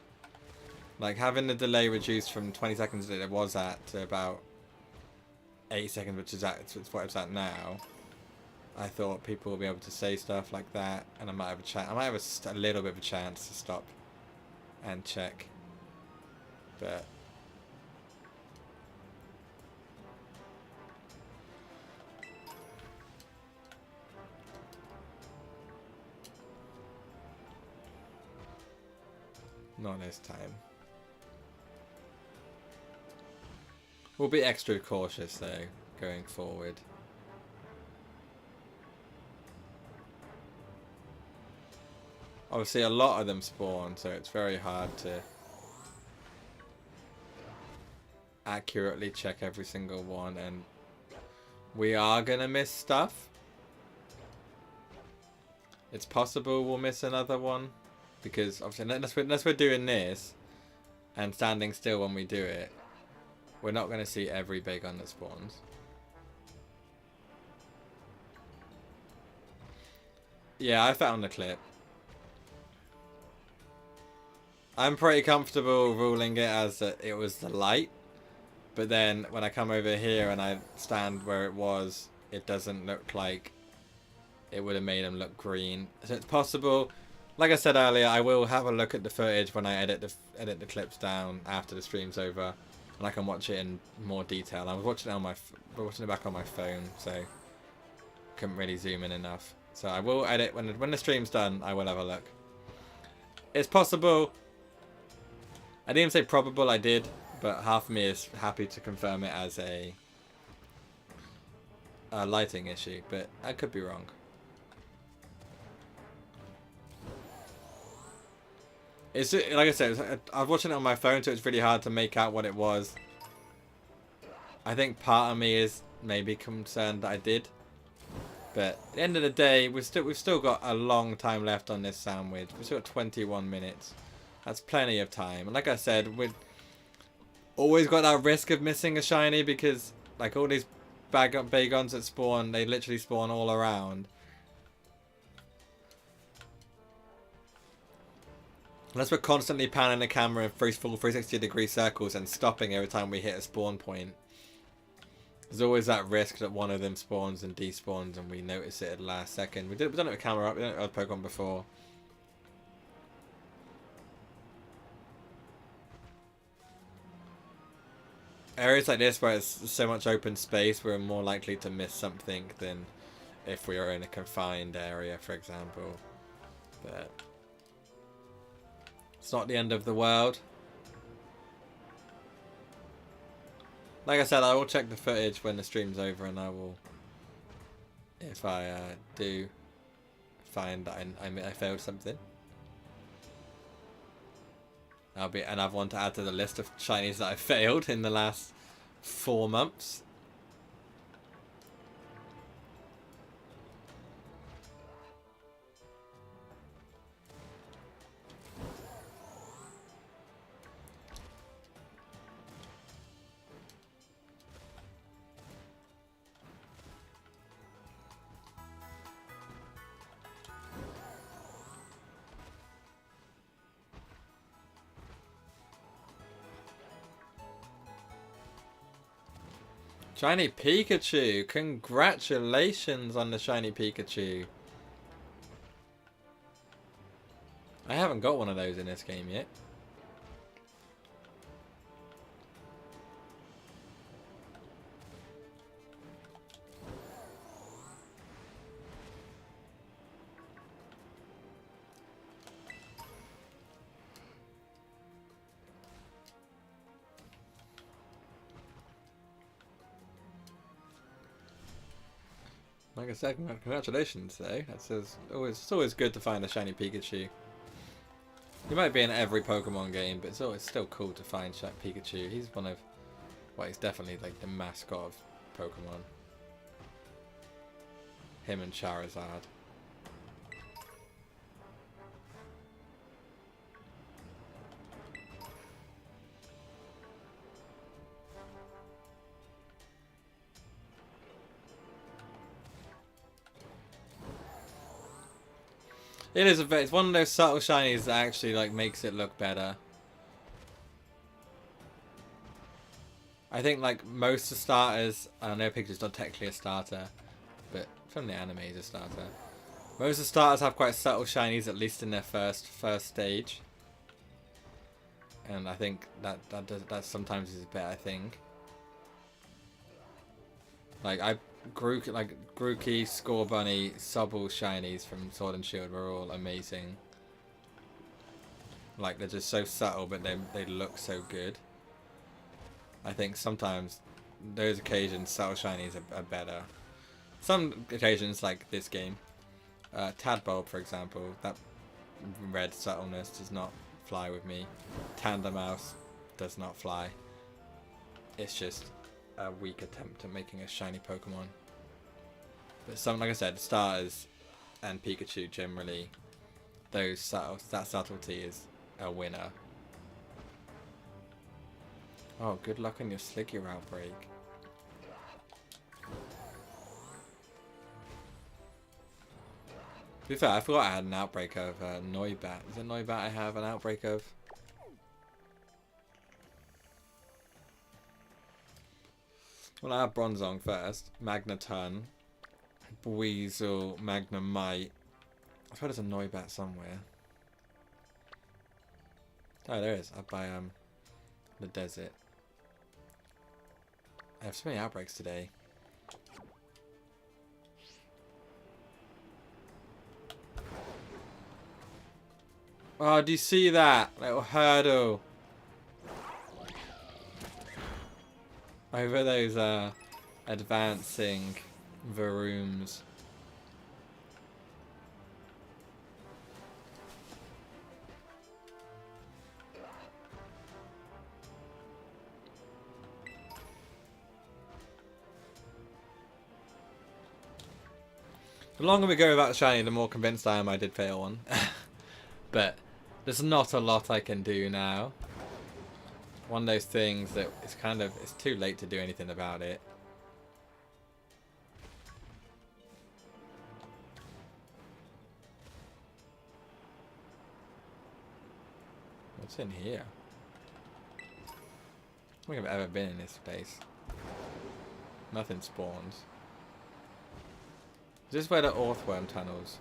Like having the delay reduced from 20 seconds that it was at to about 8 seconds, which is what it's at now. I thought people would be able to say stuff like that, and I might have a chance. I might have a little bit of a chance to stop and check, but not this time. We'll be extra cautious though, going forward. Obviously a lot of them spawn, so it's very hard to accurately check every single one, and we are gonna miss stuff. It's possible we'll miss another one, because obviously unless we're doing this and standing still when we do it, we're not going to see every Bagon that spawns. Yeah, I found the clip. I'm pretty comfortable ruling it as that it was the light, but then when I come over here and I stand where it was, it doesn't look like it would have made them look green. So it's possible. Like I said earlier, I will have a look at the footage when I edit the clips down after the stream's over. And I can watch it in more detail. I was watching it on watching it back on my phone, so couldn't really zoom in enough. So I will edit when the stream's done. I will have a look. It's possible. I didn't even say probable. I did, but half of me is happy to confirm it as a lighting issue, but I could be wrong. It's like I said, I was watching it on my phone, so it's really hard to make out what it was. I think part of me is maybe concerned that I did, but at the end of the day, we've still got a long time left on this sandwich. We've still got 21 minutes. That's plenty of time. And like I said, we've always got that risk of missing a shiny because, like all these Bagons that spawn, they literally spawn all around. Unless we're constantly panning the camera in full 360-degree circles and stopping every time we hit a spawn point. There's always that risk that one of them spawns and despawns and we notice it at the last second. We've done it with camera up, we've done it with Pokemon before. Areas like this where it's so much open space, we're more likely to miss something than if we are in a confined area, for example. But it's not the end of the world. Like I said, I will check the footage when the stream's over, and I will, if I do find that I failed something, I'll have one to add to the list of shinies that I failed in the last 4 months. Shiny Pikachu! Congratulations on the Shiny Pikachu. I haven't got one of those in this game yet. Like I said, congratulations though. It's always good to find a shiny Pikachu. He might be in every Pokemon game, but it's always still cool to find shiny Pikachu. He's one of Well, he's definitely like the mascot of Pokemon. Him and Charizard. It is it's one of those subtle shinies that actually like makes it look better. I think like most of the starters, I know Pikachu's not technically a starter, but from the anime he's a starter. Most of the starters have quite subtle shinies, at least in their first stage. And I think that sometimes is a better thing. Like Grookey, Scorbunny, Sobble shinies from Sword and Shield were all amazing. Like they're just so subtle, but they look so good. I think sometimes those occasions subtle shinies are better. Some occasions like this game, Tadbulb for example, that red subtleness does not fly with me. Tandemaus does not fly. It's just a weak attempt at making a shiny Pokemon. But some, like I said, starters and Pikachu generally, that subtlety is a winner. Oh, good luck on your Sliggir Outbreak. To be fair, I forgot I had an outbreak of Noibat. Is it Noibat I have an outbreak of? Well, I have Bronzong first. Magneton. Weasel. Magnemite. I thought there's a Noibat somewhere. Oh, there is. Up by the desert. I have so many outbreaks today. Oh, do you see that? Little hurdle. Over those advancing Varooms. The longer we go without shiny, the more convinced I am I did fail one. But there's not a lot I can do now. One of those things that it's too late to do anything about it. What's in here? I don't think I've ever been in this place. Nothing spawns. Is this where the Orthworm tunnels?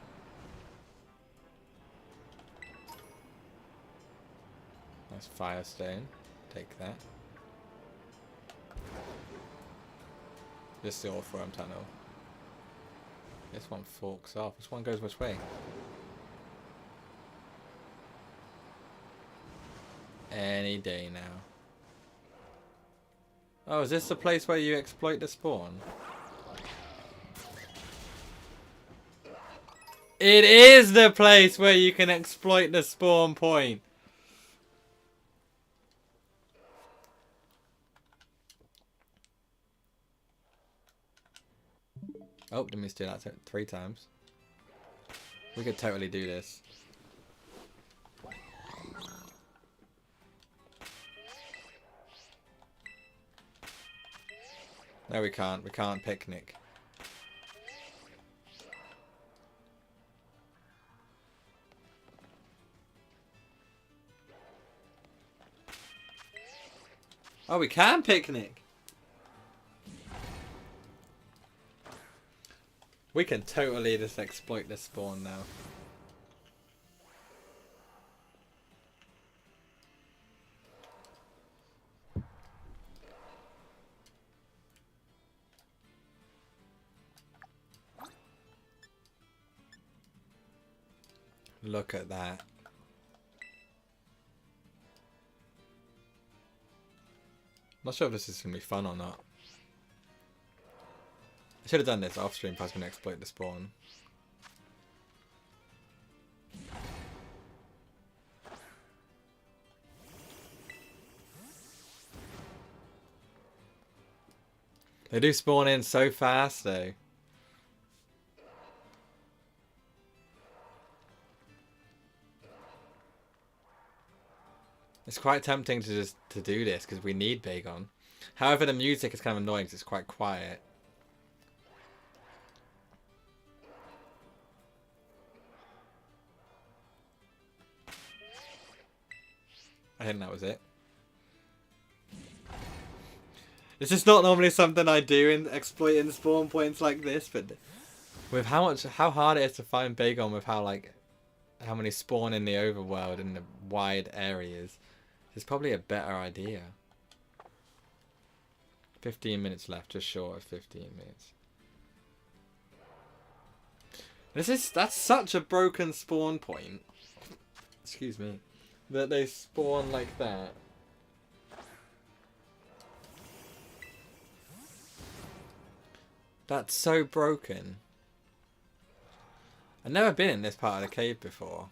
That's Firestone. Take that. This is the Orthworm tunnel. This one forks off. This one goes which way? Any day now. Oh, is this the place where you exploit the spawn? It is the place where you can exploit the spawn point. Oh, didn't mean to do that 3 times. We could totally do this. No, we can't. We can't picnic. Oh, we can picnic. We can totally just exploit this spawn now. Look at that. Not sure if this is going to be fun or not. I should have done this off stream if I was going to exploit the spawn. They do spawn in so fast though. It's quite tempting to just do this because we need Bagon. However, the music is kind of annoying because it's quite quiet. I think that was it. It's just not normally something I do in exploiting spawn points like this, but with how hard it is to find Bagon, with how many spawn in the overworld and the wide areas, it's probably a better idea. 15 minutes left, just short of 15 minutes. That's such a broken spawn point. Excuse me. That they spawn like that. That's so broken. I've never been in this part of the cave before.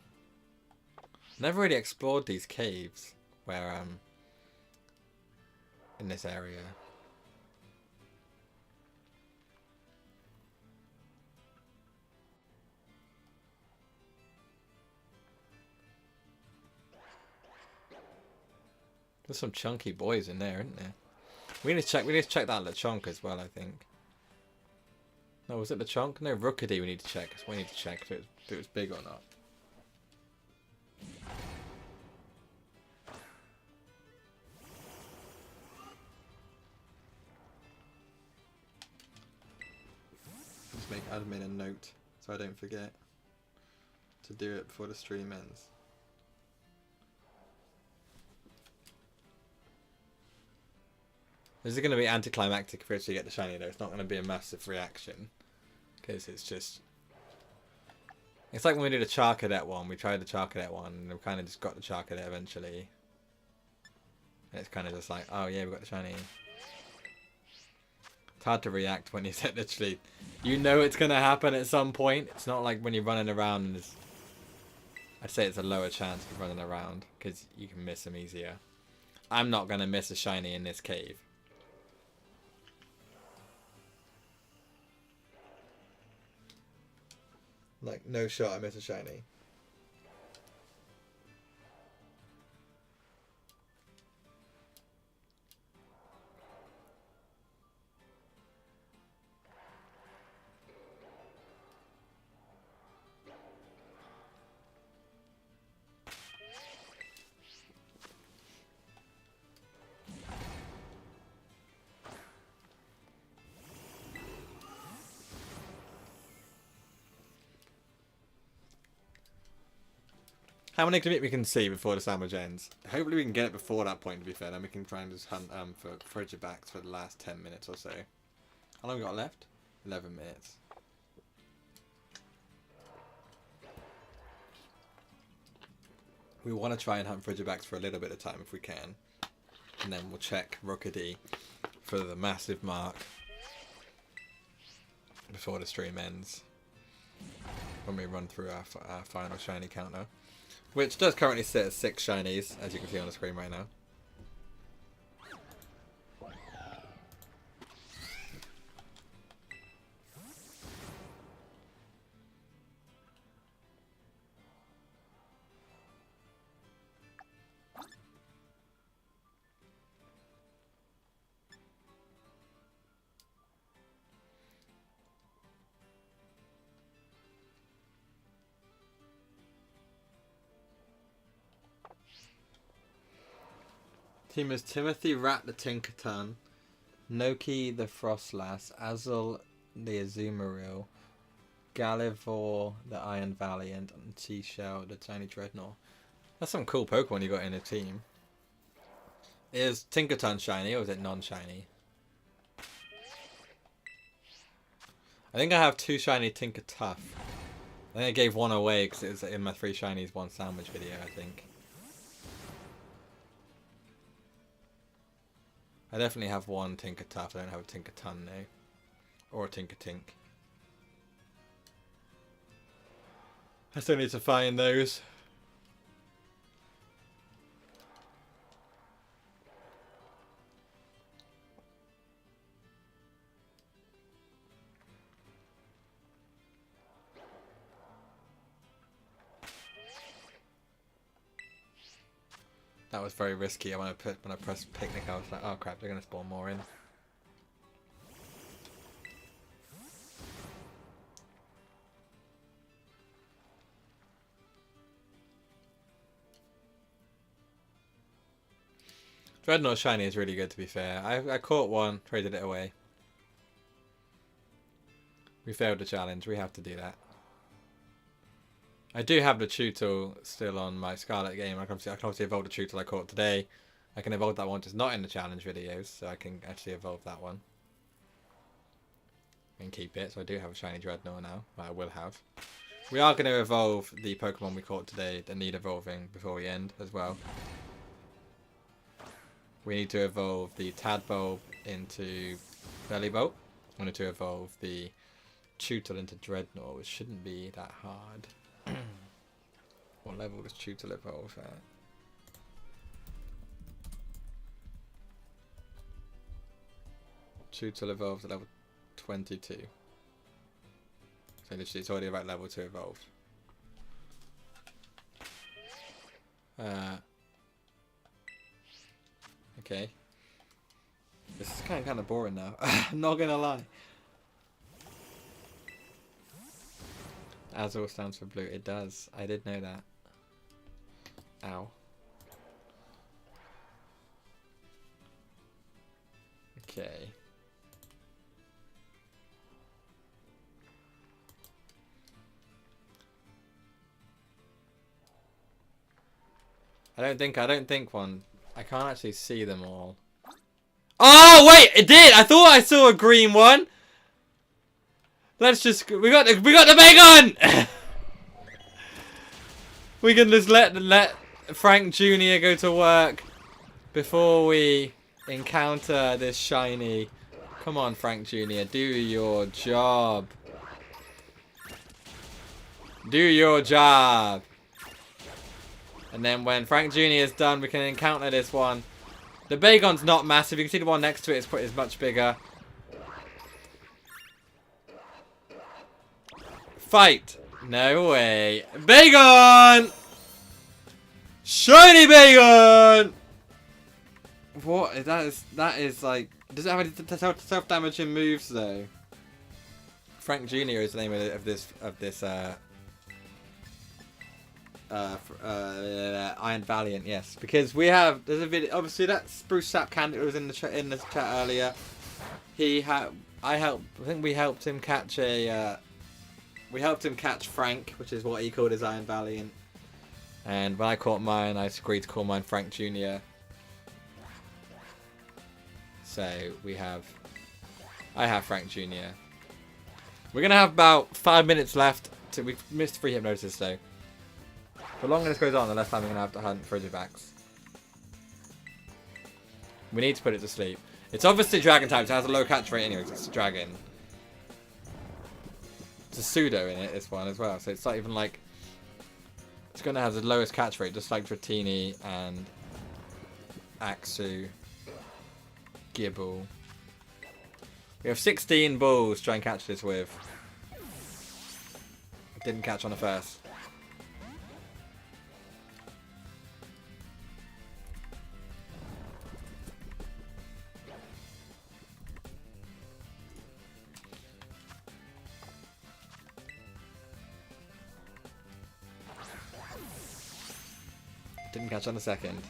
Never really explored these caves where in this area. There's some chunky boys in there, isn't there? We need to check that Lechonk as well, I think. No, was it Lechonk? No, Rookity we need to check. We need to check if it was big or not. Just make admin a note so I don't forget to do it before the stream ends. This is going to be anticlimactic for us to get the shiny though. It's not going to be a massive reaction. Because it's just... It's like when we did a Charcadet one. We tried the Charcadet one and we kind of just got the Charcadet eventually. And it's kind of just like, oh yeah, we got the shiny. It's hard to react when you said literally... You know it's going to happen at some point. It's not like when you're running around and there's... I'd say it's a lower chance of running around. Because you can miss them easier. I'm not going to miss a shiny in this cave. Like, no shot I miss a shiny. How many we can see before the sandwich ends? Hopefully we can get it before that point, to be fair. Then we can try and just hunt for Frigibacks for the last 10 minutes or so. How long have we got left? 11 minutes. We want to try and hunt Frigibacks for a little bit of time if we can. And then we'll check Rookity for the massive mark before the stream ends. When we run through our final shiny counter. Which does currently sit at 6 shinies, as you can see on the screen right now. Team is Timothy Rat the Tinkerton, Noki the Frostlass, Azul the Azumarill, Galivore the Iron Valiant, and Seashell the Tiny Dreadnought. That's some cool Pokemon you got in a team. Is Tinkerton shiny or is it non-shiny? I think I have 2 shiny Tinkertuff. I think I gave one away because it was in my 3 shinies 1 sandwich video, I think. I definitely have 1 Tinkertuff. I don't have a Tinkerton now. Or a Tinkertink. I still need to find those. That was very risky. When I pressed picnic, I was like, oh crap, they're gonna spawn more in. Dreadnought Shiny is really good, to be fair. I caught one, traded it away. We failed the challenge. We have to do that. I do have the Tutel still on my Scarlet game. I can obviously evolve the Tutel I caught today. I can evolve that one, just not in the challenge videos, so I can actually evolve that one. And keep it, so I do have a Shiny Dreadnought now. Well, I will have. We are going to evolve the Pokemon we caught today that need evolving before we end as well. We need to evolve the Tadbulb into Bellybolt. We need to evolve the Tutel into Dreadnought, which shouldn't be that hard. What level does Tutel evolve at? Tutel evolves at level 22. So literally it's already about level 2 evolved. Okay. This is kind of boring now. I'm not gonna lie. Azul stands for blue. It does. I did know that. Ow. Okay. I don't think one. I can't actually see them all. Oh wait, it did. I thought I saw a green one. Let's just. We got the big one. We can just let Frank Jr. go to work before we encounter this shiny. Come on, Frank Jr. Do your job. Do your job. And then when Frank Jr. is done, we can encounter this one. The Bagon's not massive. You can see the one next to it is much bigger. Fight! No way. Bagon! Shiny Bagon! What is that? That is like. Does it have any self-damaging moves though? Frank Jr. is the name of this Iron Valiant, yes, because we have there's a video. Obviously, that Spruce Sap candidate was in the chat earlier. I think we helped him catch Frank, which is what he called his Iron Valiant. And when I caught mine, I agreed to call mine Frank Jr. So I have Frank Jr. We're gonna have about 5 minutes left. We've missed 3 hypnosis though. The longer this goes on, the less time we're going to have to hunt Frigibacks. We need to put it to sleep. It's obviously dragon type, so it has a low catch rate anyway, it's a dragon. It's a pseudo in it, this one as well, so it's not even like... It's going to have the lowest catch rate, just like Dratini and Axu, Gibble. We have 16 balls to try and catch this with. Didn't catch on the first. Didn't catch on the second.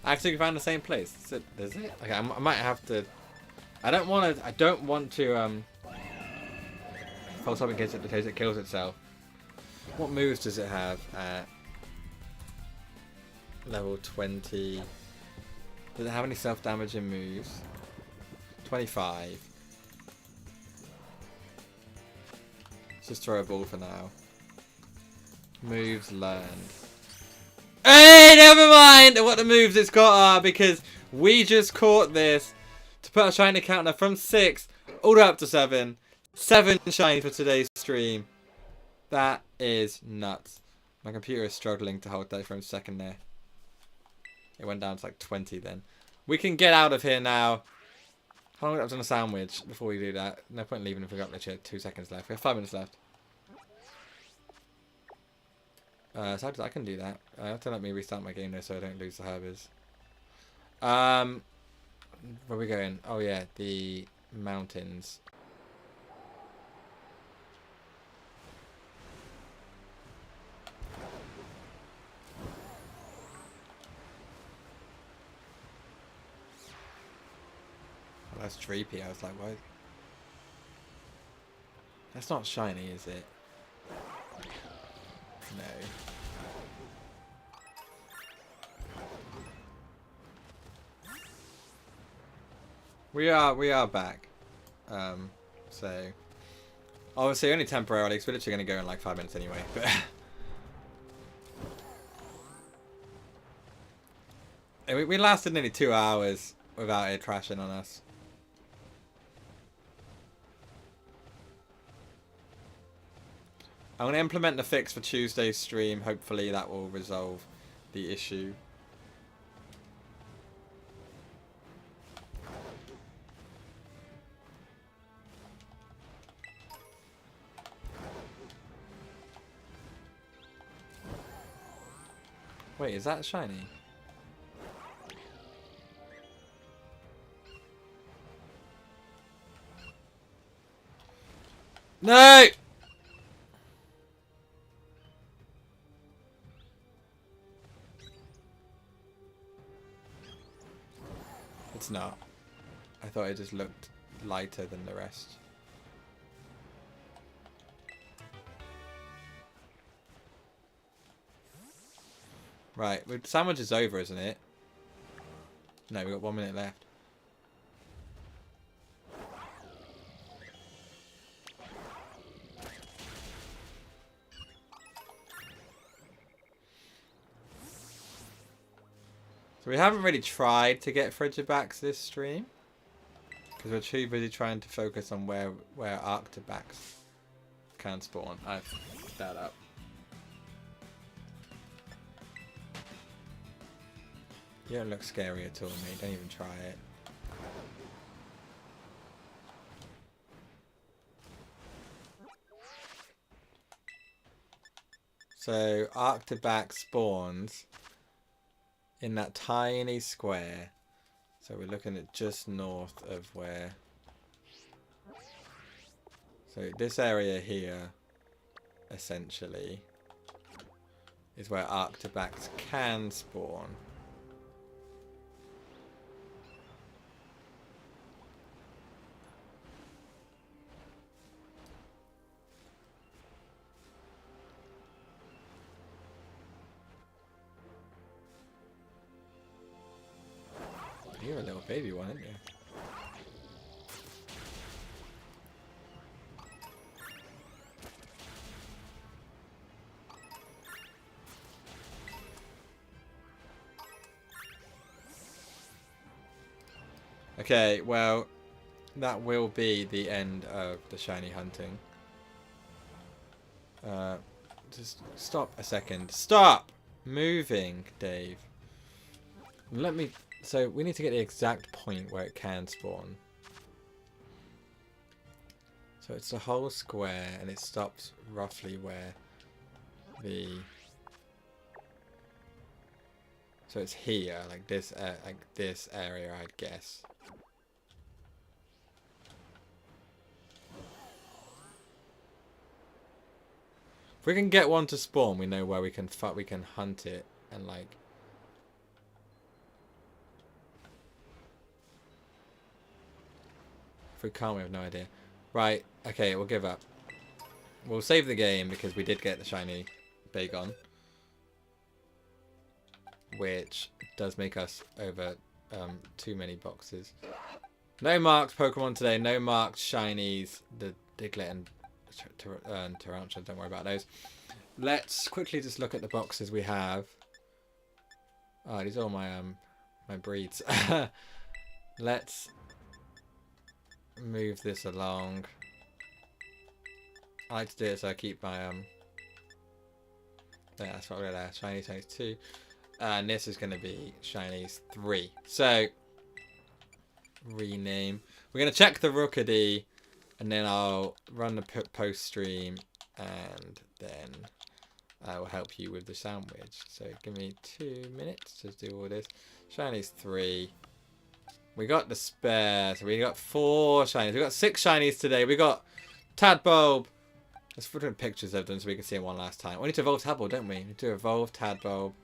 Actually, we found the same place. Is it? Okay, I might have to. I don't want to. False up in case it kills itself. What moves does it have at level 20? Does it have any self-damaging moves? 25. Let's just throw a ball for now. Moves learned. Hey, never mind what the moves it's got are, because we just caught this to put our shiny counter from 6 all the way up to 7. 7 shiny for today's stream. That is nuts. My computer is struggling to hold that for a second there. It went down to like 20 then. We can get out of here now. How long have I done a sandwich before we do that? No point in leaving if we've got literally 2 seconds left. We have 5 minutes left. So I can do that. I have to let me restart my game though so I don't lose the herbers. Where are we going? Oh yeah, the mountains. Oh, that's Dreepy. I was like, why? That's not shiny, is it? No. We are back. So obviously only temporarily, because we're literally going to go in like 5 minutes anyway. But we lasted nearly 2 hours without it crashing on us. I'm going to implement the fix for Tuesday's stream. Hopefully that will resolve the issue. Wait, is that shiny? No! It's not. I thought it just looked lighter than the rest. Right, sandwich is over, isn't it? No, we've got 1 minute left. So we haven't really tried to get Frigibacks this stream. Because we're too busy trying to focus on where Arctibacks can spawn. I've fucked that up. You don't look scary at all, mate. Don't even try it. So, Arctibac spawns in that tiny square. So we're looking at just north of where... So this area here, essentially, is where Arctibacs can spawn. You're a little baby one, aren't you? Okay, well, that will be the end of the shiny hunting. Just stop a second. Stop moving, Dave. Let me... So we need to get the exact point where it can spawn. So it's the whole square and it stops roughly where the... So it's here, like this area, I'd guess. If we can get one to spawn, we know where we can hunt it and like... If we can't, we have no idea. Right, okay, we'll give up. We'll save the game because we did get the shiny Bagon. Which does make us over too many boxes. No marked Pokemon today, no marked shinies. The Diglett and Tarantula, don't worry about those. Let's quickly just look at the boxes we have. Oh, these are all my my breeds. Let's move this along. I like to do it so I keep my yeah, that's what we're there. Shiny 2. And this is going to be Shinies 3. So rename. We're going to check the Rookity, and then I'll run the post stream, and then I will help you with the sandwich. So give me 2 minutes to do all this. Shinies 3. We got the spare, so we got 4 shinies. We got 6 shinies today. We got Tadbulb. Let's put in pictures of them so we can see it one last time. We need to evolve Tadbulb, don't we? We need to evolve Tadbulb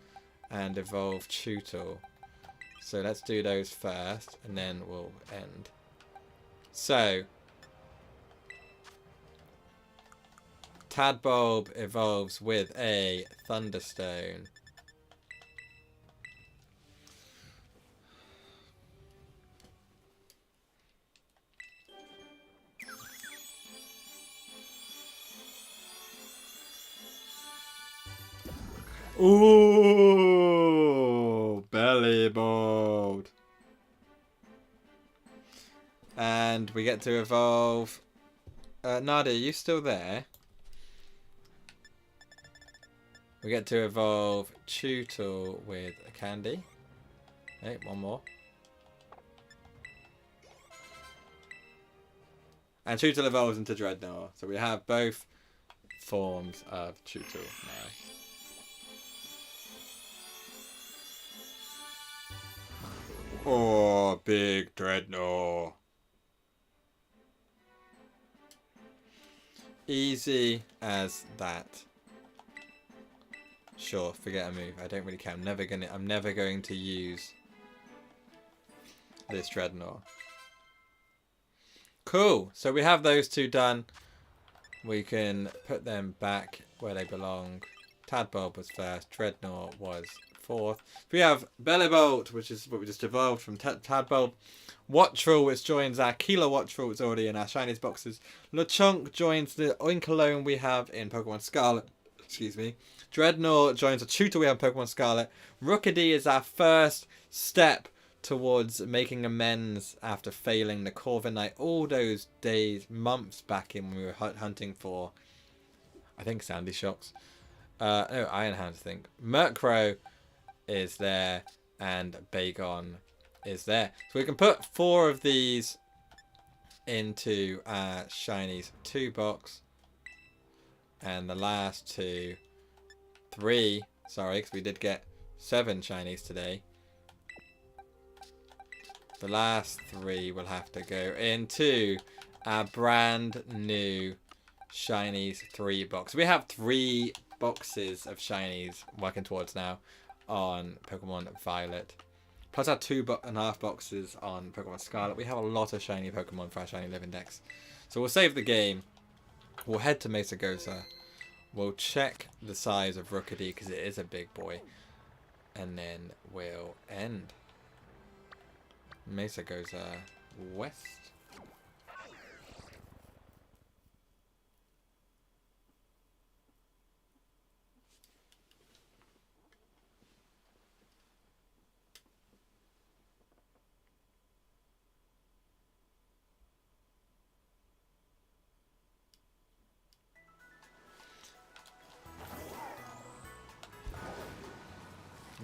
and evolve Chewtle. So let's do those first, and then we'll end. So Tadbulb evolves with a Thunderstone. Ooh, belly bold. And we get to evolve. Nadia, are you still there? We get to evolve Chewtle with a candy. Okay, one more. And Chewtle evolves into Dreadnought. So we have both forms of Chewtle now. Oh, big Dreadnought. Easy as that. Sure, forget a move. I don't really care. I'm never going to use this Dreadnought. Cool. So we have those 2 done. We can put them back where they belong. Tadbulb was first. Dreadnought was 4th. We have Bellibolt, which is what we just evolved from Tadbulb. Wattrel, which joins our Kilo Wattrel, it's already in our Shinies boxes. Lechonk joins the Oinkologne we have in Pokemon Scarlet. Excuse me. Dreadnought joins a Chewtle we have in Pokemon Scarlet. Rookity is our first step towards making amends after failing the Corviknight all those days, months back in when we were hunting for, I think, Sandy Shocks. No, Iron Hands, I think. Murkrow is there, and Bagon is there. So we can put 4 of these into our Shinies 2 box. And the last 3, sorry, because we did get 7 Shinies today. The last 3 will have to go into our brand new Shinies 3 box. We have 3 boxes of Shinies working towards now on Pokemon Violet. Plus our 2.5 boxes on Pokemon Scarlet. We have a lot of shiny Pokemon for our Shiny Living Dex. So we'll save the game. We'll head to Mesagoza. We'll check the size of Rookity because it is a big boy. And then we'll end. Mesagoza West.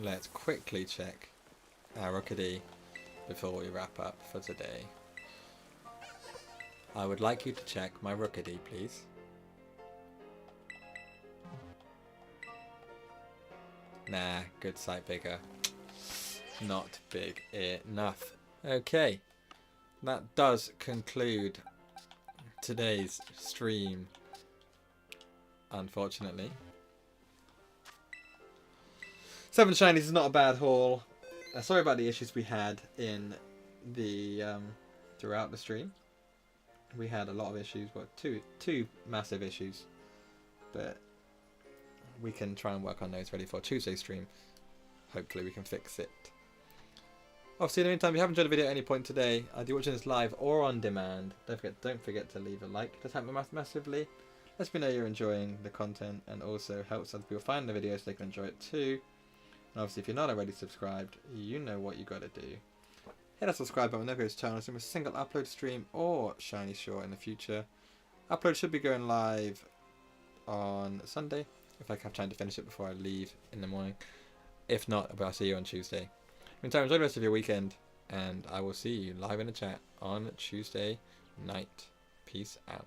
Let's quickly check our Rookity before we wrap up for today. I would like you to check my Rookity, please. Nah, good sight bigger. Not big enough. Okay, that does conclude today's stream, unfortunately. 7 shinies is not a bad haul. Sorry about the issues we had in the throughout the stream. We had a lot of issues, but two massive issues. But we can try and work on those ready for Tuesday's stream. Hopefully we can fix it. Obviously, in the meantime, if you haven't enjoyed the video at any point today, either you're watching this live or on demand, don't forget to leave a like. It does help me massively. Lets me know you're enjoying the content and also helps other people find the video so they can enjoy it too. And obviously, if you're not already subscribed, you know what you got to do. Hit that subscribe button whenever it's channel so a single upload stream or shiny short in the future. Upload should be going live on Sunday if I have time to finish it before I leave in the morning. If not, I'll see you on Tuesday. Meantime, enjoy the rest of your weekend. and I will see you live in the chat on Tuesday night. Peace out.